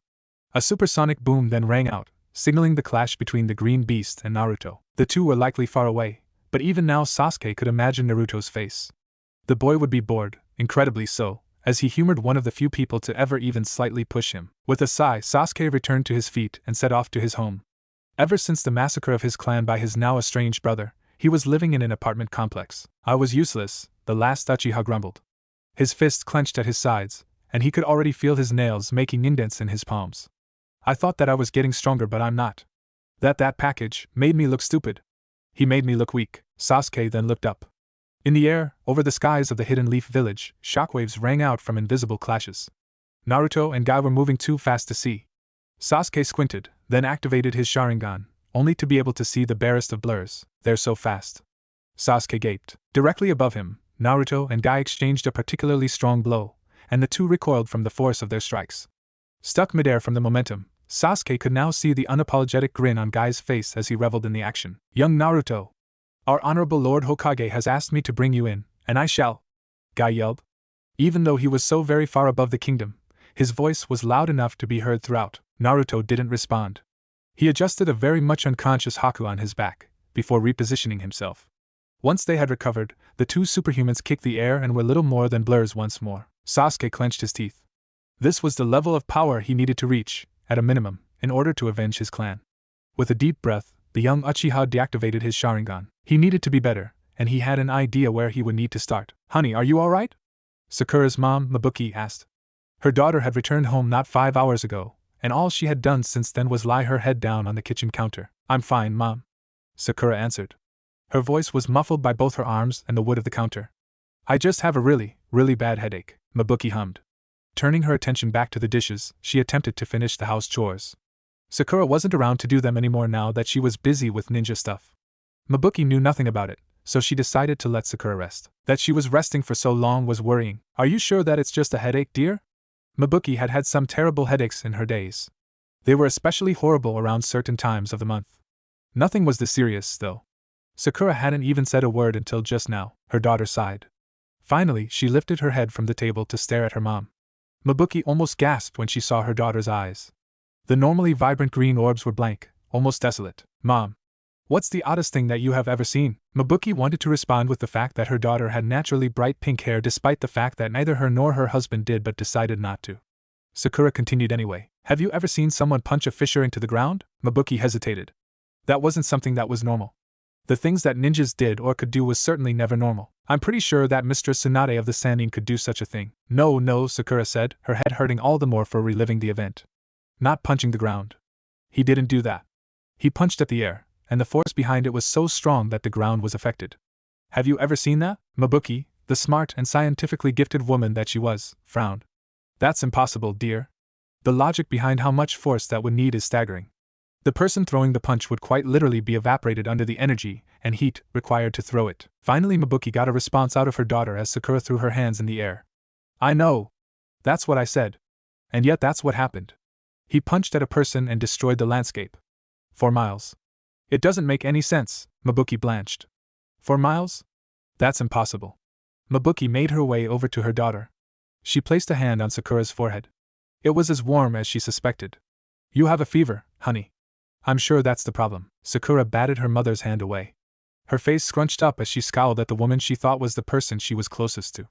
A supersonic boom then rang out, signaling the clash between the green beast and Naruto. The two were likely far away, but even now Sasuke could imagine Naruto's face. The boy would be bored, incredibly so, as he humored one of the few people to ever even slightly push him. With a sigh, Sasuke returned to his feet and set off to his home. Ever since the massacre of his clan by his now estranged brother, he was living in an apartment complex. I was useless, the last Uchiha grumbled. His fists clenched at his sides, and he could already feel his nails making indents in his palms. I thought that I was getting stronger, but I'm not. That package made me look stupid. He made me look weak. Sasuke then looked up. In the air, over the skies of the Hidden Leaf Village, shockwaves rang out from invisible clashes. Naruto and Guy were moving too fast to see. Sasuke squinted, then activated his Sharingan, only to be able to see the barest of blurs. They're so fast. Sasuke gaped. Directly above him, Naruto and Guy exchanged a particularly strong blow, and the two recoiled from the force of their strikes. Stuck midair from the momentum, Sasuke could now see the unapologetic grin on Guy's face as he reveled in the action. Young Naruto, our honorable Lord Hokage has asked me to bring you in, and I shall, Guy yelled. Even though he was so very far above the kingdom, his voice was loud enough to be heard throughout. Naruto didn't respond. He adjusted a very much unconscious Haku on his back, before repositioning himself. Once they had recovered, the two superhumans kicked the air and were little more than blurs once more. Sasuke clenched his teeth. This was the level of power he needed to reach, at a minimum, in order to avenge his clan. With a deep breath, the young Uchiha deactivated his Sharingan. He needed to be better, and he had an idea where he would need to start. Honey, are you alright? Sakura's mom, Mabuki, asked. Her daughter had returned home not 5 hours ago, and all she had done since then was lie her head down on the kitchen counter. I'm fine, Mom, Sakura answered. Her voice was muffled by both her arms and the wood of the counter. I just have a really, really bad headache, Mabuki hummed. Turning her attention back to the dishes, she attempted to finish the house chores. Sakura wasn't around to do them anymore now that she was busy with ninja stuff. Mabuki knew nothing about it, so she decided to let Sakura rest. That she was resting for so long was worrying. Are you sure that it's just a headache, dear? Mabuki had had some terrible headaches in her days. They were especially horrible around certain times of the month. Nothing was this serious, though. Sakura hadn't even said a word until just now. Her daughter sighed. Finally, she lifted her head from the table to stare at her mom. Mabuki almost gasped when she saw her daughter's eyes. The normally vibrant green orbs were blank, almost desolate. Mom, what's the oddest thing that you have ever seen? Mabuki wanted to respond with the fact that her daughter had naturally bright pink hair despite the fact that neither her nor her husband did, but decided not to. Sakura continued anyway. Have you ever seen someone punch a fissure into the ground? Mabuki hesitated. That wasn't something that was normal. The things that ninjas did or could do was certainly never normal. I'm pretty sure that Mistress Tsunade of the Sannin could do such a thing. No, Sakura said, her head hurting all the more for reliving the event. Not punching the ground. He didn't do that. He punched at the air, and the force behind it was so strong that the ground was affected. Have you ever seen that? Mabuki, the smart and scientifically gifted woman that she was, frowned. That's impossible, dear. The logic behind how much force that would need is staggering. The person throwing the punch would quite literally be evaporated under the energy and heat required to throw it. Finally, Mabuki got a response out of her daughter as Sakura threw her hands in the air. I know. That's what I said. And yet that's what happened. He punched at a person and destroyed the landscape. 4 miles. It doesn't make any sense, Mabuki blanched. 4 miles? That's impossible. Mabuki made her way over to her daughter. She placed a hand on Sakura's forehead. It was as warm as she suspected. You have a fever, honey. I'm sure that's the problem. Sakura batted her mother's hand away. Her face scrunched up as she scowled at the woman she thought was the person she was closest to.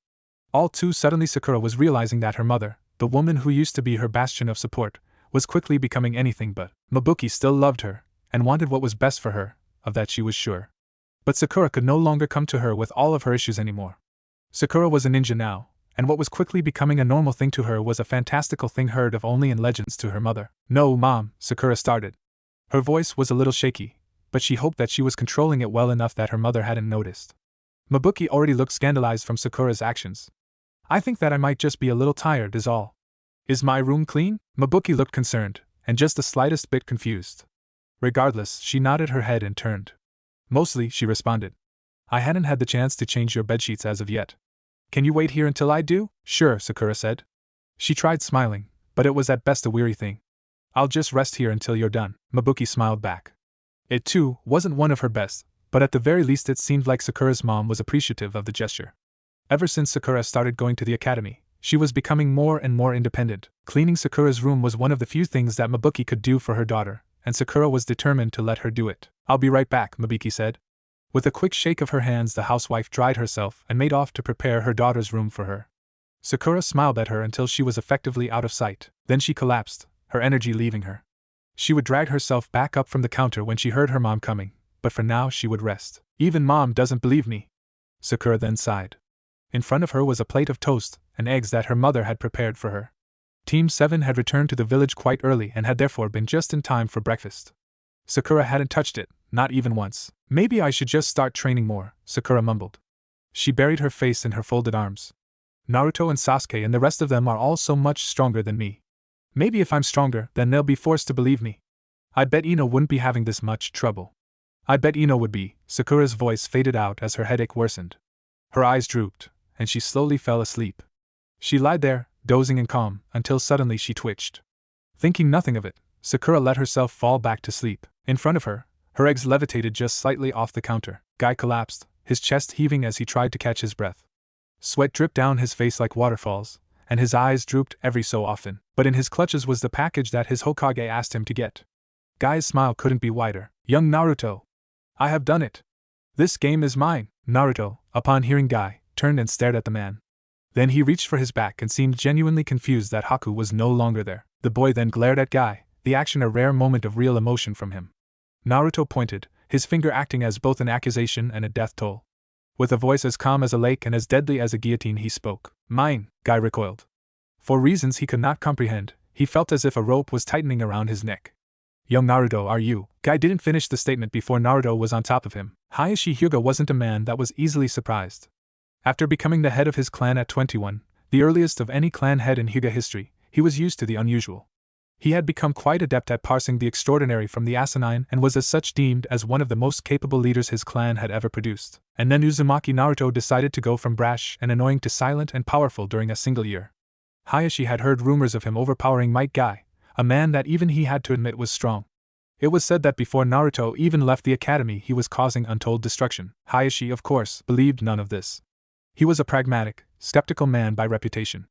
All too suddenly Sakura was realizing that her mother, the woman who used to be her bastion of support, was quickly becoming anything but. Mabuki still loved her, and wanted what was best for her, of that she was sure. But Sakura could no longer come to her with all of her issues anymore. Sakura was a ninja now, and what was quickly becoming a normal thing to her was a fantastical thing heard of only in legends to her mother. "No, Mom," Sakura started. Her voice was a little shaky, but she hoped that she was controlling it well enough that her mother hadn't noticed. Mabuki already looked scandalized from Sakura's actions. "I think that I might just be a little tired is all." "Is my room clean?" Mabuki looked concerned, and just the slightest bit confused. Regardless, she nodded her head and turned. "Mostly," she responded. "I hadn't had the chance to change your bedsheets as of yet." "Can you wait here until I do?" "Sure," Sakura said. She tried smiling, but it was at best a weary thing. "I'll just rest here until you're done," Mabuki smiled back. It, too, wasn't one of her best, but at the very least it seemed like Sakura's mom was appreciative of the gesture. Ever since Sakura started going to the academy, she was becoming more and more independent. Cleaning Sakura's room was one of the few things that Mabuki could do for her daughter, and Sakura was determined to let her do it. "I'll be right back," Mabuki said. With a quick shake of her hands, the housewife dried herself and made off to prepare her daughter's room for her. Sakura smiled at her until she was effectively out of sight. Then she collapsed, her energy leaving her. She would drag herself back up from the counter when she heard her mom coming, but for now she would rest. "Even Mom doesn't believe me," Sakura then sighed. In front of her was a plate of toast and eggs that her mother had prepared for her. Team 7 had returned to the village quite early and had therefore been just in time for breakfast. Sakura hadn't touched it, not even once. "Maybe I should just start training more," Sakura mumbled. She buried her face in her folded arms. "Naruto and Sasuke and the rest of them are all so much stronger than me. Maybe if I'm stronger, then they'll be forced to believe me. I bet Ino wouldn't be having this much trouble." "I bet Ino would be." Sakura's voice faded out as her headache worsened. Her eyes drooped, and she slowly fell asleep. She lied there, dozing and calm, until suddenly she twitched. Thinking nothing of it, Sakura let herself fall back to sleep. In front of her, her eggs levitated just slightly off the counter. Guy collapsed, his chest heaving as he tried to catch his breath. Sweat dripped down his face like waterfalls, and his eyes drooped every so often. But in his clutches was the package that his hokage asked him to get. Guy's smile couldn't be wider. "Young Naruto! I have done it! This game is mine!" Naruto, upon hearing Guy, turned and stared at the man. Then he reached for his back and seemed genuinely confused that Haku was no longer there. The boy then glared at Guy, the action a rare moment of real emotion from him. Naruto pointed, his finger acting as both an accusation and a death toll. With a voice as calm as a lake and as deadly as a guillotine he spoke. "Mine," Guy recoiled. For reasons he could not comprehend, he felt as if a rope was tightening around his neck. "Young Naruto, are you?" Guy didn't finish the statement before Naruto was on top of him. Hayashi Hyuga wasn't a man that was easily surprised. After becoming the head of his clan at 21, the earliest of any clan head in Hyuga history, he was used to the unusual. He had become quite adept at parsing the extraordinary from the asinine and was as such deemed as one of the most capable leaders his clan had ever produced. And then Uzumaki Naruto decided to go from brash and annoying to silent and powerful during a single year. Hayashi had heard rumors of him overpowering Might Guy, a man that even he had to admit was strong. It was said that before Naruto even left the academy he was causing untold destruction. Hayashi, of course, believed none of this. He was a pragmatic, skeptical man by reputation.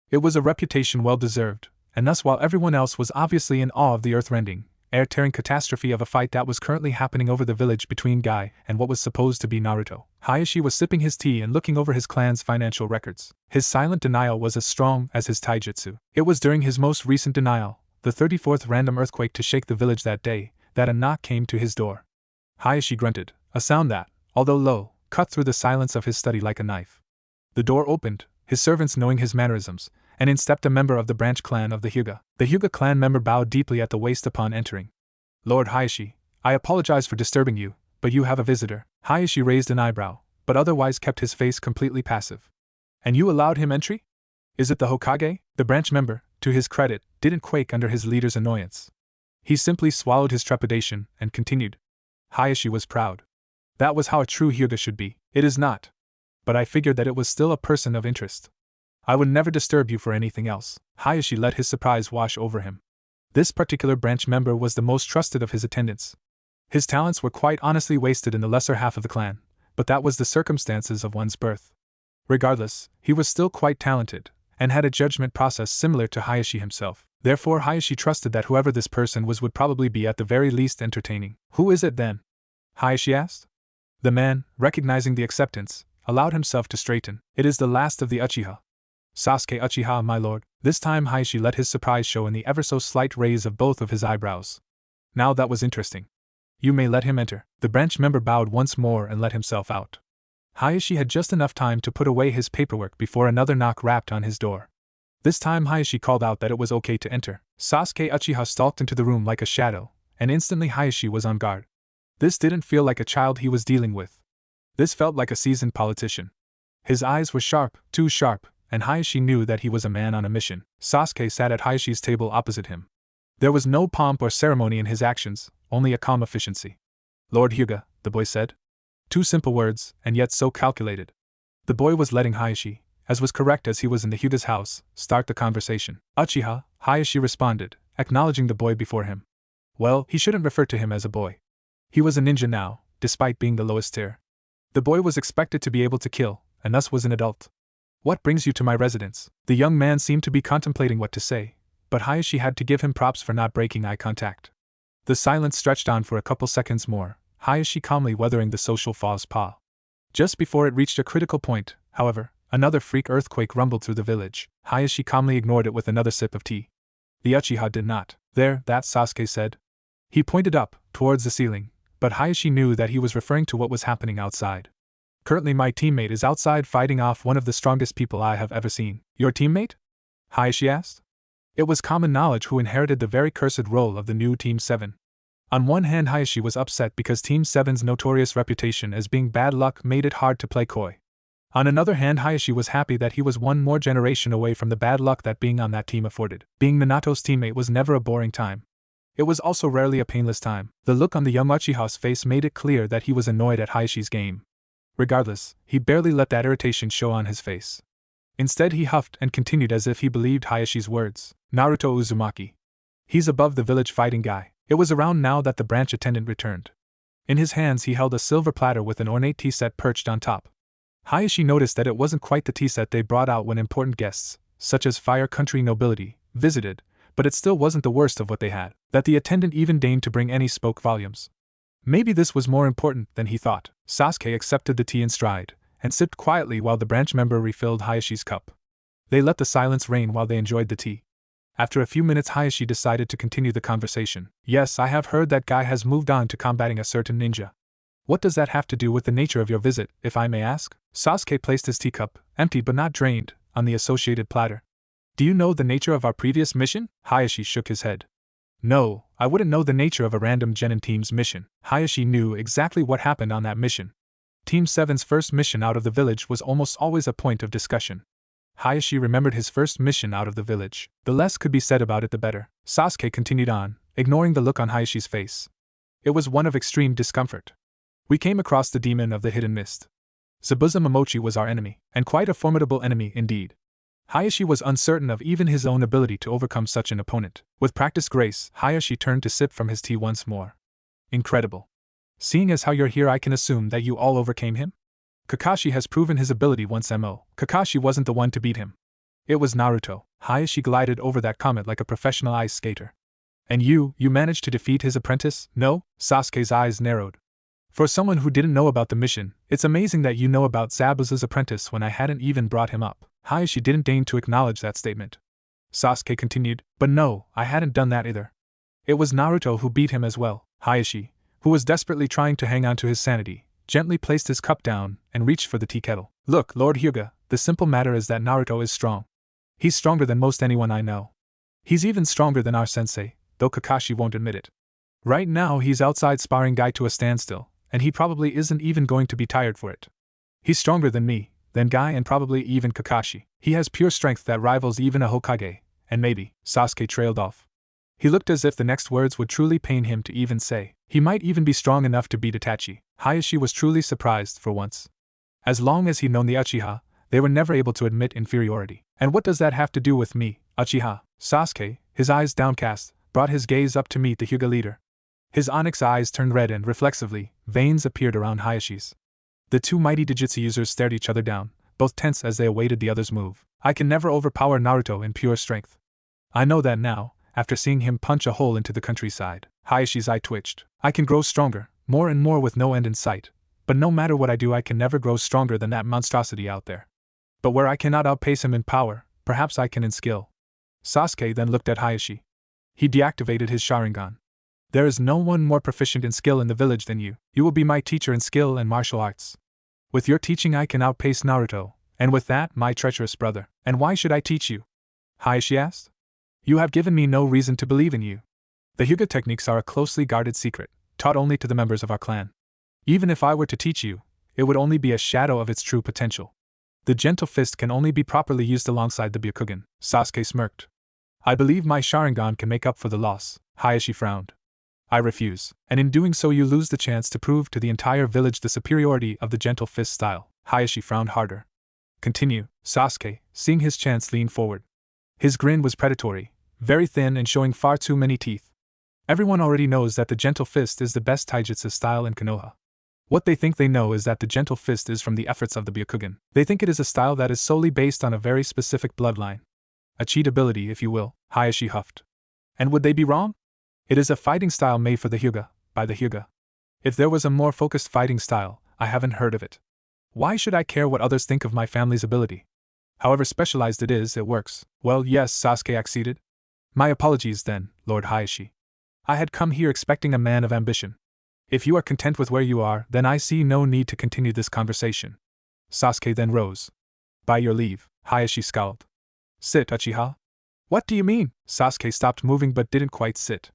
It was a reputation well deserved, and thus while everyone else was obviously in awe of the earth-rending, air-tearing catastrophe of a fight that was currently happening over the village between Guy and what was supposed to be Naruto, Hayashi was sipping his tea and looking over his clan's financial records. His silent denial was as strong as his taijutsu. It was during his most recent denial, the 34th random earthquake to shake the village that day, that a knock came to his door. Hayashi grunted, a sound that, although low, cut through the silence of his study like a knife. The door opened, his servants knowing his mannerisms, and in stepped a member of the branch clan of the Hyuga. The Hyuga clan member bowed deeply at the waist upon entering. "Lord Hayashi, I apologize for disturbing you, but you have a visitor." Hayashi raised an eyebrow, but otherwise kept his face completely passive. "And you allowed him entry? Is it the Hokage?" The branch member, to his credit, didn't quake under his leader's annoyance. He simply swallowed his trepidation and continued. Hayashi was proud. That was how a true Hyuga should be. "It is not. But I figured that it was still a person of interest. I would never disturb you for anything else." Hayashi let his surprise wash over him. This particular branch member was the most trusted of his attendants. His talents were quite honestly wasted in the lesser half of the clan, but that was the circumstances of one's birth. Regardless, he was still quite talented, and had a judgment process similar to Hayashi himself. Therefore Hayashi trusted that whoever this person was would probably be at the very least entertaining. "Who is it then?" Hayashi asked. The man, recognizing the acceptance, allowed himself to straighten. It is the last of the Uchiha. Sasuke Uchiha, my lord. This time Hayashi let his surprise show in the ever so slight raise of both of his eyebrows. Now that was interesting. You may let him enter. The branch member bowed once more and let himself out. Hayashi had just enough time to put away his paperwork before another knock rapped on his door. This time Hayashi called out that it was okay to enter. Sasuke Uchiha stalked into the room like a shadow, and instantly Hayashi was on guard. This didn't feel like a child he was dealing with. This felt like a seasoned politician. His eyes were sharp, too sharp, and Hayashi knew that he was a man on a mission. Sasuke sat at Hayashi's table opposite him. There was no pomp or ceremony in his actions, only a calm efficiency. Lord Hyuga, the boy said. 2 simple words, and yet so calculated. The boy was letting Hayashi, as was correct as he was in the Hyuga's house, start the conversation. Uchiha, Hayashi responded, acknowledging the boy before him. Well, he shouldn't refer to him as a boy. He was a ninja now, despite being the lowest tier. The boy was expected to be able to kill, and thus was an adult. What brings you to my residence? The young man seemed to be contemplating what to say, but Hayashi had to give him props for not breaking eye contact. The silence stretched on for a couple seconds more, Hayashi calmly weathering the social faux pas. Just before it reached a critical point, however, another freak earthquake rumbled through the village. Hayashi calmly ignored it with another sip of tea. The Uchiha did not. There, that Sasuke said. He pointed up, towards the ceiling, but Hayashi knew that he was referring to what was happening outside. Currently my teammate is outside fighting off one of the strongest people I have ever seen. Your teammate? Hayashi asked. It was common knowledge who inherited the very cursed role of the new Team 7. On one hand Hayashi was upset because Team 7's notorious reputation as being bad luck made it hard to play coy. On another hand Hayashi was happy that he was one more generation away from the bad luck that being on that team afforded. Being Minato's teammate was never a boring time. It was also rarely a painless time. The look on the young Uchiha's face made it clear that he was annoyed at Hayashi's game. Regardless, he barely let that irritation show on his face. Instead he huffed and continued as if he believed Hayashi's words. Naruto Uzumaki. He's above the village fighting guy. It was around now that the branch attendant returned. In his hands he held a silver platter with an ornate tea set perched on top. Hayashi noticed that it wasn't quite the tea set they brought out when important guests, such as Fire Country nobility, visited, but it still wasn't the worst of what they had. That the attendant even deigned to bring any spoke volumes. Maybe this was more important than he thought. Sasuke accepted the tea in stride, and sipped quietly while the branch member refilled Hayashi's cup. They let the silence reign while they enjoyed the tea. After a few minutes Hayashi decided to continue the conversation. Yes, I have heard that guy has moved on to combating a certain ninja. What does that have to do with the nature of your visit, if I may ask? Sasuke placed his teacup, emptied but not drained, on the associated platter. Do you know the nature of our previous mission? Hayashi shook his head. No, I wouldn't know the nature of a random Genin team's mission. Hayashi knew exactly what happened on that mission. Team 7's first mission out of the village was almost always a point of discussion. Hayashi remembered his first mission out of the village. The less could be said about it the better. Sasuke continued on, ignoring the look on Hayashi's face. It was one of extreme discomfort. We came across the demon of the hidden mist. Zabuza Momochi was our enemy, and quite a formidable enemy indeed. Hayashi was uncertain of even his own ability to overcome such an opponent. With practiced grace, Hayashi turned to sip from his tea once more. Incredible. Seeing as how you're here I can assume that you all overcame him? Kakashi has proven his ability once mo. Kakashi wasn't the one to beat him. It was Naruto. Hayashi glided over that comment like a professional ice skater. And you managed to defeat his apprentice? No? Sasuke's eyes narrowed. For someone who didn't know about the mission, it's amazing that you know about Zabuza's apprentice when I hadn't even brought him up. Hayashi didn't deign to acknowledge that statement. Sasuke continued, but no, I hadn't done that either. It was Naruto who beat him as well. Hayashi, who was desperately trying to hang on to his sanity, gently placed his cup down and reached for the tea kettle. Look, Lord Hyuga, the simple matter is that Naruto is strong. He's stronger than most anyone I know. He's even stronger than our sensei, though Kakashi won't admit it. Right now he's outside sparring Guy to a standstill, and he probably isn't even going to be tired for it. He's stronger than me, than Guy and probably even Kakashi. He has pure strength that rivals even a Hokage, and maybe, Sasuke trailed off. He looked as if the next words would truly pain him to even say. He might even be strong enough to beat Itachi. Hayashi was truly surprised for once. As long as he'd known the Uchiha, they were never able to admit inferiority. And what does that have to do with me, Uchiha? Sasuke, his eyes downcast, brought his gaze up to meet the Hyuga leader. His onyx eyes turned red and, reflexively, veins appeared around Hayashi's. The two mighty Dijutsu users stared each other down, both tense as they awaited the other's move. I can never overpower Naruto in pure strength. I know that now, after seeing him punch a hole into the countryside. Hayashi's eye twitched. I can grow stronger, more and more with no end in sight, But no matter what I do, I can never grow stronger than that monstrosity out there. But where I cannot outpace him in power, perhaps I can in skill. Sasuke then looked at Hayashi. He deactivated his Sharingan. There is no one more proficient in skill in the village than you. You will be my teacher in skill and martial arts. With your teaching I can outpace Naruto, and with that, my treacherous brother. And why should I teach you? Hayashi asked. You have given me no reason to believe in you. The Hyuga techniques are a closely guarded secret, taught only to the members of our clan. Even if I were to teach you, it would only be a shadow of its true potential. The gentle fist can only be properly used alongside the Byakugan. Sasuke smirked. I believe my Sharingan can make up for the loss. Hayashi frowned. I refuse, and in doing so you lose the chance to prove to the entire village the superiority of the gentle fist style. Hayashi frowned harder. Continue, Sasuke, seeing his chance leaned forward. His grin was predatory, very thin and showing far too many teeth. Everyone already knows that the gentle fist is the best taijutsu style in Konoha. What they think they know is that the gentle fist is from the efforts of the Byakugan. They think it is a style that is solely based on a very specific bloodline. A cheat ability, if you will, Hayashi huffed. And would they be wrong? It is a fighting style made for the Hyuga, by the Hyuga. If there was a more focused fighting style, I haven't heard of it. Why should I care what others think of my family's ability? However specialized it is, it works. Well, yes, Sasuke acceded. My apologies then, Lord Hayashi. I had come here expecting a man of ambition. If you are content with where you are, then I see no need to continue this conversation. Sasuke then rose. By your leave, Hayashi scowled. Sit, Uchiha. What do you mean? Sasuke stopped moving but didn't quite sit.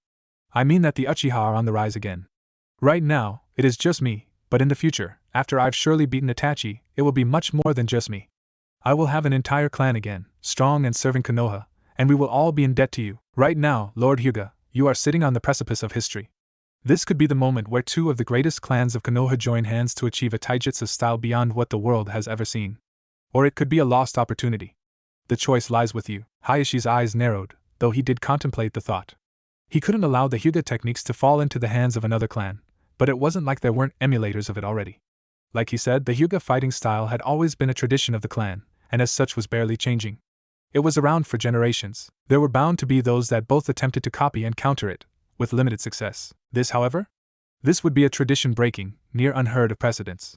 I mean that the Uchiha are on the rise again. Right now, it is just me, but in the future, after I've surely beaten Itachi, it will be much more than just me. I will have an entire clan again, strong and serving Konoha, and we will all be in debt to you. Right now, Lord Hyuga, you are sitting on the precipice of history. This could be the moment where two of the greatest clans of Konoha join hands to achieve a taijutsu style beyond what the world has ever seen. Or it could be a lost opportunity. The choice lies with you. Hayashi's eyes narrowed, though he did contemplate the thought. He couldn't allow the Hyuga techniques to fall into the hands of another clan, but it wasn't like there weren't emulators of it already. Like he said, the Hyuga fighting style had always been a tradition of the clan, and as such was barely changing. It was around for generations. There were bound to be those that both attempted to copy and counter it, with limited success. This, however? This would be a tradition-breaking, near unheard of precedence.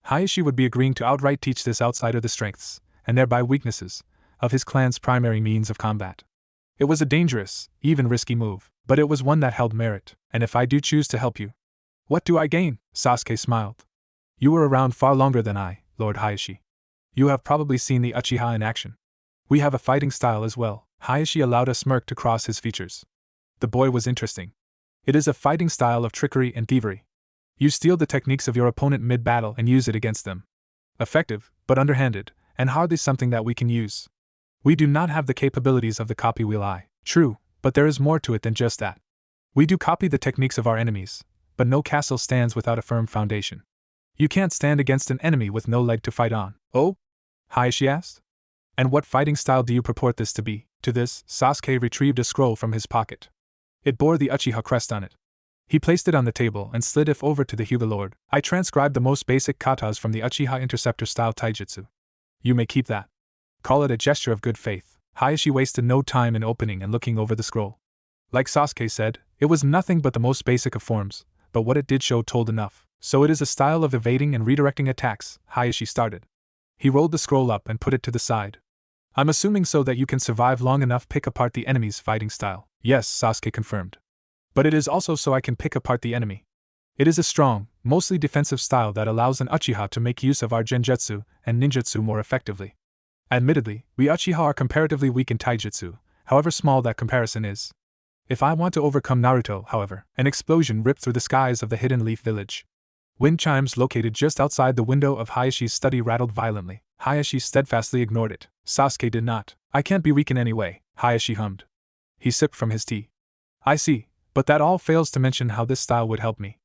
Hayashi would be agreeing to outright teach this outsider the strengths, and thereby weaknesses, of his clan's primary means of combat. It was a dangerous, even risky move, but it was one that held merit, and if I do choose to help you, what do I gain? Sasuke smiled. You were around far longer than I, Lord Hayashi. You have probably seen the Uchiha in action. We have a fighting style as well. Hayashi allowed a smirk to cross his features. The boy was interesting. It is a fighting style of trickery and thievery. You steal the techniques of your opponent mid-battle and use it against them. Effective, but underhanded, and hardly something that we can use. We do not have the capabilities of the copy wheel eye. True, but there is more to it than just that. We do copy the techniques of our enemies, but no castle stands without a firm foundation. You can't stand against an enemy with no leg to fight on. Oh? Hayashi asked. And what fighting style do you purport this to be? To this, Sasuke retrieved a scroll from his pocket. It bore the Uchiha crest on it. He placed it on the table and slid it over to the Hyuga Lord. I transcribed the most basic katas from the Uchiha Interceptor style taijutsu. You may keep that. Call it a gesture of good faith. Hayashi wasted no time in opening and looking over the scroll. Like Sasuke said, it was nothing but the most basic of forms, but what it did show told enough. So it is a style of evading and redirecting attacks, Hayashi started. He rolled the scroll up and put it to the side. I'm assuming so that you can survive long enough pick apart the enemy's fighting style. Yes, Sasuke confirmed. But it is also so I can pick apart the enemy. It is a strong, mostly defensive style that allows an Uchiha to make use of our genjutsu and ninjutsu more effectively. Admittedly, we Uchiha are comparatively weak in taijutsu, however small that comparison is. If I want to overcome Naruto, however, an explosion ripped through the skies of the Hidden Leaf Village. Wind chimes located just outside the window of Hayashi's study rattled violently. Hayashi steadfastly ignored it. Sasuke did not. I can't be weak in any way, Hayashi hummed. He sipped from his tea. I see, but that all fails to mention how this style would help me.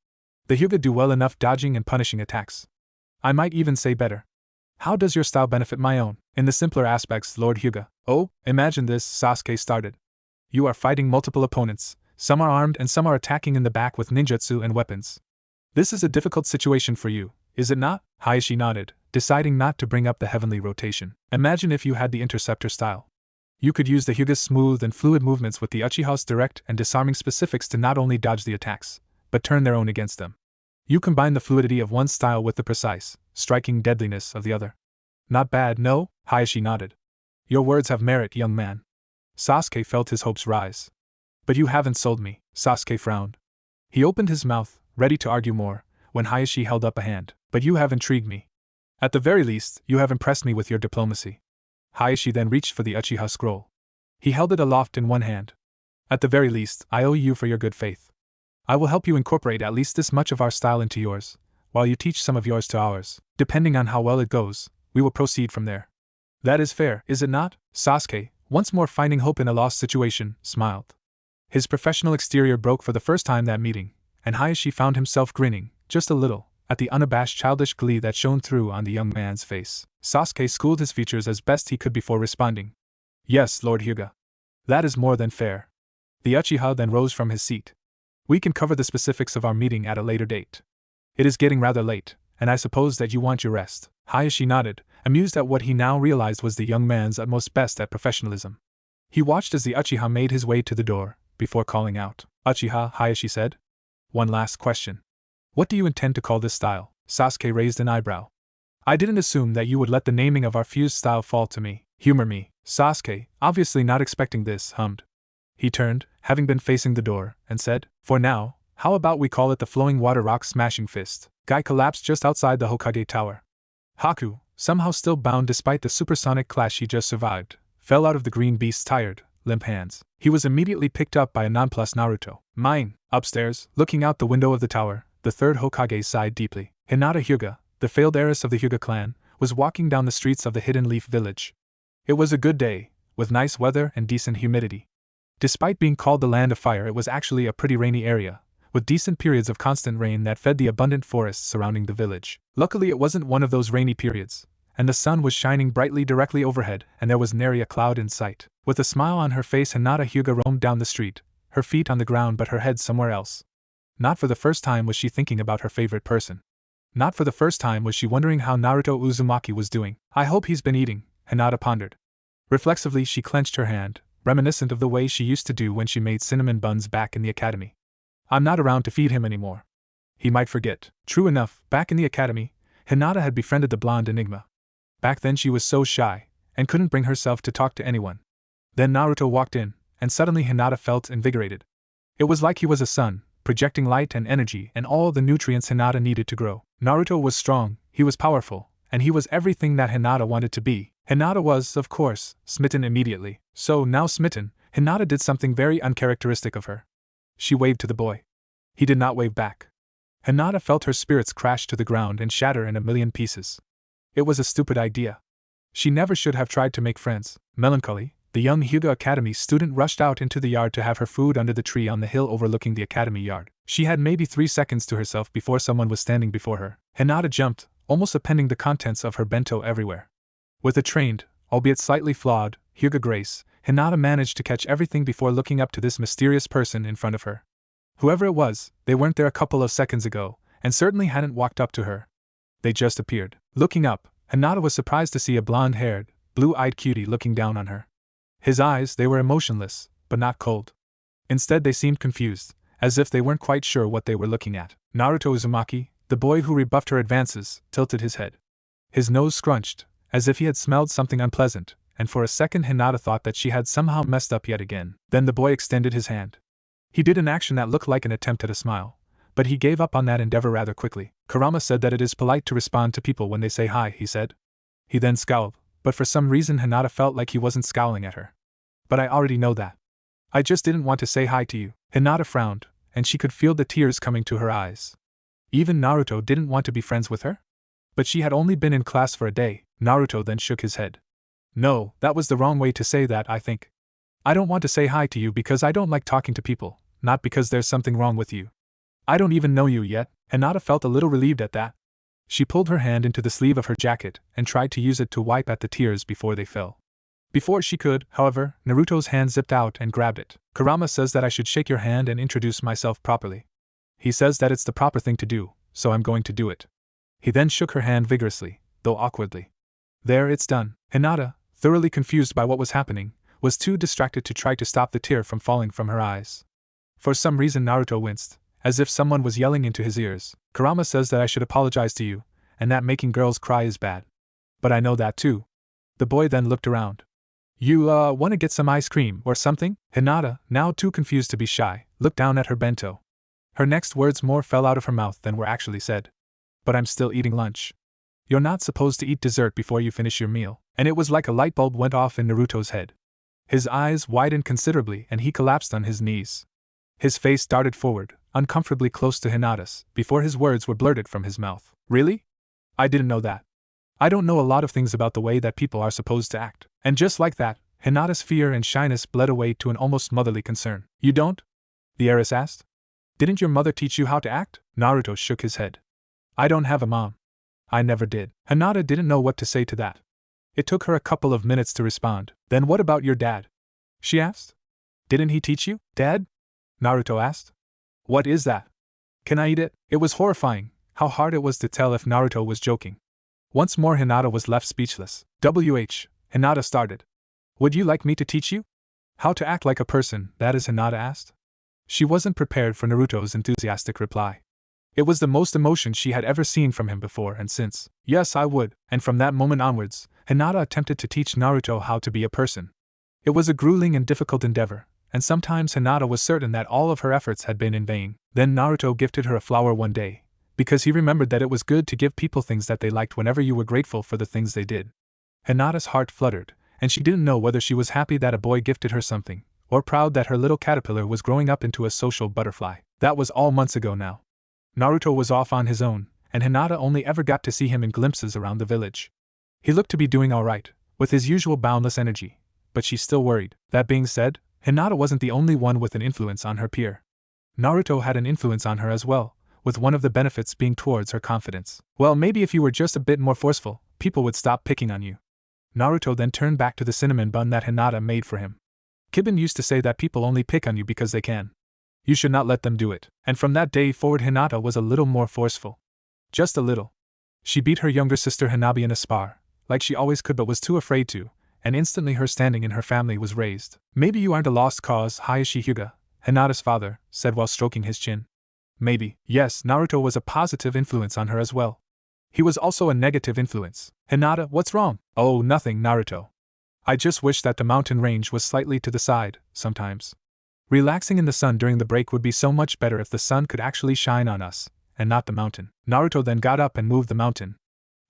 The Hyuga do well enough dodging and punishing attacks. I might even say better. How does your style benefit my own? In the simpler aspects, Lord Hyuga. Oh, imagine this, Sasuke started. You are fighting multiple opponents, some are armed and some are attacking in the back with ninjutsu and weapons. This is a difficult situation for you, is it not? Hayashi nodded, deciding not to bring up the heavenly rotation. Imagine if you had the interceptor style. You could use the Hyuga's smooth and fluid movements with the Uchiha's direct and disarming specifics to not only dodge the attacks, but turn their own against them. You combine the fluidity of one style with the precise, striking deadliness of the other. Not bad, no? Hayashi nodded. Your words have merit, young man. Sasuke felt his hopes rise. But you haven't sold me, Sasuke frowned. He opened his mouth, ready to argue more, when Hayashi held up a hand. But you have intrigued me. At the very least, you have impressed me with your diplomacy. Hayashi then reached for the Uchiha scroll. He held it aloft in one hand. At the very least, I owe you for your good faith. I will help you incorporate at least this much of our style into yours, while you teach some of yours to ours. Depending on how well it goes, we will proceed from there. That is fair, is it not? Sasuke, once more finding hope in a lost situation, smiled. His professional exterior broke for the first time that meeting, and Hayashi found himself grinning, just a little, at the unabashed childish glee that shone through on the young man's face. Sasuke schooled his features as best he could before responding. Yes, Lord Hyuga. That is more than fair. The Uchiha then rose from his seat. We can cover the specifics of our meeting at a later date. It is getting rather late, and I suppose that you want your rest. Hayashi nodded, amused at what he now realized was the young man's utmost best at professionalism. He watched as the Uchiha made his way to the door, before calling out. Uchiha, Hayashi said. One last question. What do you intend to call this style? Sasuke raised an eyebrow. I didn't assume that you would let the naming of our fused style fall to me. Humor me. Sasuke, obviously not expecting this, hummed. He turned, having been facing the door, and said, For now, how about we call it the Flowing Water Rock Smashing Fist? Guy collapsed just outside the Hokage Tower. Haku, somehow still bound despite the supersonic clash he just survived, fell out of the green beast's tired, limp hands. He was immediately picked up by a nonplussed Naruto. Mine. Upstairs, looking out the window of the tower, the third Hokage sighed deeply. Hinata Hyuga, the failed heiress of the Hyuga clan, was walking down the streets of the Hidden Leaf village. It was a good day, with nice weather and decent humidity. Despite being called the Land of Fire, it was actually a pretty rainy area, with decent periods of constant rain that fed the abundant forests surrounding the village. Luckily it wasn't one of those rainy periods, and the sun was shining brightly directly overhead, and there was nary a cloud in sight. With a smile on her face, Hinata Hyuga roamed down the street, her feet on the ground but her head somewhere else. Not for the first time was she thinking about her favorite person. Not for the first time was she wondering how Naruto Uzumaki was doing. I hope he's been eating, Hinata pondered. Reflexively she clenched her hand, reminiscent of the way she used to do when she made cinnamon buns back in the academy. I'm not around to feed him anymore. He might forget. True enough, back in the academy, Hinata had befriended the blonde Enigma. Back then she was so shy, and couldn't bring herself to talk to anyone. Then Naruto walked in, and suddenly Hinata felt invigorated. It was like he was a sun, projecting light and energy and all the nutrients Hinata needed to grow. Naruto was strong, he was powerful, and he was everything that Hinata wanted to be. Hinata was, of course, smitten immediately. So, now smitten, Hinata did something very uncharacteristic of her. She waved to the boy. He did not wave back. Hinata felt her spirits crash to the ground and shatter in a million pieces. It was a stupid idea. She never should have tried to make friends. Melancholy, the young Hyuga Academy student rushed out into the yard to have her food under the tree on the hill overlooking the academy yard. She had maybe 3 seconds to herself before someone was standing before her. Hinata jumped, almost appending the contents of her bento everywhere. With a trained, albeit slightly flawed, Hyuga grace, Hinata managed to catch everything before looking up to this mysterious person in front of her. Whoever it was, they weren't there a couple of seconds ago, and certainly hadn't walked up to her. They just appeared. Looking up, Hinata was surprised to see a blonde-haired, blue-eyed cutie looking down on her. His eyes, they were emotionless, but not cold. Instead they seemed confused, as if they weren't quite sure what they were looking at. Naruto Uzumaki, the boy who rebuffed her advances, tilted his head. His nose scrunched, as if he had smelled something unpleasant, and for a second Hinata thought that she had somehow messed up yet again. Then the boy extended his hand. He did an action that looked like an attempt at a smile, but he gave up on that endeavor rather quickly. Kurama said that it is polite to respond to people when they say hi, he said. He then scowled, but for some reason Hinata felt like he wasn't scowling at her. But I already know that. I just didn't want to say hi to you. Hinata frowned, and she could feel the tears coming to her eyes. Even Naruto didn't want to be friends with her? But she had only been in class for a day. Naruto then shook his head. No, that was the wrong way to say that, I think. I don't want to say hi to you because I don't like talking to people, not because there's something wrong with you. I don't even know you yet. Hinata felt a little relieved at that. She pulled her hand into the sleeve of her jacket and tried to use it to wipe at the tears before they fell. Before she could, however, Naruto's hand zipped out and grabbed it. Kurama says that I should shake your hand and introduce myself properly. He says that it's the proper thing to do, so I'm going to do it. He then shook her hand vigorously, though awkwardly. There, it's done. Hinata, thoroughly confused by what was happening, was too distracted to try to stop the tear from falling from her eyes. For some reason Naruto winced, as if someone was yelling into his ears. Kurama says that I should apologize to you, and that making girls cry is bad. But I know that too. The boy then looked around. You, want to get some ice cream or something? Hinata, now too confused to be shy, looked down at her bento. Her next words more fell out of her mouth than were actually said. But I'm still eating lunch. You're not supposed to eat dessert before you finish your meal. And it was like a light bulb went off in Naruto's head. His eyes widened considerably and he collapsed on his knees. His face darted forward, uncomfortably close to Hinata's, before his words were blurted from his mouth. Really? I didn't know that. I don't know a lot of things about the way that people are supposed to act. And just like that, Hinata's fear and shyness bled away to an almost motherly concern. You don't? The heiress asked. Didn't your mother teach you how to act? Naruto shook his head. I don't have a mom. I never did. Hinata didn't know what to say to that. It took her a couple of minutes to respond. Then what about your dad? She asked. Didn't he teach you? Dad? Naruto asked. What is that? Can I eat it? It was horrifying, how hard it was to tell if Naruto was joking. Once more Hinata was left speechless. Hinata started. Would you like me to teach you? How to act like a person, that is, Hinata asked. She wasn't prepared for Naruto's enthusiastic reply. It was the most emotion she had ever seen from him before and since. Yes, I would. And from that moment onwards, Hinata attempted to teach Naruto how to be a person. It was a grueling and difficult endeavor, and sometimes Hinata was certain that all of her efforts had been in vain. Then Naruto gifted her a flower one day, because he remembered that it was good to give people things that they liked whenever you were grateful for the things they did. Hinata's heart fluttered, and she didn't know whether she was happy that a boy gifted her something, or proud that her little caterpillar was growing up into a social butterfly. That was all months ago now. Naruto was off on his own, and Hinata only ever got to see him in glimpses around the village. He looked to be doing all right, with his usual boundless energy, but she still worried. That being said, Hinata wasn't the only one with an influence on her peer. Naruto had an influence on her as well, with one of the benefits being towards her confidence. Well, maybe if you were just a bit more forceful, people would stop picking on you. Naruto then turned back to the cinnamon bun that Hinata made for him. Kiba used to say that people only pick on you because they can. You should not let them do it. And from that day forward Hinata was a little more forceful. Just a little. She beat her younger sister Hanabi in a spar, like she always could but was too afraid to, and instantly her standing in her family was raised. Maybe you aren't a lost cause, Hayashi Hyuga, Hinata's father said while stroking his chin. Maybe. Yes, Naruto was a positive influence on her as well. He was also a negative influence. Hinata, what's wrong? Oh, nothing, Naruto. I just wish that the mountain range was slightly to the side, sometimes. Relaxing in the sun during the break would be so much better if the sun could actually shine on us, and not the mountain. Naruto then got up and moved the mountain.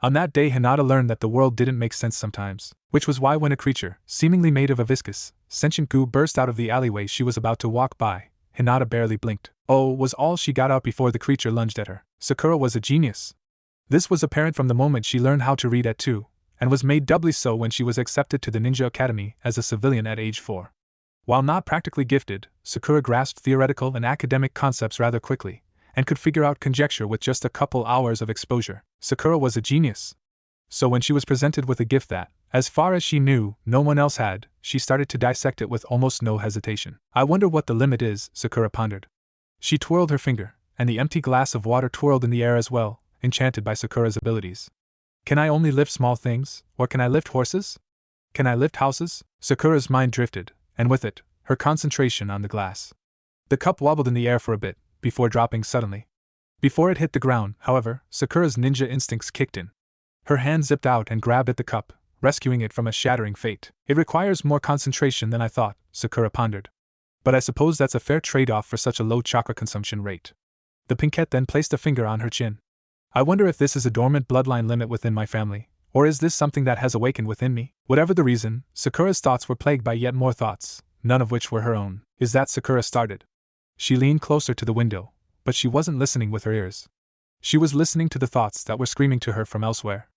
On that day Hinata learned that the world didn't make sense sometimes, which was why when a creature, seemingly made of a viscous, sentient goo burst out of the alleyway she was about to walk by, Hinata barely blinked. Oh, was all she got out before the creature lunged at her. Sakura was a genius. This was apparent from the moment she learned how to read at 2, and was made doubly so when she was accepted to the Ninja Academy as a civilian at age 4. While not practically gifted, Sakura grasped theoretical and academic concepts rather quickly, and could figure out conjecture with just a couple hours of exposure. Sakura was a genius. So when she was presented with a gift that, as far as she knew, no one else had, she started to dissect it with almost no hesitation. I wonder what the limit is, Sakura pondered. She twirled her finger, and the empty glass of water twirled in the air as well, enchanted by Sakura's abilities. Can I only lift small things, or can I lift horses? Can I lift houses? Sakura's mind drifted, and with it, her concentration on the glass. The cup wobbled in the air for a bit, before dropping suddenly. Before it hit the ground, however, Sakura's ninja instincts kicked in. Her hand zipped out and grabbed at the cup, rescuing it from a shattering fate. It requires more concentration than I thought, Sakura pondered. But I suppose that's a fair trade-off for such a low chakra consumption rate. The pinkette then placed a finger on her chin. I wonder if this is a dormant bloodline limit within my family, or is this something that has awakened within me? Whatever the reason, Sakura's thoughts were plagued by yet more thoughts, none of which were her own. Is that Sakura started? She leaned closer to the window, but she wasn't listening with her ears. She was listening to the thoughts that were screaming to her from elsewhere.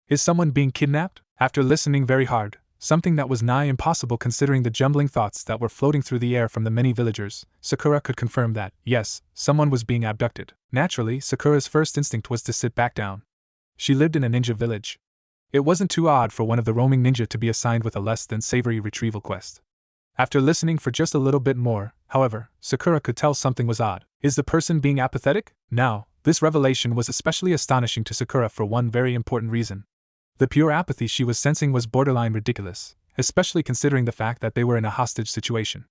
Is someone being kidnapped? After listening very hard, something that was nigh impossible considering the jumbling thoughts that were floating through the air from the many villagers, Sakura could confirm that, yes, someone was being abducted. Naturally, Sakura's first instinct was to sit back down. She lived in a ninja village. It wasn't too odd for one of the roaming ninja to be assigned with a less than savory retrieval quest. After listening for just a little bit more, however, Sakura could tell something was odd. Is the person being apathetic? Now, this revelation was especially astonishing to Sakura for one very important reason. The pure apathy she was sensing was borderline ridiculous, especially considering the fact that they were in a hostage situation.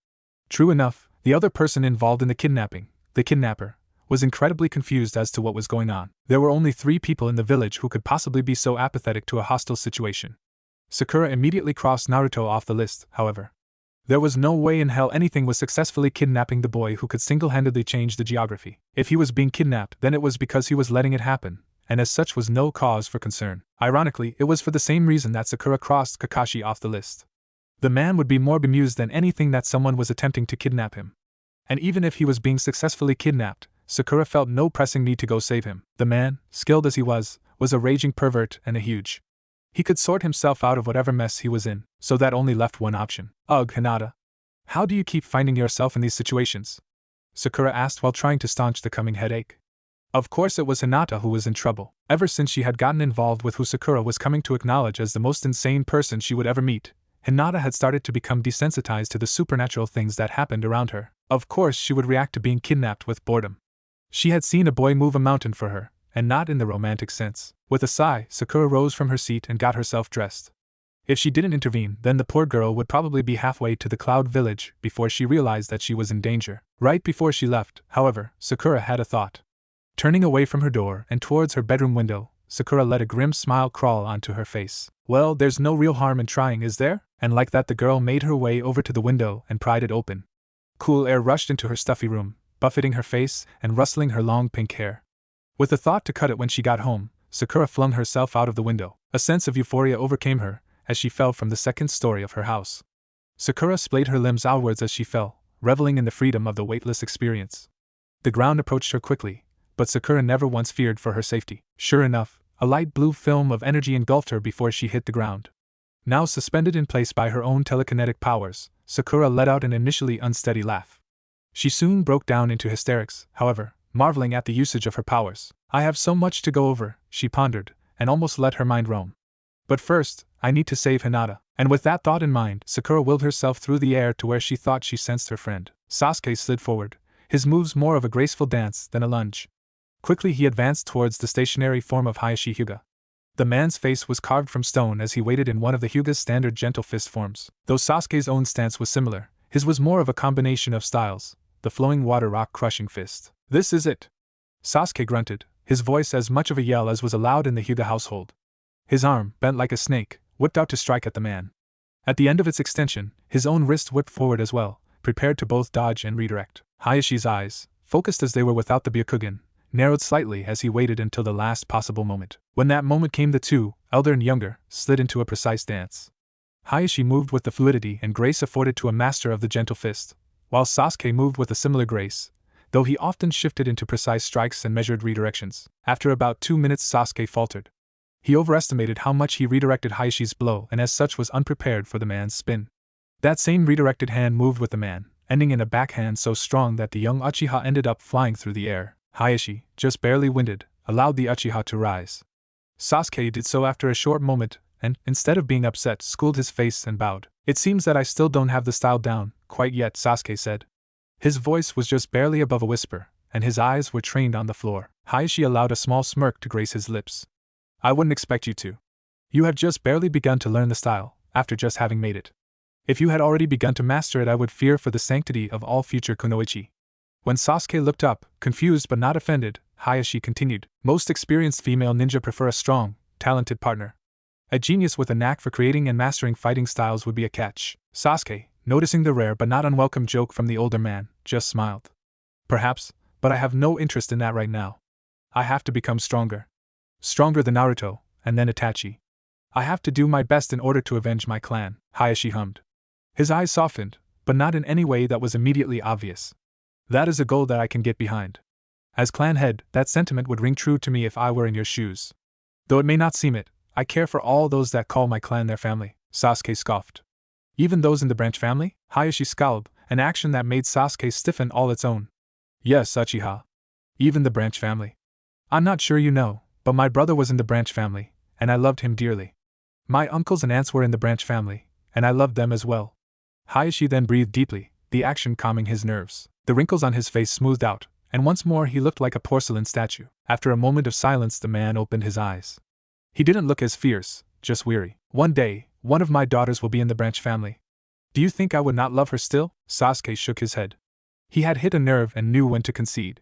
True enough, the other person involved in the kidnapping, the kidnapper, was incredibly confused as to what was going on. There were only 3 people in the village who could possibly be so apathetic to a hostile situation. Sakura immediately crossed Naruto off the list, however. There was no way in hell anything was successfully kidnapping the boy who could single-handedly change the geography. If he was being kidnapped, then it was because he was letting it happen, and as such was no cause for concern. Ironically, it was for the same reason that Sakura crossed Kakashi off the list. The man would be more bemused than anything that someone was attempting to kidnap him. And even if he was being successfully kidnapped, Sakura felt no pressing need to go save him. The man, skilled as he was a raging pervert and a huge. He could sort himself out of whatever mess he was in, so that only left one option. Ugh, Hinata. How do you keep finding yourself in these situations? Sakura asked while trying to staunch the coming headache. Of course it was Hinata who was in trouble. Ever since she had gotten involved with who Sakura was coming to acknowledge as the most insane person she would ever meet, Hinata had started to become desensitized to the supernatural things that happened around her. Of course she would react to being kidnapped with boredom. She had seen a boy move a mountain for her, and not in the romantic sense. With a sigh, Sakura rose from her seat and got herself dressed. If she didn't intervene, then the poor girl would probably be halfway to the Cloud Village before she realized that she was in danger. Right before she left, however, Sakura had a thought. Turning away from her door and towards her bedroom window, Sakura let a grim smile crawl onto her face. Well, there's no real harm in trying, is there? And like that the girl made her way over to the window and pried it open. Cool air rushed into her stuffy room, buffeting her face and rustling her long pink hair. With the thought to cut it when she got home, Sakura flung herself out of the window. A sense of euphoria overcame her as she fell from the second story of her house. Sakura splayed her limbs outwards as she fell, reveling in the freedom of the weightless experience. The ground approached her quickly, but Sakura never once feared for her safety. Sure enough, a light blue film of energy engulfed her before she hit the ground. Now suspended in place by her own telekinetic powers, Sakura let out an initially unsteady laugh. She soon broke down into hysterics, however, marveling at the usage of her powers. I have so much to go over, she pondered, and almost let her mind roam. But first, I need to save Hinata. And with that thought in mind, Sakura willed herself through the air to where she thought she sensed her friend. Sasuke slid forward, his moves more of a graceful dance than a lunge. Quickly he advanced towards the stationary form of Hayashi Hyuga. The man's face was carved from stone as he waited in one of the Hyuga's standard gentle fist forms. Though Sasuke's own stance was similar, his was more of a combination of styles, the flowing water rock-crushing fist. This is it! Sasuke grunted, his voice as much of a yell as was allowed in the Hyuga household. His arm, bent like a snake, whipped out to strike at the man. At the end of its extension, his own wrist whipped forward as well, prepared to both dodge and redirect. Hayashi's eyes, focused as they were without the Byakugan, narrowed slightly as he waited until the last possible moment. When that moment came, the two, elder and younger, slid into a precise dance. Hayashi moved with the fluidity and grace afforded to a master of the gentle fist, while Sasuke moved with a similar grace, though he often shifted into precise strikes and measured redirections. After about 2 minutes, Sasuke faltered. He overestimated how much he redirected Hayashi's blow and as such was unprepared for the man's spin. That same redirected hand moved with the man, ending in a backhand so strong that the young Uchiha ended up flying through the air. Hayashi, just barely winded, allowed the Uchiha to rise. Sasuke did so after a short moment, and, instead of being upset, schooled his face and bowed. It seems that I still don't have the style down, quite yet, Sasuke said. His voice was just barely above a whisper, and his eyes were trained on the floor. Hayashi allowed a small smirk to grace his lips. I wouldn't expect you to. You have just barely begun to learn the style, after just having made it. If you had already begun to master it, I would fear for the sanctity of all future kunoichi. When Sasuke looked up, confused but not offended, Hayashi continued. Most experienced female ninja prefer a strong, talented partner. A genius with a knack for creating and mastering fighting styles would be a catch. Sasuke, noticing the rare but not unwelcome joke from the older man, just smiled. Perhaps, but I have no interest in that right now. I have to become stronger. Stronger than Naruto, and then Itachi. I have to do my best in order to avenge my clan, Hayashi hummed. His eyes softened, but not in any way that was immediately obvious. That is a goal that I can get behind. As clan head, that sentiment would ring true to me if I were in your shoes. Though it may not seem it, I care for all those that call my clan their family, Sasuke scoffed. Even those in the branch family? Hayashi scowled, an action that made Sasuke stiffen all its own. Yes, Uchiha. Even the branch family. I'm not sure you know, but my brother was in the branch family, and I loved him dearly. My uncles and aunts were in the branch family, and I loved them as well. Hayashi then breathed deeply, the action calming his nerves. The wrinkles on his face smoothed out, and once more he looked like a porcelain statue. After a moment of silence, the man opened his eyes. He didn't look as fierce, just weary. One day, one of my daughters will be in the branch family. Do you think I would not love her still? Sasuke shook his head. He had hit a nerve and knew when to concede.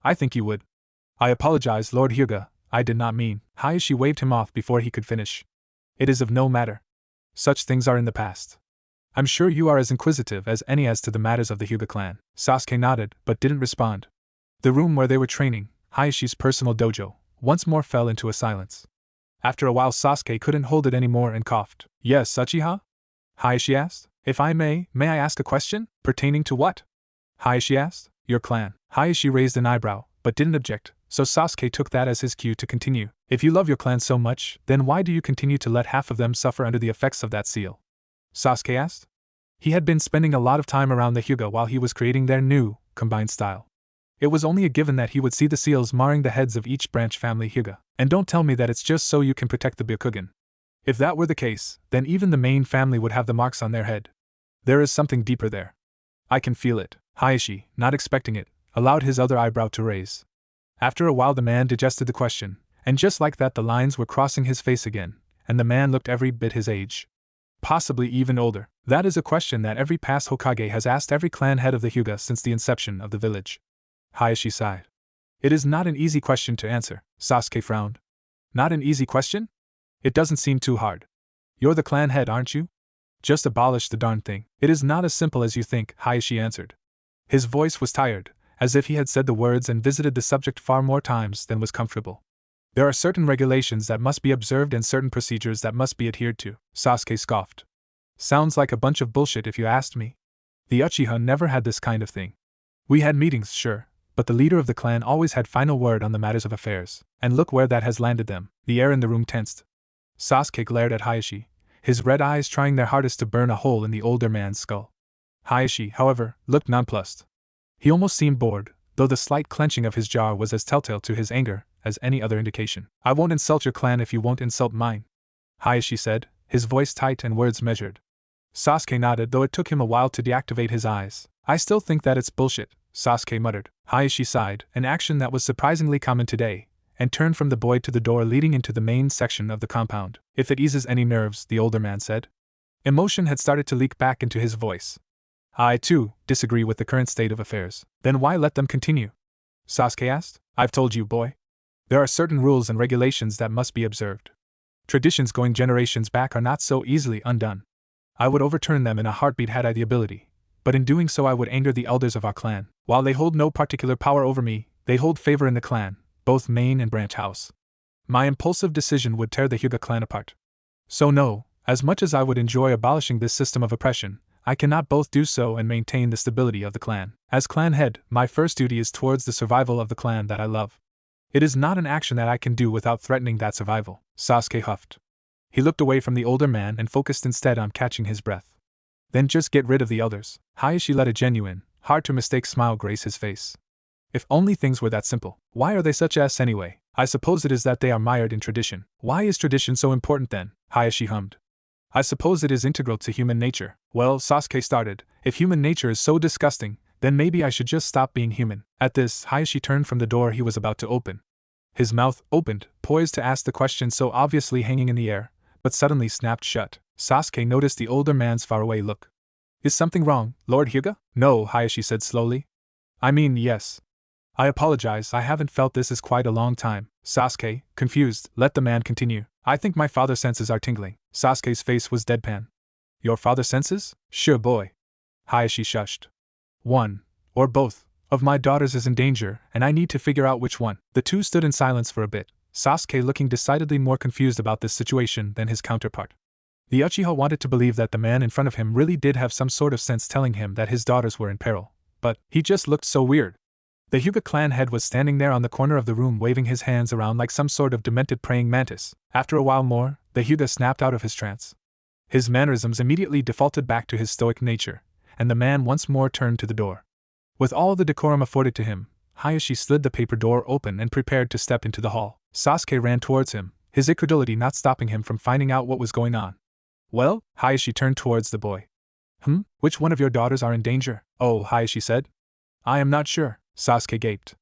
I think you would. I apologize, Lord Hyuga, I did not mean. Hayashi waved him off before he could finish. It is of no matter. Such things are in the past. I'm sure you are as inquisitive as any as to the matters of the Hyuga clan. Sasuke nodded, but didn't respond. The room where they were training, Hayashi's personal dojo, once more fell into a silence. After a while Sasuke couldn't hold it anymore and coughed. Yes, Uchiha? Hayashi asked. If I may I ask a question? Pertaining to what? Hayashi asked. Your clan. Hayashi raised an eyebrow, but didn't object, so Sasuke took that as his cue to continue. If you love your clan so much, then why do you continue to let half of them suffer under the effects of that seal? Sasuke asked. He had been spending a lot of time around the Hyuga while he was creating their new, combined style. It was only a given that he would see the seals marring the heads of each branch family Hyuga. And don't tell me that it's just so you can protect the Byakugan. If that were the case, then even the main family would have the marks on their head. There is something deeper there. I can feel it. Hayashi, not expecting it, allowed his other eyebrow to raise. After a while the man digested the question, and just like that the lines were crossing his face again, and the man looked every bit his age. Possibly even older. That is a question that every past Hokage has asked every clan head of the Hyuga since the inception of the village. Hayashi sighed. It is not an easy question to answer. Sasuke frowned. Not an easy question? It doesn't seem too hard. You're the clan head, aren't you? Just abolish the darn thing. It is not as simple as you think, Hayashi answered. His voice was tired, as if he had said the words and visited the subject far more times than was comfortable. There are certain regulations that must be observed and certain procedures that must be adhered to, Sasuke scoffed. Sounds like a bunch of bullshit if you asked me. The Uchiha never had this kind of thing. We had meetings, sure, but the leader of the clan always had final word on the matters of affairs, and look where that has landed them. The air in the room tensed. Sasuke glared at Hayashi, his red eyes trying their hardest to burn a hole in the older man's skull. Hayashi, however, looked nonplussed. He almost seemed bored, though the slight clenching of his jaw was as telltale to his anger as any other indication. I won't insult your clan if you won't insult mine, Hayashi said, his voice tight and words measured. Sasuke nodded, though it took him a while to deactivate his eyes. I still think that it's bullshit, Sasuke muttered. Hayashi sighed, an action that was surprisingly common today, and turned from the boy to the door leading into the main section of the compound. If it eases any nerves, the older man said. Emotion had started to leak back into his voice. I, too, disagree with the current state of affairs. Then why let them continue? Sasuke asked. I've told you, boy. There are certain rules and regulations that must be observed. Traditions going generations back are not so easily undone. I would overturn them in a heartbeat had I the ability, but in doing so I would anger the elders of our clan. While they hold no particular power over me, they hold favor in the clan, both main and branch house. My impulsive decision would tear the Hyuga clan apart. So no, as much as I would enjoy abolishing this system of oppression, I cannot both do so and maintain the stability of the clan. As clan head, my first duty is towards the survival of the clan that I love. It is not an action that I can do without threatening that survival, Sasuke huffed. He looked away from the older man and focused instead on catching his breath. Then just get rid of the elders. Hayashi let a genuine, hard-to-mistake smile grace his face. If only things were that simple. Why are they such ass anyway? I suppose it is that they are mired in tradition. Why is tradition so important then? Hayashi hummed. I suppose it is integral to human nature. Well, Sasuke started, if human nature is so disgusting, then maybe I should just stop being human. At this, Hayashi turned from the door he was about to open. His mouth opened, poised to ask the question so obviously hanging in the air, but suddenly snapped shut. Sasuke noticed the older man's faraway look. Is something wrong, Lord Hyuga? No, Hayashi said slowly. I mean, yes. I apologize, I haven't felt this in quite a long time. Sasuke, confused, let the man continue. I think my father's senses are tingling. Sasuke's face was deadpan. Your father's senses? Sure, boy. Hayashi shushed. One, or both, of my daughters is in danger, and I need to figure out which one. The two stood in silence for a bit, Sasuke looking decidedly more confused about this situation than his counterpart. The Uchiha wanted to believe that the man in front of him really did have some sort of sense telling him that his daughters were in peril, but he just looked so weird. The Hyuga clan head was standing there on the corner of the room waving his hands around like some sort of demented praying mantis. After a while more, the Hyuga snapped out of his trance. His mannerisms immediately defaulted back to his stoic nature, and the man once more turned to the door. With all the decorum afforded to him, Hayashi slid the paper door open and prepared to step into the hall. Sasuke ran towards him, his incredulity not stopping him from finding out what was going on. Well? Hayashi turned towards the boy. Which one of your daughters are in danger? Oh, Hayashi said. I am not sure, Sasuke gaped.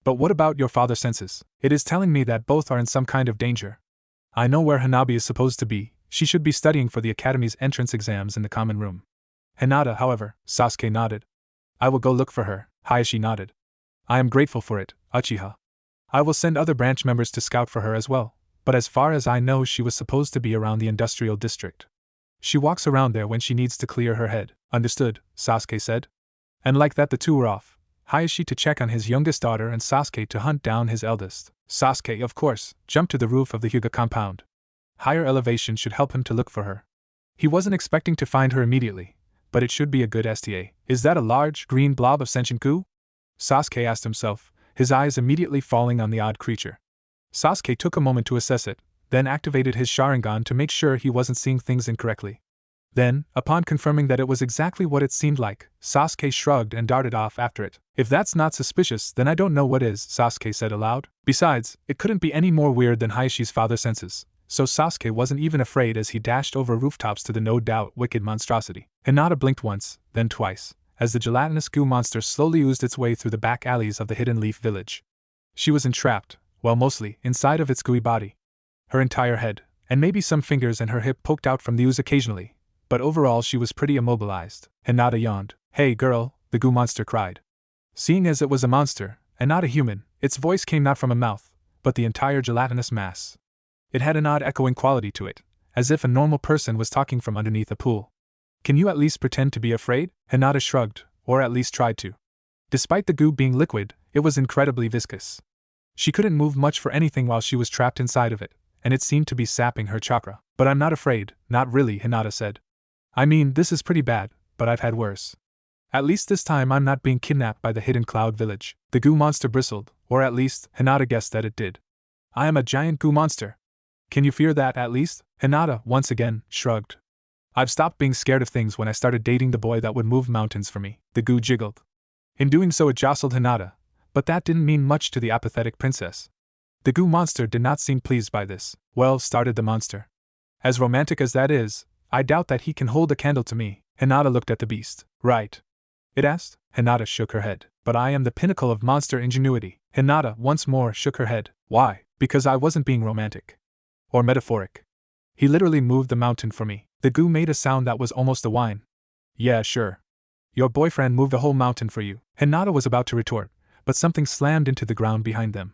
But what about your father's senses? It is telling me that both are in some kind of danger. I know where Hanabi is supposed to be. She should be studying for the academy's entrance exams in the common room. Hinata, however, Sasuke nodded. I will go look for her. Hayashi nodded. I am grateful for it, Uchiha. I will send other branch members to scout for her as well, but as far as I know she was supposed to be around the industrial district. She walks around there when she needs to clear her head. Understood, Sasuke said. And like that the two were off, Hayashi to check on his youngest daughter and Sasuke to hunt down his eldest. Sasuke, of course, jumped to the roof of the Hyuga compound. Higher elevation should help him to look for her. He wasn't expecting to find her immediately, but it should be a good STA. Is that a large, green blob of sentient goo? Sasuke asked himself, his eyes immediately falling on the odd creature. Sasuke took a moment to assess it, then activated his Sharingan to make sure he wasn't seeing things incorrectly. Then, upon confirming that it was exactly what it seemed like, Sasuke shrugged and darted off after it. If that's not suspicious, then I don't know what is, Sasuke said aloud. Besides, it couldn't be any more weird than Hayashi's father senses, so Sasuke wasn't even afraid as he dashed over rooftops to the no doubt wicked monstrosity. Hinata blinked once, then twice, as the gelatinous goo monster slowly oozed its way through the back alleys of the Hidden Leaf village. She was entrapped, well mostly, inside of its gooey body. Her entire head, and maybe some fingers and her hip poked out from the ooze occasionally, but overall she was pretty immobilized. Hinata yawned. Hey girl, the goo monster cried. Seeing as it was a monster, and not a human, its voice came not from a mouth, but the entire gelatinous mass. It had an odd echoing quality to it, as if a normal person was talking from underneath a pool. Can you at least pretend to be afraid? Hinata shrugged, or at least tried to. Despite the goo being liquid, it was incredibly viscous. She couldn't move much for anything while she was trapped inside of it, and it seemed to be sapping her chakra. But I'm not afraid, not really, Hinata said. I mean, this is pretty bad, but I've had worse. At least this time I'm not being kidnapped by the Hidden Cloud Village. The goo monster bristled, or at least, Hinata guessed that it did. I am a giant goo monster. Can you fear that at least? Hinata, once again, shrugged. I've stopped being scared of things when I started dating the boy that would move mountains for me. The goo jiggled. In doing so it jostled Hinata, but that didn't mean much to the apathetic princess. The goo monster did not seem pleased by this. Well, started the monster. As romantic as that is, I doubt that he can hold a candle to me. Hinata looked at the beast. Right? It asked. Hinata shook her head. But I am the pinnacle of monster ingenuity. Hinata once more shook her head. Why? Because I wasn't being romantic. Or metaphoric. He literally moved the mountain for me. The goo made a sound that was almost a whine. Yeah, sure. Your boyfriend moved a whole mountain for you. Hinata was about to retort, but something slammed into the ground behind them.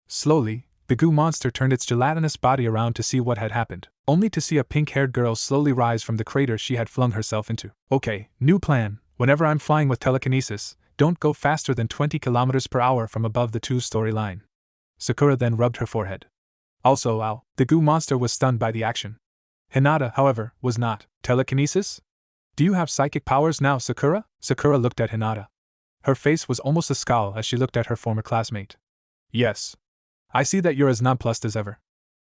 Slowly, the goo monster turned its gelatinous body around to see what had happened, only to see a pink-haired girl slowly rise from the crater she had flung herself into. Okay, new plan. Whenever I'm flying with telekinesis, don't go faster than 20 kilometers per hour from above the 2-story line. Sakura then rubbed her forehead. Also, ow. The goo monster was stunned by the action. Hinata, however, was not. Telekinesis? Do you have psychic powers now, Sakura? Sakura looked at Hinata. Her face was almost a scowl as she looked at her former classmate. Yes. I see that you're as nonplussed as ever.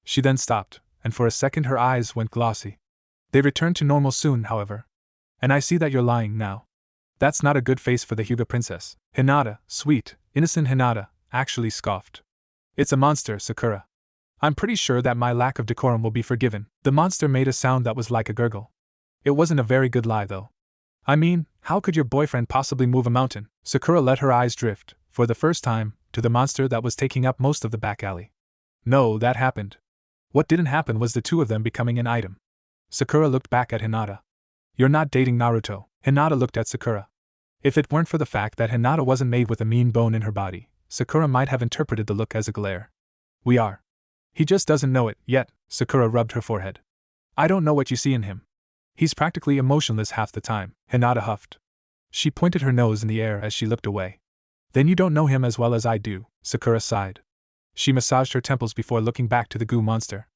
She then stopped, and for a second her eyes went glossy. They returned to normal soon, however. And I see that you're lying now. That's not a good face for the Hyuga princess. Hinata, sweet, innocent Hinata, actually scoffed. It's a monster, Sakura. I'm pretty sure that my lack of decorum will be forgiven. The monster made a sound that was like a gurgle. It wasn't a very good lie, though. I mean, how could your boyfriend possibly move a mountain? Sakura let her eyes drift, for the first time, to the monster that was taking up most of the back alley. No, that happened. What didn't happen was the two of them becoming an item. Sakura looked back at Hinata. You're not dating Naruto. Hinata looked at Sakura. If it weren't for the fact that Hinata wasn't made with a mean bone in her body, Sakura might have interpreted the look as a glare. We are. He just doesn't know it yet. Sakura rubbed her forehead. I don't know what you see in him. He's practically emotionless half the time. Hinata huffed. She pointed her nose in the air as she looked away. Then you don't know him as well as I do, Sakura sighed. She massaged her temples before looking back to the goo monster.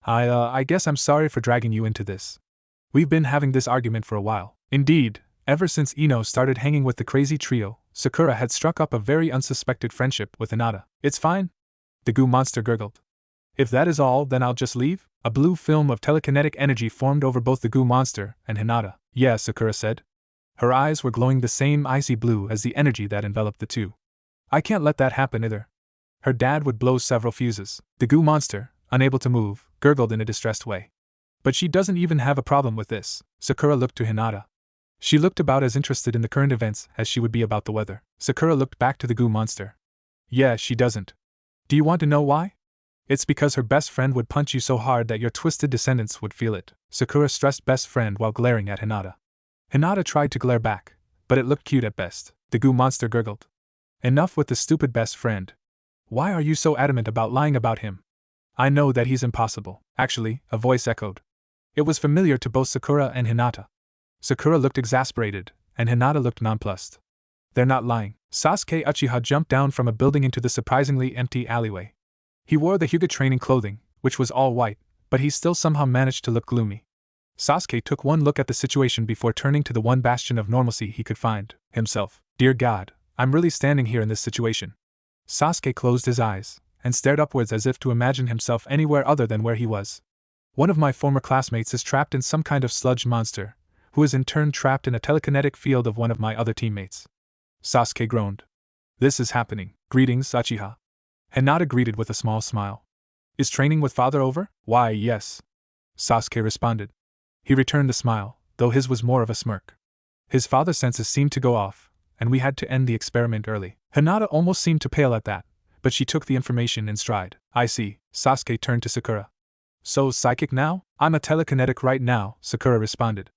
I guess I'm sorry for dragging you into this. We've been having this argument for a while. Indeed, ever since Ino started hanging with the crazy trio, Sakura had struck up a very unsuspected friendship with Hinata. It's fine. The goo monster gurgled. If that is all, then I'll just leave? A blue film of telekinetic energy formed over both the goo monster and Hinata. Yeah, Sakura said. Her eyes were glowing the same icy blue as the energy that enveloped the two. I can't let that happen either. Her dad would blow several fuses. The goo monster, unable to move, gurgled in a distressed way. But she doesn't even have a problem with this. Sakura looked to Hinata. She looked about as interested in the current events as she would be about the weather. Sakura looked back to the goo monster. Yeah, she doesn't. Do you want to know why? It's because her best friend would punch you so hard that your twisted descendants would feel it. Sakura stressed best friend while glaring at Hinata. Hinata tried to glare back, but it looked cute at best. The goo monster gurgled. Enough with the stupid best friend. Why are you so adamant about lying about him? I know that he's impossible. Actually, a voice echoed. It was familiar to both Sakura and Hinata. Sakura looked exasperated, and Hinata looked nonplussed. They're not lying. Sasuke Uchiha jumped down from a building into the surprisingly empty alleyway. He wore the Hyuga training clothing, which was all white, but he still somehow managed to look gloomy. Sasuke took one look at the situation before turning to the one bastion of normalcy he could find, himself. Dear God, I'm really standing here in this situation. Sasuke closed his eyes and stared upwards as if to imagine himself anywhere other than where he was. One of my former classmates is trapped in some kind of sludge monster, who is in turn trapped in a telekinetic field of one of my other teammates. Sasuke groaned. This is happening. Greetings, Uchiha. Hinata greeted with a small smile. Is training with father over? Why, yes. Sasuke responded. He returned the smile, though his was more of a smirk. His father's senses seemed to go off, and we had to end the experiment early. Hinata almost seemed to pale at that, but she took the information in stride. I see. Sasuke turned to Sakura. So psychic now? I'm a telekinetic right now, Sakura responded.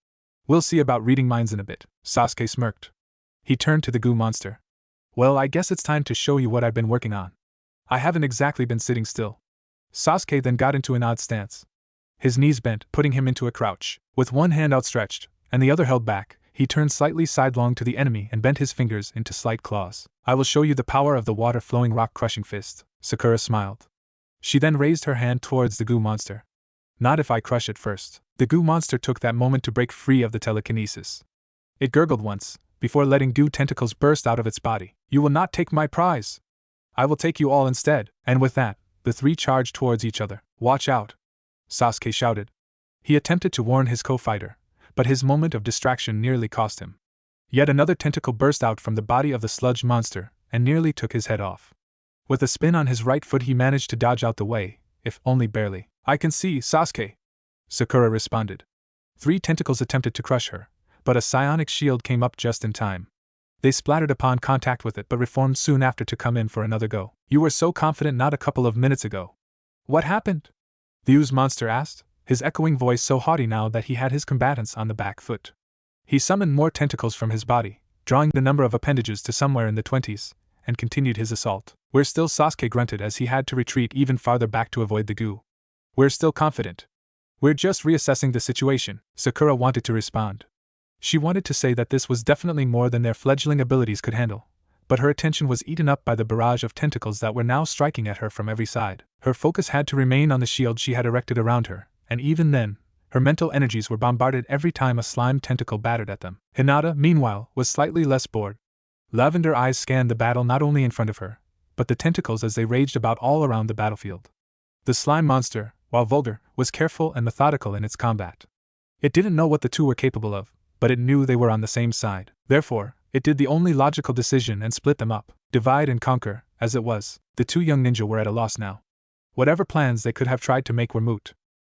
We'll see about reading minds in a bit. Sasuke smirked. He turned to the goo monster. Well, I guess it's time to show you what I've been working on. I haven't exactly been sitting still. Sasuke then got into an odd stance. His knees bent, putting him into a crouch. With one hand outstretched, and the other held back, he turned slightly sidelong to the enemy and bent his fingers into slight claws. I will show you the power of the water-flowing rock-crushing fist, Sakura smiled. She then raised her hand towards the goo monster. Not if I crush it first. The goo monster took that moment to break free of the telekinesis. It gurgled once, before letting goo tentacles burst out of its body. You will not take my prize. I will take you all instead. And with that, the three charged towards each other. Watch out! Sasuke shouted. He attempted to warn his co-fighter, but his moment of distraction nearly cost him. Yet another tentacle burst out from the body of the sludge monster, and nearly took his head off. With a spin on his right foot he managed to dodge out the way, if only barely. I can see, Sasuke, Sakura responded. Three tentacles attempted to crush her, but a psionic shield came up just in time. They splattered upon contact with it but reformed soon after to come in for another go. You were so confident not a couple of minutes ago. What happened? The ooze monster asked, his echoing voice so haughty now that he had his combatants on the back foot. He summoned more tentacles from his body, drawing the number of appendages to somewhere in the 20s, and continued his assault. We're still, Sasuke grunted as he had to retreat even farther back to avoid the goo. We're still confident. We're just reassessing the situation, Sakura wanted to respond. She wanted to say that this was definitely more than their fledgling abilities could handle, but her attention was eaten up by the barrage of tentacles that were now striking at her from every side. Her focus had to remain on the shield she had erected around her, and even then, her mental energies were bombarded every time a slime tentacle battered at them. Hinata, meanwhile, was slightly less bored. Lavender eyes scanned the battle not only in front of her, but the tentacles as they raged about all around the battlefield. The slime monster, while vulgar, was careful and methodical in its combat. It didn't know what the two were capable of, but it knew they were on the same side. Therefore, it did the only logical decision and split them up. Divide and conquer, as it was, the two young ninja were at a loss now. Whatever plans they could have tried to make were moot.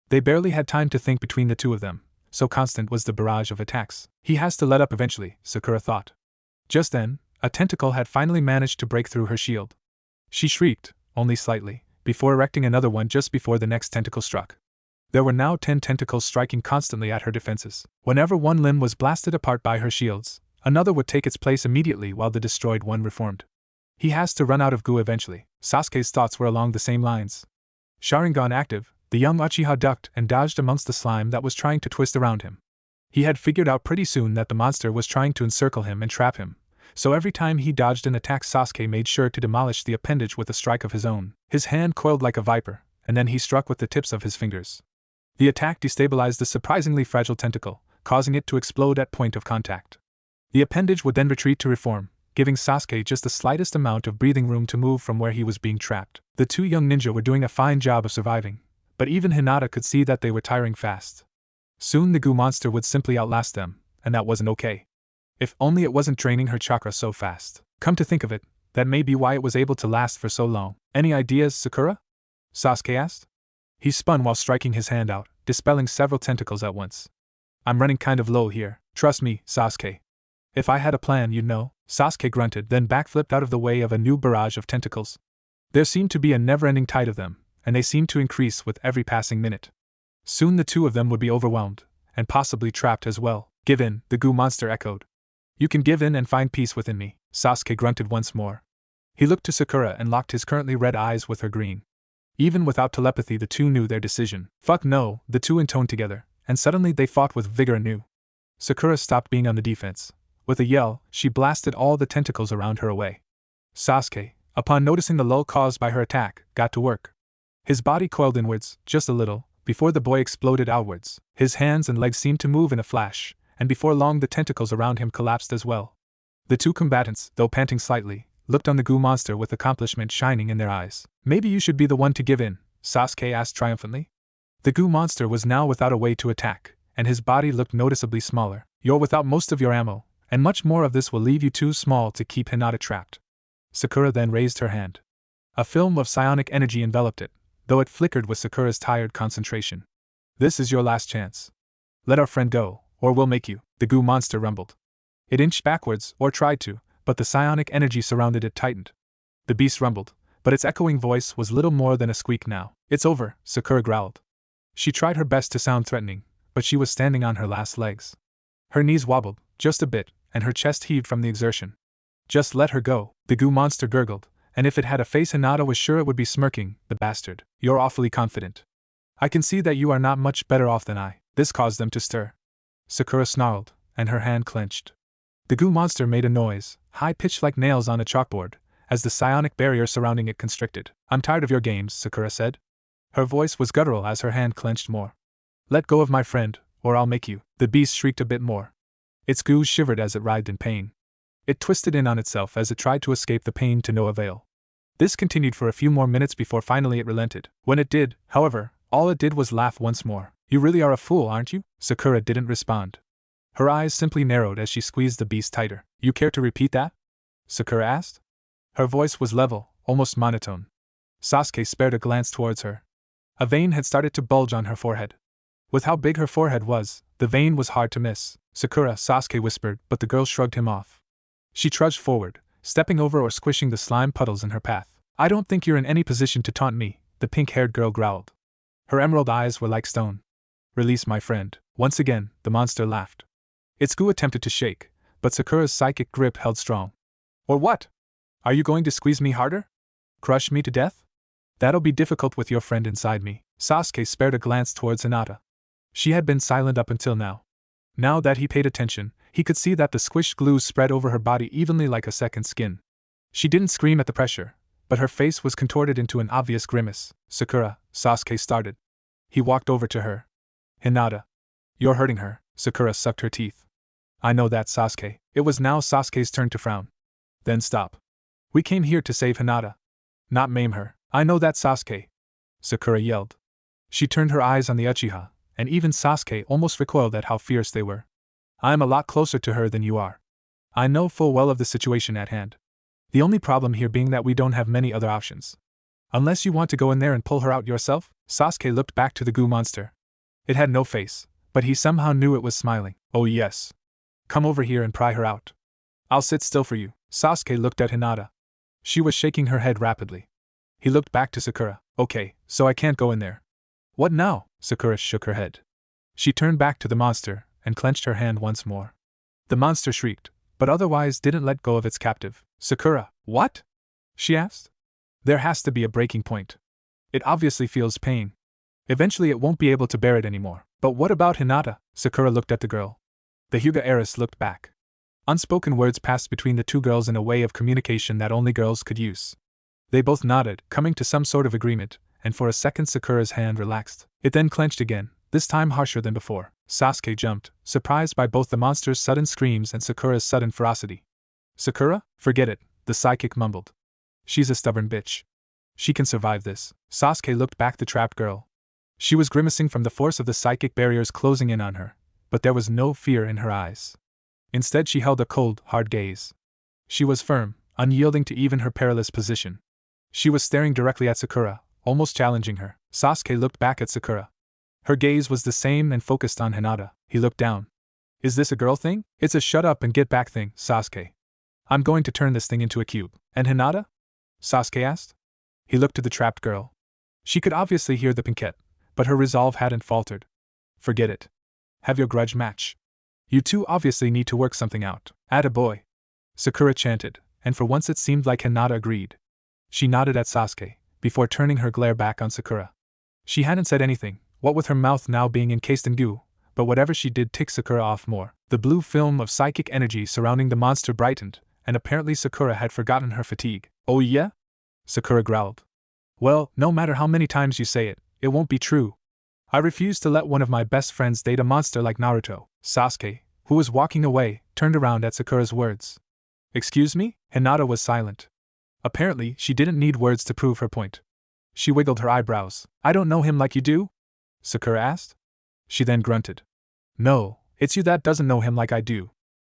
They barely had time to think between the two of them, so constant was the barrage of attacks. He has to let up eventually, Sakura thought. Just then, a tentacle had finally managed to break through her shield. She shrieked, only slightly, before erecting another one just before the next tentacle struck. There were now 10 tentacles striking constantly at her defenses. Whenever one limb was blasted apart by her shields, another would take its place immediately while the destroyed one reformed. He has to run out of goo eventually. Sasuke's thoughts were along the same lines. Sharingan active, the young Uchiha ducked and dodged amongst the slime that was trying to twist around him. He had figured out pretty soon that the monster was trying to encircle him and trap him, so every time he dodged an attack Sasuke made sure to demolish the appendage with a strike of his own. His hand coiled like a viper, and then he struck with the tips of his fingers. The attack destabilized the surprisingly fragile tentacle, causing it to explode at point of contact. The appendage would then retreat to reform, giving Sasuke just the slightest amount of breathing room to move from where he was being trapped. The two young ninja were doing a fine job of surviving, but even Hinata could see that they were tiring fast. Soon the goo monster would simply outlast them, and that wasn't okay. If only it wasn't draining her chakra so fast. Come to think of it, that may be why it was able to last for so long. Any ideas, Sakura? Sasuke asked. He spun while striking his hand out, dispelling several tentacles at once. I'm running kind of low here, trust me, Sasuke. If I had a plan, you'd know. Sasuke grunted, then backflipped out of the way of a new barrage of tentacles. There seemed to be a never-ending tide of them, and they seemed to increase with every passing minute. Soon the two of them would be overwhelmed, and possibly trapped as well. Give in, the goo monster echoed. You can give in and find peace within me, Sasuke grunted once more. He looked to Sakura and locked his currently red eyes with her green. Even without telepathy, the two knew their decision. Fuck no, the two intoned together, and suddenly they fought with vigor anew. Sakura stopped being on the defense. With a yell, she blasted all the tentacles around her away. Sasuke, upon noticing the lull caused by her attack, got to work. His body coiled inwards, just a little, before the boy exploded outwards. His hands and legs seemed to move in a flash, and before long the tentacles around him collapsed as well. The two combatants, though panting slightly, looked on the goo monster with accomplishment shining in their eyes. Maybe you should be the one to give in, Sasuke asked triumphantly. The goo monster was now without a way to attack, and his body looked noticeably smaller. You're without most of your ammo, and much more of this will leave you too small to keep Hinata trapped. Sakura then raised her hand. A film of psionic energy enveloped it, though it flickered with Sakura's tired concentration. This is your last chance. Let our friend go, or we'll make you, the goo monster rumbled. It inched backwards, or tried to, but the psionic energy surrounded it tightened. The beast rumbled, but its echoing voice was little more than a squeak now. It's over, Sakura growled. She tried her best to sound threatening, but she was standing on her last legs. Her knees wobbled, just a bit, and her chest heaved from the exertion. Just let her go, the goo monster gurgled, and if it had a face Hinata was sure it would be smirking, the bastard. You're awfully confident. I can see that you are not much better off than I. This caused them to stir. Sakura snarled, and her hand clenched. The goo monster made a noise, high-pitched like nails on a chalkboard, as the psionic barrier surrounding it constricted. I'm tired of your games, Sakura said. Her voice was guttural as her hand clenched more. Let go of my friend, or I'll make you. The beast shrieked a bit more. Its goo shivered as it writhed in pain. It twisted in on itself as it tried to escape the pain to no avail. This continued for a few more minutes before finally it relented. When it did, however, all it did was laugh once more. You really are a fool, aren't you? Sakura didn't respond. Her eyes simply narrowed as she squeezed the beast tighter. You care to repeat that? Sakura asked. Her voice was level, almost monotone. Sasuke spared a glance towards her. A vein had started to bulge on her forehead. With how big her forehead was, the vein was hard to miss. Sakura, Sasuke whispered, but the girl shrugged him off. She trudged forward, stepping over or squishing the slime puddles in her path. I don't think you're in any position to taunt me, the pink-haired girl growled. Her emerald eyes were like stone. Release my friend. Once again, the monster laughed. Its goo attempted to shake, but Sakura's psychic grip held strong. Or what? Are you going to squeeze me harder? Crush me to death? That'll be difficult with your friend inside me. Sasuke spared a glance towards Hinata. She had been silent up until now. Now that he paid attention, he could see that the squished glue spread over her body evenly like a second skin. She didn't scream at the pressure, but her face was contorted into an obvious grimace. Sakura, Sasuke started. He walked over to her. Hinata. You're hurting her. Sakura sucked her teeth. I know that, Sasuke. It was now Sasuke's turn to frown. Then stop. We came here to save Hinata. Not maim her. I know that, Sasuke. Sakura yelled. She turned her eyes on the Uchiha, and even Sasuke almost recoiled at how fierce they were. I am a lot closer to her than you are. I know full well of the situation at hand. The only problem here being that we don't have many other options. Unless you want to go in there and pull her out yourself? Sasuke looked back to the goo monster. It had no face, but he somehow knew it was smiling. Oh yes. Come over here and pry her out. I'll sit still for you. Sasuke looked at Hinata. She was shaking her head rapidly. He looked back to Sakura. Okay, so I can't go in there. What now? Sakura shook her head. She turned back to the monster and clenched her hand once more. The monster shrieked, but otherwise didn't let go of its captive. Sakura, what? She asked. There has to be a breaking point. It obviously feels pain. Eventually it won't be able to bear it anymore. But what about Hinata? Sakura looked at the girl. The Hyuga heiress looked back. Unspoken words passed between the two girls in a way of communication that only girls could use. They both nodded, coming to some sort of agreement, and for a second Sakura's hand relaxed. It then clenched again, this time harsher than before. Sasuke jumped, surprised by both the monster's sudden screams and Sakura's sudden ferocity. Sakura? Forget it, the psychic mumbled. She's a stubborn bitch. She can survive this. Sasuke looked back the trapped girl. She was grimacing from the force of the psychic barriers closing in on her, but there was no fear in her eyes. Instead she held a cold, hard gaze. She was firm, unyielding to even her perilous position. She was staring directly at Sakura, almost challenging her. Sasuke looked back at Sakura. Her gaze was the same and focused on Hinata. He looked down. Is this a girl thing? It's a shut up and get back thing, Sasuke. I'm going to turn this thing into a cube. And Hinata? Sasuke asked. He looked to the trapped girl. She could obviously hear the pinkette, but her resolve hadn't faltered. Forget it. Have your grudge match. You two obviously need to work something out. Attaboy. Sakura chanted, and for once it seemed like Hinata agreed. She nodded at Sasuke, before turning her glare back on Sakura. She hadn't said anything, what with her mouth now being encased in goo, but whatever she did ticked Sakura off more. The blue film of psychic energy surrounding the monster brightened, and apparently Sakura had forgotten her fatigue. Oh yeah? Sakura growled. Well, no matter how many times you say it, it won't be true. I refuse to let one of my best friends date a monster like Naruto. Sasuke, who was walking away, turned around at Sakura's words. Excuse me? Hinata was silent. Apparently, she didn't need words to prove her point. She wiggled her eyebrows. I don't know him like you do? Sakura asked. She then grunted. No, it's you that doesn't know him like I do.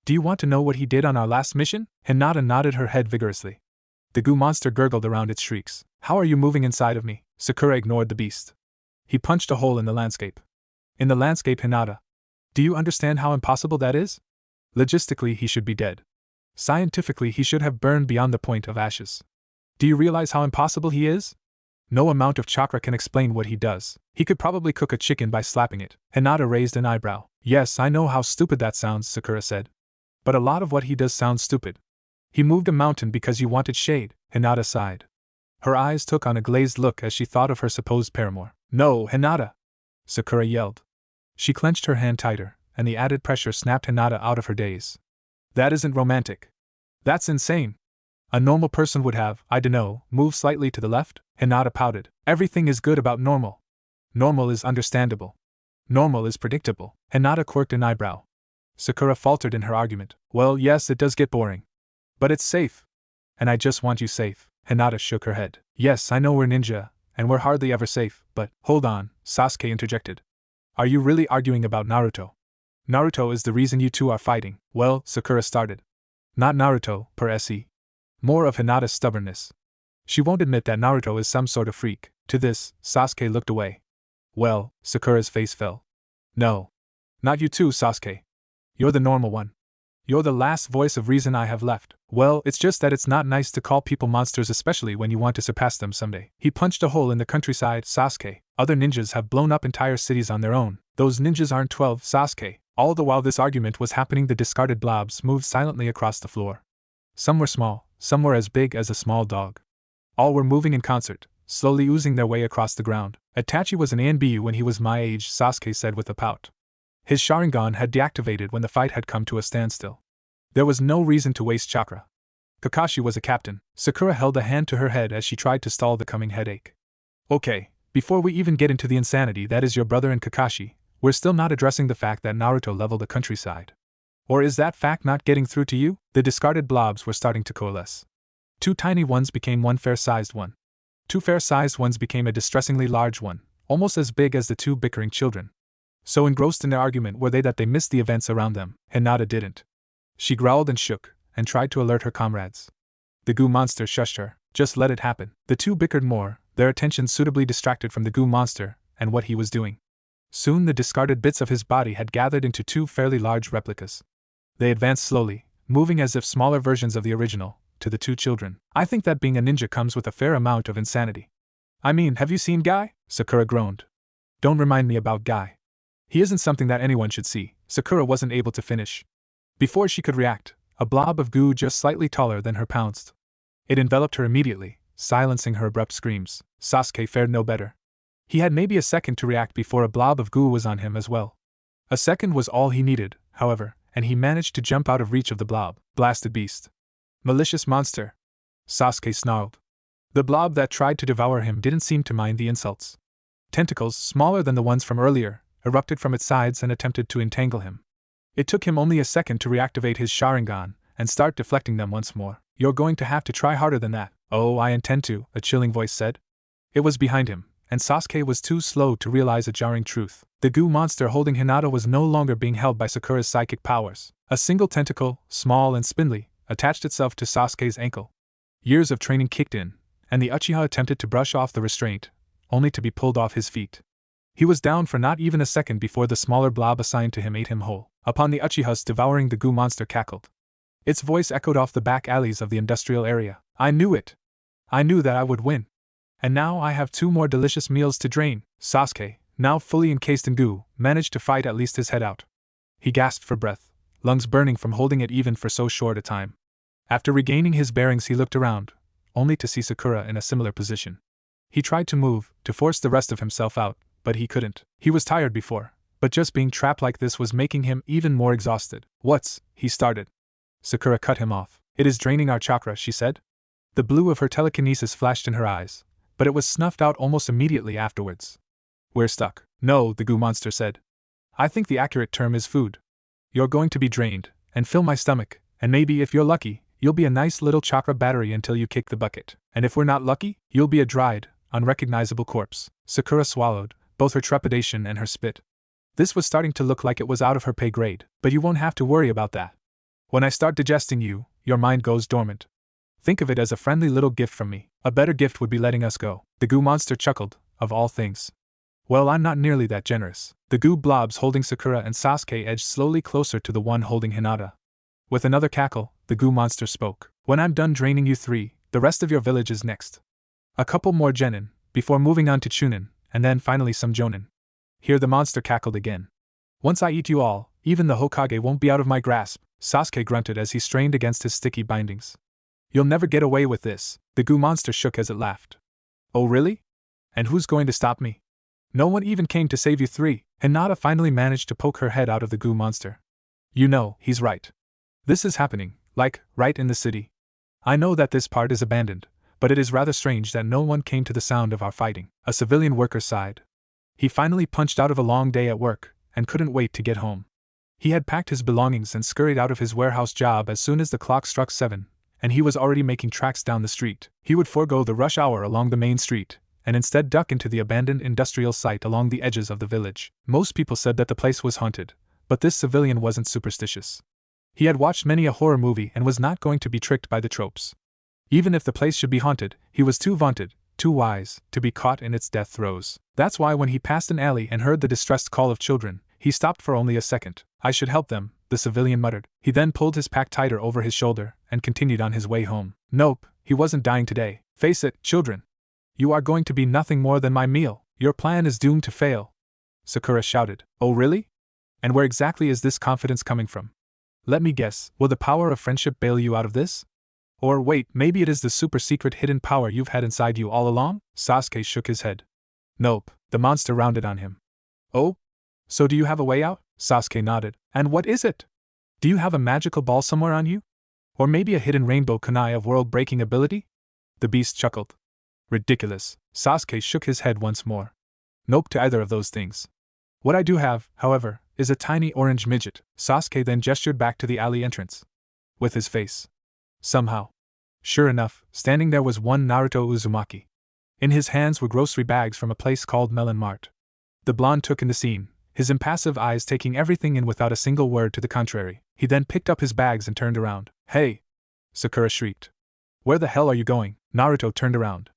Do you want to know what he did on our last mission? Hinata nodded her head vigorously. The goo monster gurgled around its shrieks. How are you moving inside of me? Sakura ignored the beast. He punched a hole in the landscape. In the landscape, Hinata. Do you understand how impossible that is? Logistically, he should be dead. Scientifically, he should have burned beyond the point of ashes. Do you realize how impossible he is? No amount of chakra can explain what he does. He could probably cook a chicken by slapping it. Hinata raised an eyebrow. Yes, I know how stupid that sounds, Sakura said. But a lot of what he does sounds stupid. He moved a mountain because you wanted shade, Hinata sighed. Her eyes took on a glazed look as she thought of her supposed paramour. No, Hinata! Sakura yelled. She clenched her hand tighter, and the added pressure snapped Hinata out of her daze. That isn't romantic. That's insane. A normal person would have, I dunno, moved slightly to the left. Hinata pouted. Everything is good about normal. Normal is understandable. Normal is predictable. Hinata quirked an eyebrow. Sakura faltered in her argument. Well, yes, it does get boring. But it's safe. And I just want you safe. Hinata shook her head. Yes, I know we're ninja, and we're hardly ever safe, but… Hold on, Sasuke interjected. Are you really arguing about Naruto? Naruto is the reason you two are fighting. Well, Sakura started. Not Naruto, per se. More of Hinata's stubbornness. She won't admit that Naruto is some sort of freak. To this, Sasuke looked away. Well, Sakura's face fell. No. Not you too, Sasuke. You're the normal one. You're the last voice of reason I have left. Well, it's just that it's not nice to call people monsters, especially when you want to surpass them someday. He punched a hole in the countryside. Sasuke, other ninjas have blown up entire cities on their own. Those ninjas aren't 12, Sasuke. All the while this argument was happening, the discarded blobs moved silently across the floor. Some were small, some were as big as a small dog. All were moving in concert, slowly oozing their way across the ground. Itachi was an ANBU when he was my age, Sasuke said with a pout. His Sharingan had deactivated when the fight had come to a standstill. There was no reason to waste chakra. Kakashi was a captain. Sakura held a hand to her head as she tried to stall the coming headache. Okay, before we even get into the insanity that is your brother and Kakashi, we're still not addressing the fact that Naruto leveled the countryside. Or is that fact not getting through to you? The discarded blobs were starting to coalesce. Two tiny ones became one fair-sized one. Two fair-sized ones became a distressingly large one, almost as big as the two bickering children. So engrossed in their argument were they that they missed the events around them. Hinata didn't. She growled and shook, and tried to alert her comrades. The goo monster shushed her. Just let it happen. The two bickered more, their attention suitably distracted from the goo monster and what he was doing. Soon the discarded bits of his body had gathered into two fairly large replicas. They advanced slowly, moving as if smaller versions of the original, to the two children. I think that being a ninja comes with a fair amount of insanity. I mean, have you seen Guy? Sakura groaned. Don't remind me about Guy. He isn't something that anyone should see. Sakura wasn't able to finish. Before she could react, a blob of goo just slightly taller than her pounced. It enveloped her immediately, silencing her abrupt screams. Sasuke fared no better. He had maybe a second to react before a blob of goo was on him as well. A second was all he needed, however, and he managed to jump out of reach of the blob. Blasted beast. Malicious monster. Sasuke snarled. The blob that tried to devour him didn't seem to mind the insults. Tentacles, smaller than the ones from earlier, erupted from its sides and attempted to entangle him. It took him only a second to reactivate his Sharingan and start deflecting them once more. You're going to have to try harder than that. Oh, I intend to, a chilling voice said. It was behind him, and Sasuke was too slow to realize a jarring truth. The goo monster holding Hinata was no longer being held by Sakura's psychic powers. A single tentacle, small and spindly, attached itself to Sasuke's ankle. Years of training kicked in, and the Uchiha attempted to brush off the restraint, only to be pulled off his feet. He was down for not even a second before the smaller blob assigned to him ate him whole. Upon the Uchihas devouring the goo monster cackled. Its voice echoed off the back alleys of the industrial area. I knew it. I knew that I would win. And now I have two more delicious meals to drain. Sasuke, now fully encased in goo, managed to fight at least his head out. He gasped for breath, lungs burning from holding it even for so short a time. After regaining his bearings, he looked around, only to see Sakura in a similar position. He tried to move, to force the rest of himself out, but he couldn't. He was tired before, but just being trapped like this was making him even more exhausted. He started. Sakura cut him off. It is draining our chakra, she said. The blue of her telekinesis flashed in her eyes, but it was snuffed out almost immediately afterwards. We're stuck. No, the goo monster said. I think the accurate term is food. You're going to be drained, and fill my stomach, and maybe if you're lucky, you'll be a nice little chakra battery until you kick the bucket. And if we're not lucky, you'll be a dried, unrecognizable corpse. Sakura swallowed, both her trepidation and her spit. This was starting to look like it was out of her pay grade, but you won't have to worry about that. When I start digesting you, your mind goes dormant. Think of it as a friendly little gift from me. A better gift would be letting us go. The goo monster chuckled, of all things. Well, I'm not nearly that generous. The goo blobs holding Sakura and Sasuke edged slowly closer to the one holding Hinata. With another cackle, the goo monster spoke. When I'm done draining you three, the rest of your village is next. A couple more genin, before moving on to chunin, and then finally some jonin. Here the monster cackled again. Once I eat you all, even the hokage won't be out of my grasp, Sasuke grunted as he strained against his sticky bindings. You'll never get away with this, the goo monster shook as it laughed. Oh really? And who's going to stop me? No one even came to save you three. Hinata finally managed to poke her head out of the goo monster. You know, he's right. This is happening, right in the city. I know that this part is abandoned, but it is rather strange that no one came to the sound of our fighting. A civilian worker sighed. He finally punched out of a long day at work, and couldn't wait to get home. He had packed his belongings and scurried out of his warehouse job as soon as the clock struck 7, and he was already making tracks down the street. He would forego the rush hour along the main street, and instead duck into the abandoned industrial site along the edges of the village. Most people said that the place was haunted, but this civilian wasn't superstitious. He had watched many a horror movie and was not going to be tricked by the tropes. Even if the place should be haunted, he was too vaunted, too wise, to be caught in its death throes. That's why when he passed an alley and heard the distressed call of children, he stopped for only a second. I should help them, the civilian muttered. He then pulled his pack tighter over his shoulder and continued on his way home. Nope, he wasn't dying today. Face it, children. You are going to be nothing more than my meal. Your plan is doomed to fail. Sakura shouted. Oh really? And where exactly is this confidence coming from? Let me guess, will the power of friendship bail you out of this? Or wait, maybe it is the super secret hidden power you've had inside you all along? Sasuke shook his head. Nope, the monster rounded on him. Oh? So do you have a way out? Sasuke nodded. And what is it? Do you have a magical ball somewhere on you? Or maybe a hidden rainbow kunai of world-breaking ability? The beast chuckled. Ridiculous. Sasuke shook his head once more. Nope to either of those things. What I do have, however, is a tiny orange midget. Sasuke then gestured back to the alley entrance. With his face. Somehow. Sure enough, standing there was one Naruto Uzumaki. In his hands were grocery bags from a place called Melon Mart. The blonde took in the scene, his impassive eyes taking everything in without a single word to the contrary. He then picked up his bags and turned around. Hey! Sakura shrieked. Where the hell are you going? Naruto turned around.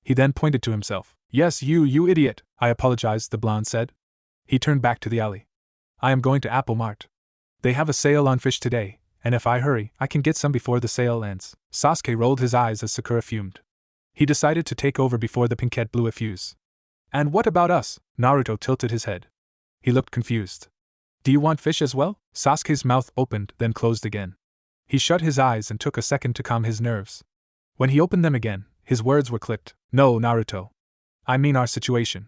He then pointed to himself. Yes, you idiot! I apologize, the blonde said. He turned back to the alley. I am going to Apple Mart. They have a sale on fish today, and if I hurry, I can get some before the sale ends. Sasuke rolled his eyes as Sakura fumed. He decided to take over before the pinkette blew a fuse. And what about us? Naruto tilted his head. He looked confused. Do you want fish as well? Sasuke's mouth opened, then closed again. He shut his eyes and took a second to calm his nerves. When he opened them again, his words were clipped. No, Naruto. I mean our situation.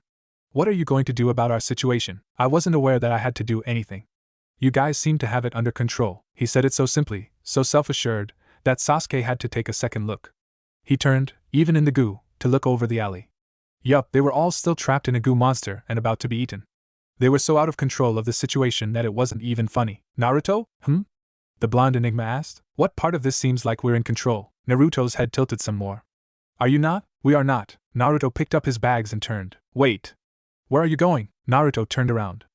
What are you going to do about our situation? I wasn't aware that I had to do anything. You guys seem to have it under control. He said it so simply, so self-assured, that Sasuke had to take a second look. He turned, even in the goo, to look over the alley. Yup, they were all still trapped in a goo monster and about to be eaten. They were so out of control of the situation that it wasn't even funny. Naruto? The blonde enigma asked. What part of this seems like we're in control? Naruto's head tilted some more. Are you not? We are not. Naruto picked up his bags and turned. Wait. Where are you going? Naruto turned around.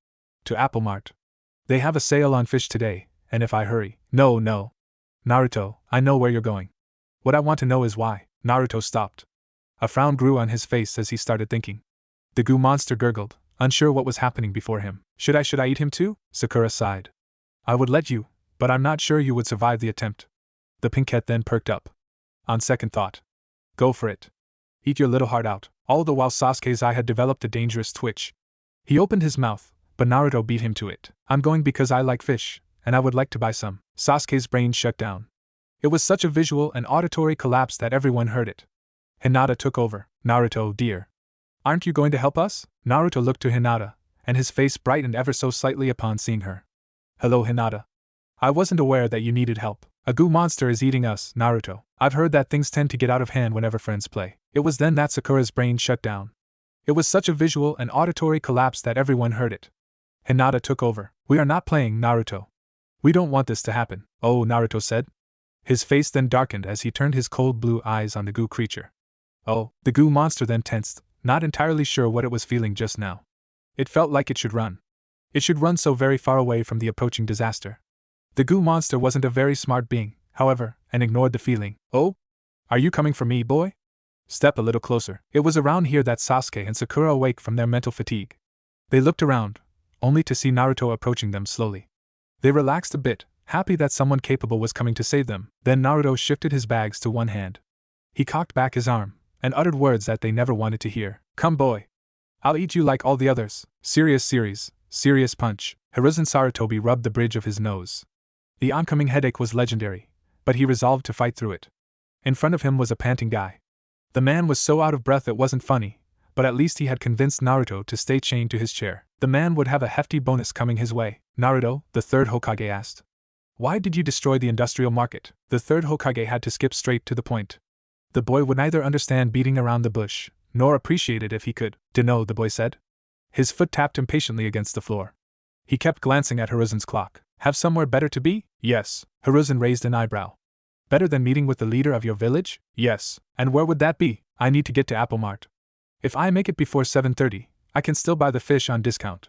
To Apple Mart. They have a sale on fish today, and if I hurry. No. Naruto, I know where you're going. What I want to know is why. Naruto stopped. A frown grew on his face as he started thinking. The goo monster gurgled, unsure what was happening before him. Should I eat him too? Sakura sighed. I would let you, but I'm not sure you would survive the attempt. The pinkette then perked up. On second thought. Go for it. Eat your little heart out. All the while Sasuke's eye had developed a dangerous twitch. He opened his mouth, but Naruto beat him to it. I'm going because I like fish, and I would like to buy some. Sasuke's brain shut down. It was such a visual and auditory collapse that everyone heard it. Hinata took over. Naruto, dear. Aren't you going to help us? Naruto looked to Hinata, and his face brightened ever so slightly upon seeing her. Hello, Hinata. I wasn't aware that you needed help. A goo monster is eating us, Naruto. I've heard that things tend to get out of hand whenever friends play. It was then that Sakura's brain shut down. It was such a visual and auditory collapse that everyone heard it. Hinata took over. We are not playing, Naruto. We don't want this to happen. Oh, Naruto said. His face then darkened as he turned his cold blue eyes on the goo creature. Oh, the goo monster then tensed, not entirely sure what it was feeling just now. It felt like it should run. It should run so very far away from the approaching disaster. The goo monster wasn't a very smart being, however, and ignored the feeling. Oh? Are you coming for me, boy? Step a little closer. It was around here that Sasuke and Sakura awake from their mental fatigue. They looked around, only to see Naruto approaching them slowly. They relaxed a bit, happy that someone capable was coming to save them. Then Naruto shifted his bags to one hand. He cocked back his arm, and uttered words that they never wanted to hear. Come, boy. I'll eat you like all the others. Serious punch. Hiruzen Sarutobi rubbed the bridge of his nose. The oncoming headache was legendary, but he resolved to fight through it. In front of him was a panting guy. The man was so out of breath it wasn't funny, but at least he had convinced Naruto to stay chained to his chair. The man would have a hefty bonus coming his way. Naruto, the third Hokage asked. Why did you destroy the industrial market? The third Hokage had to skip straight to the point. The boy would neither understand beating around the bush, nor appreciate it if he could. Dunno, the boy said. His foot tapped impatiently against the floor. He kept glancing at Hiruzen's clock. Have somewhere better to be? Yes. Hiruzen raised an eyebrow. Better than meeting with the leader of your village? Yes. And where would that be? I need to get to Apple Mart. If I make it before 7:30, I can still buy the fish on discount.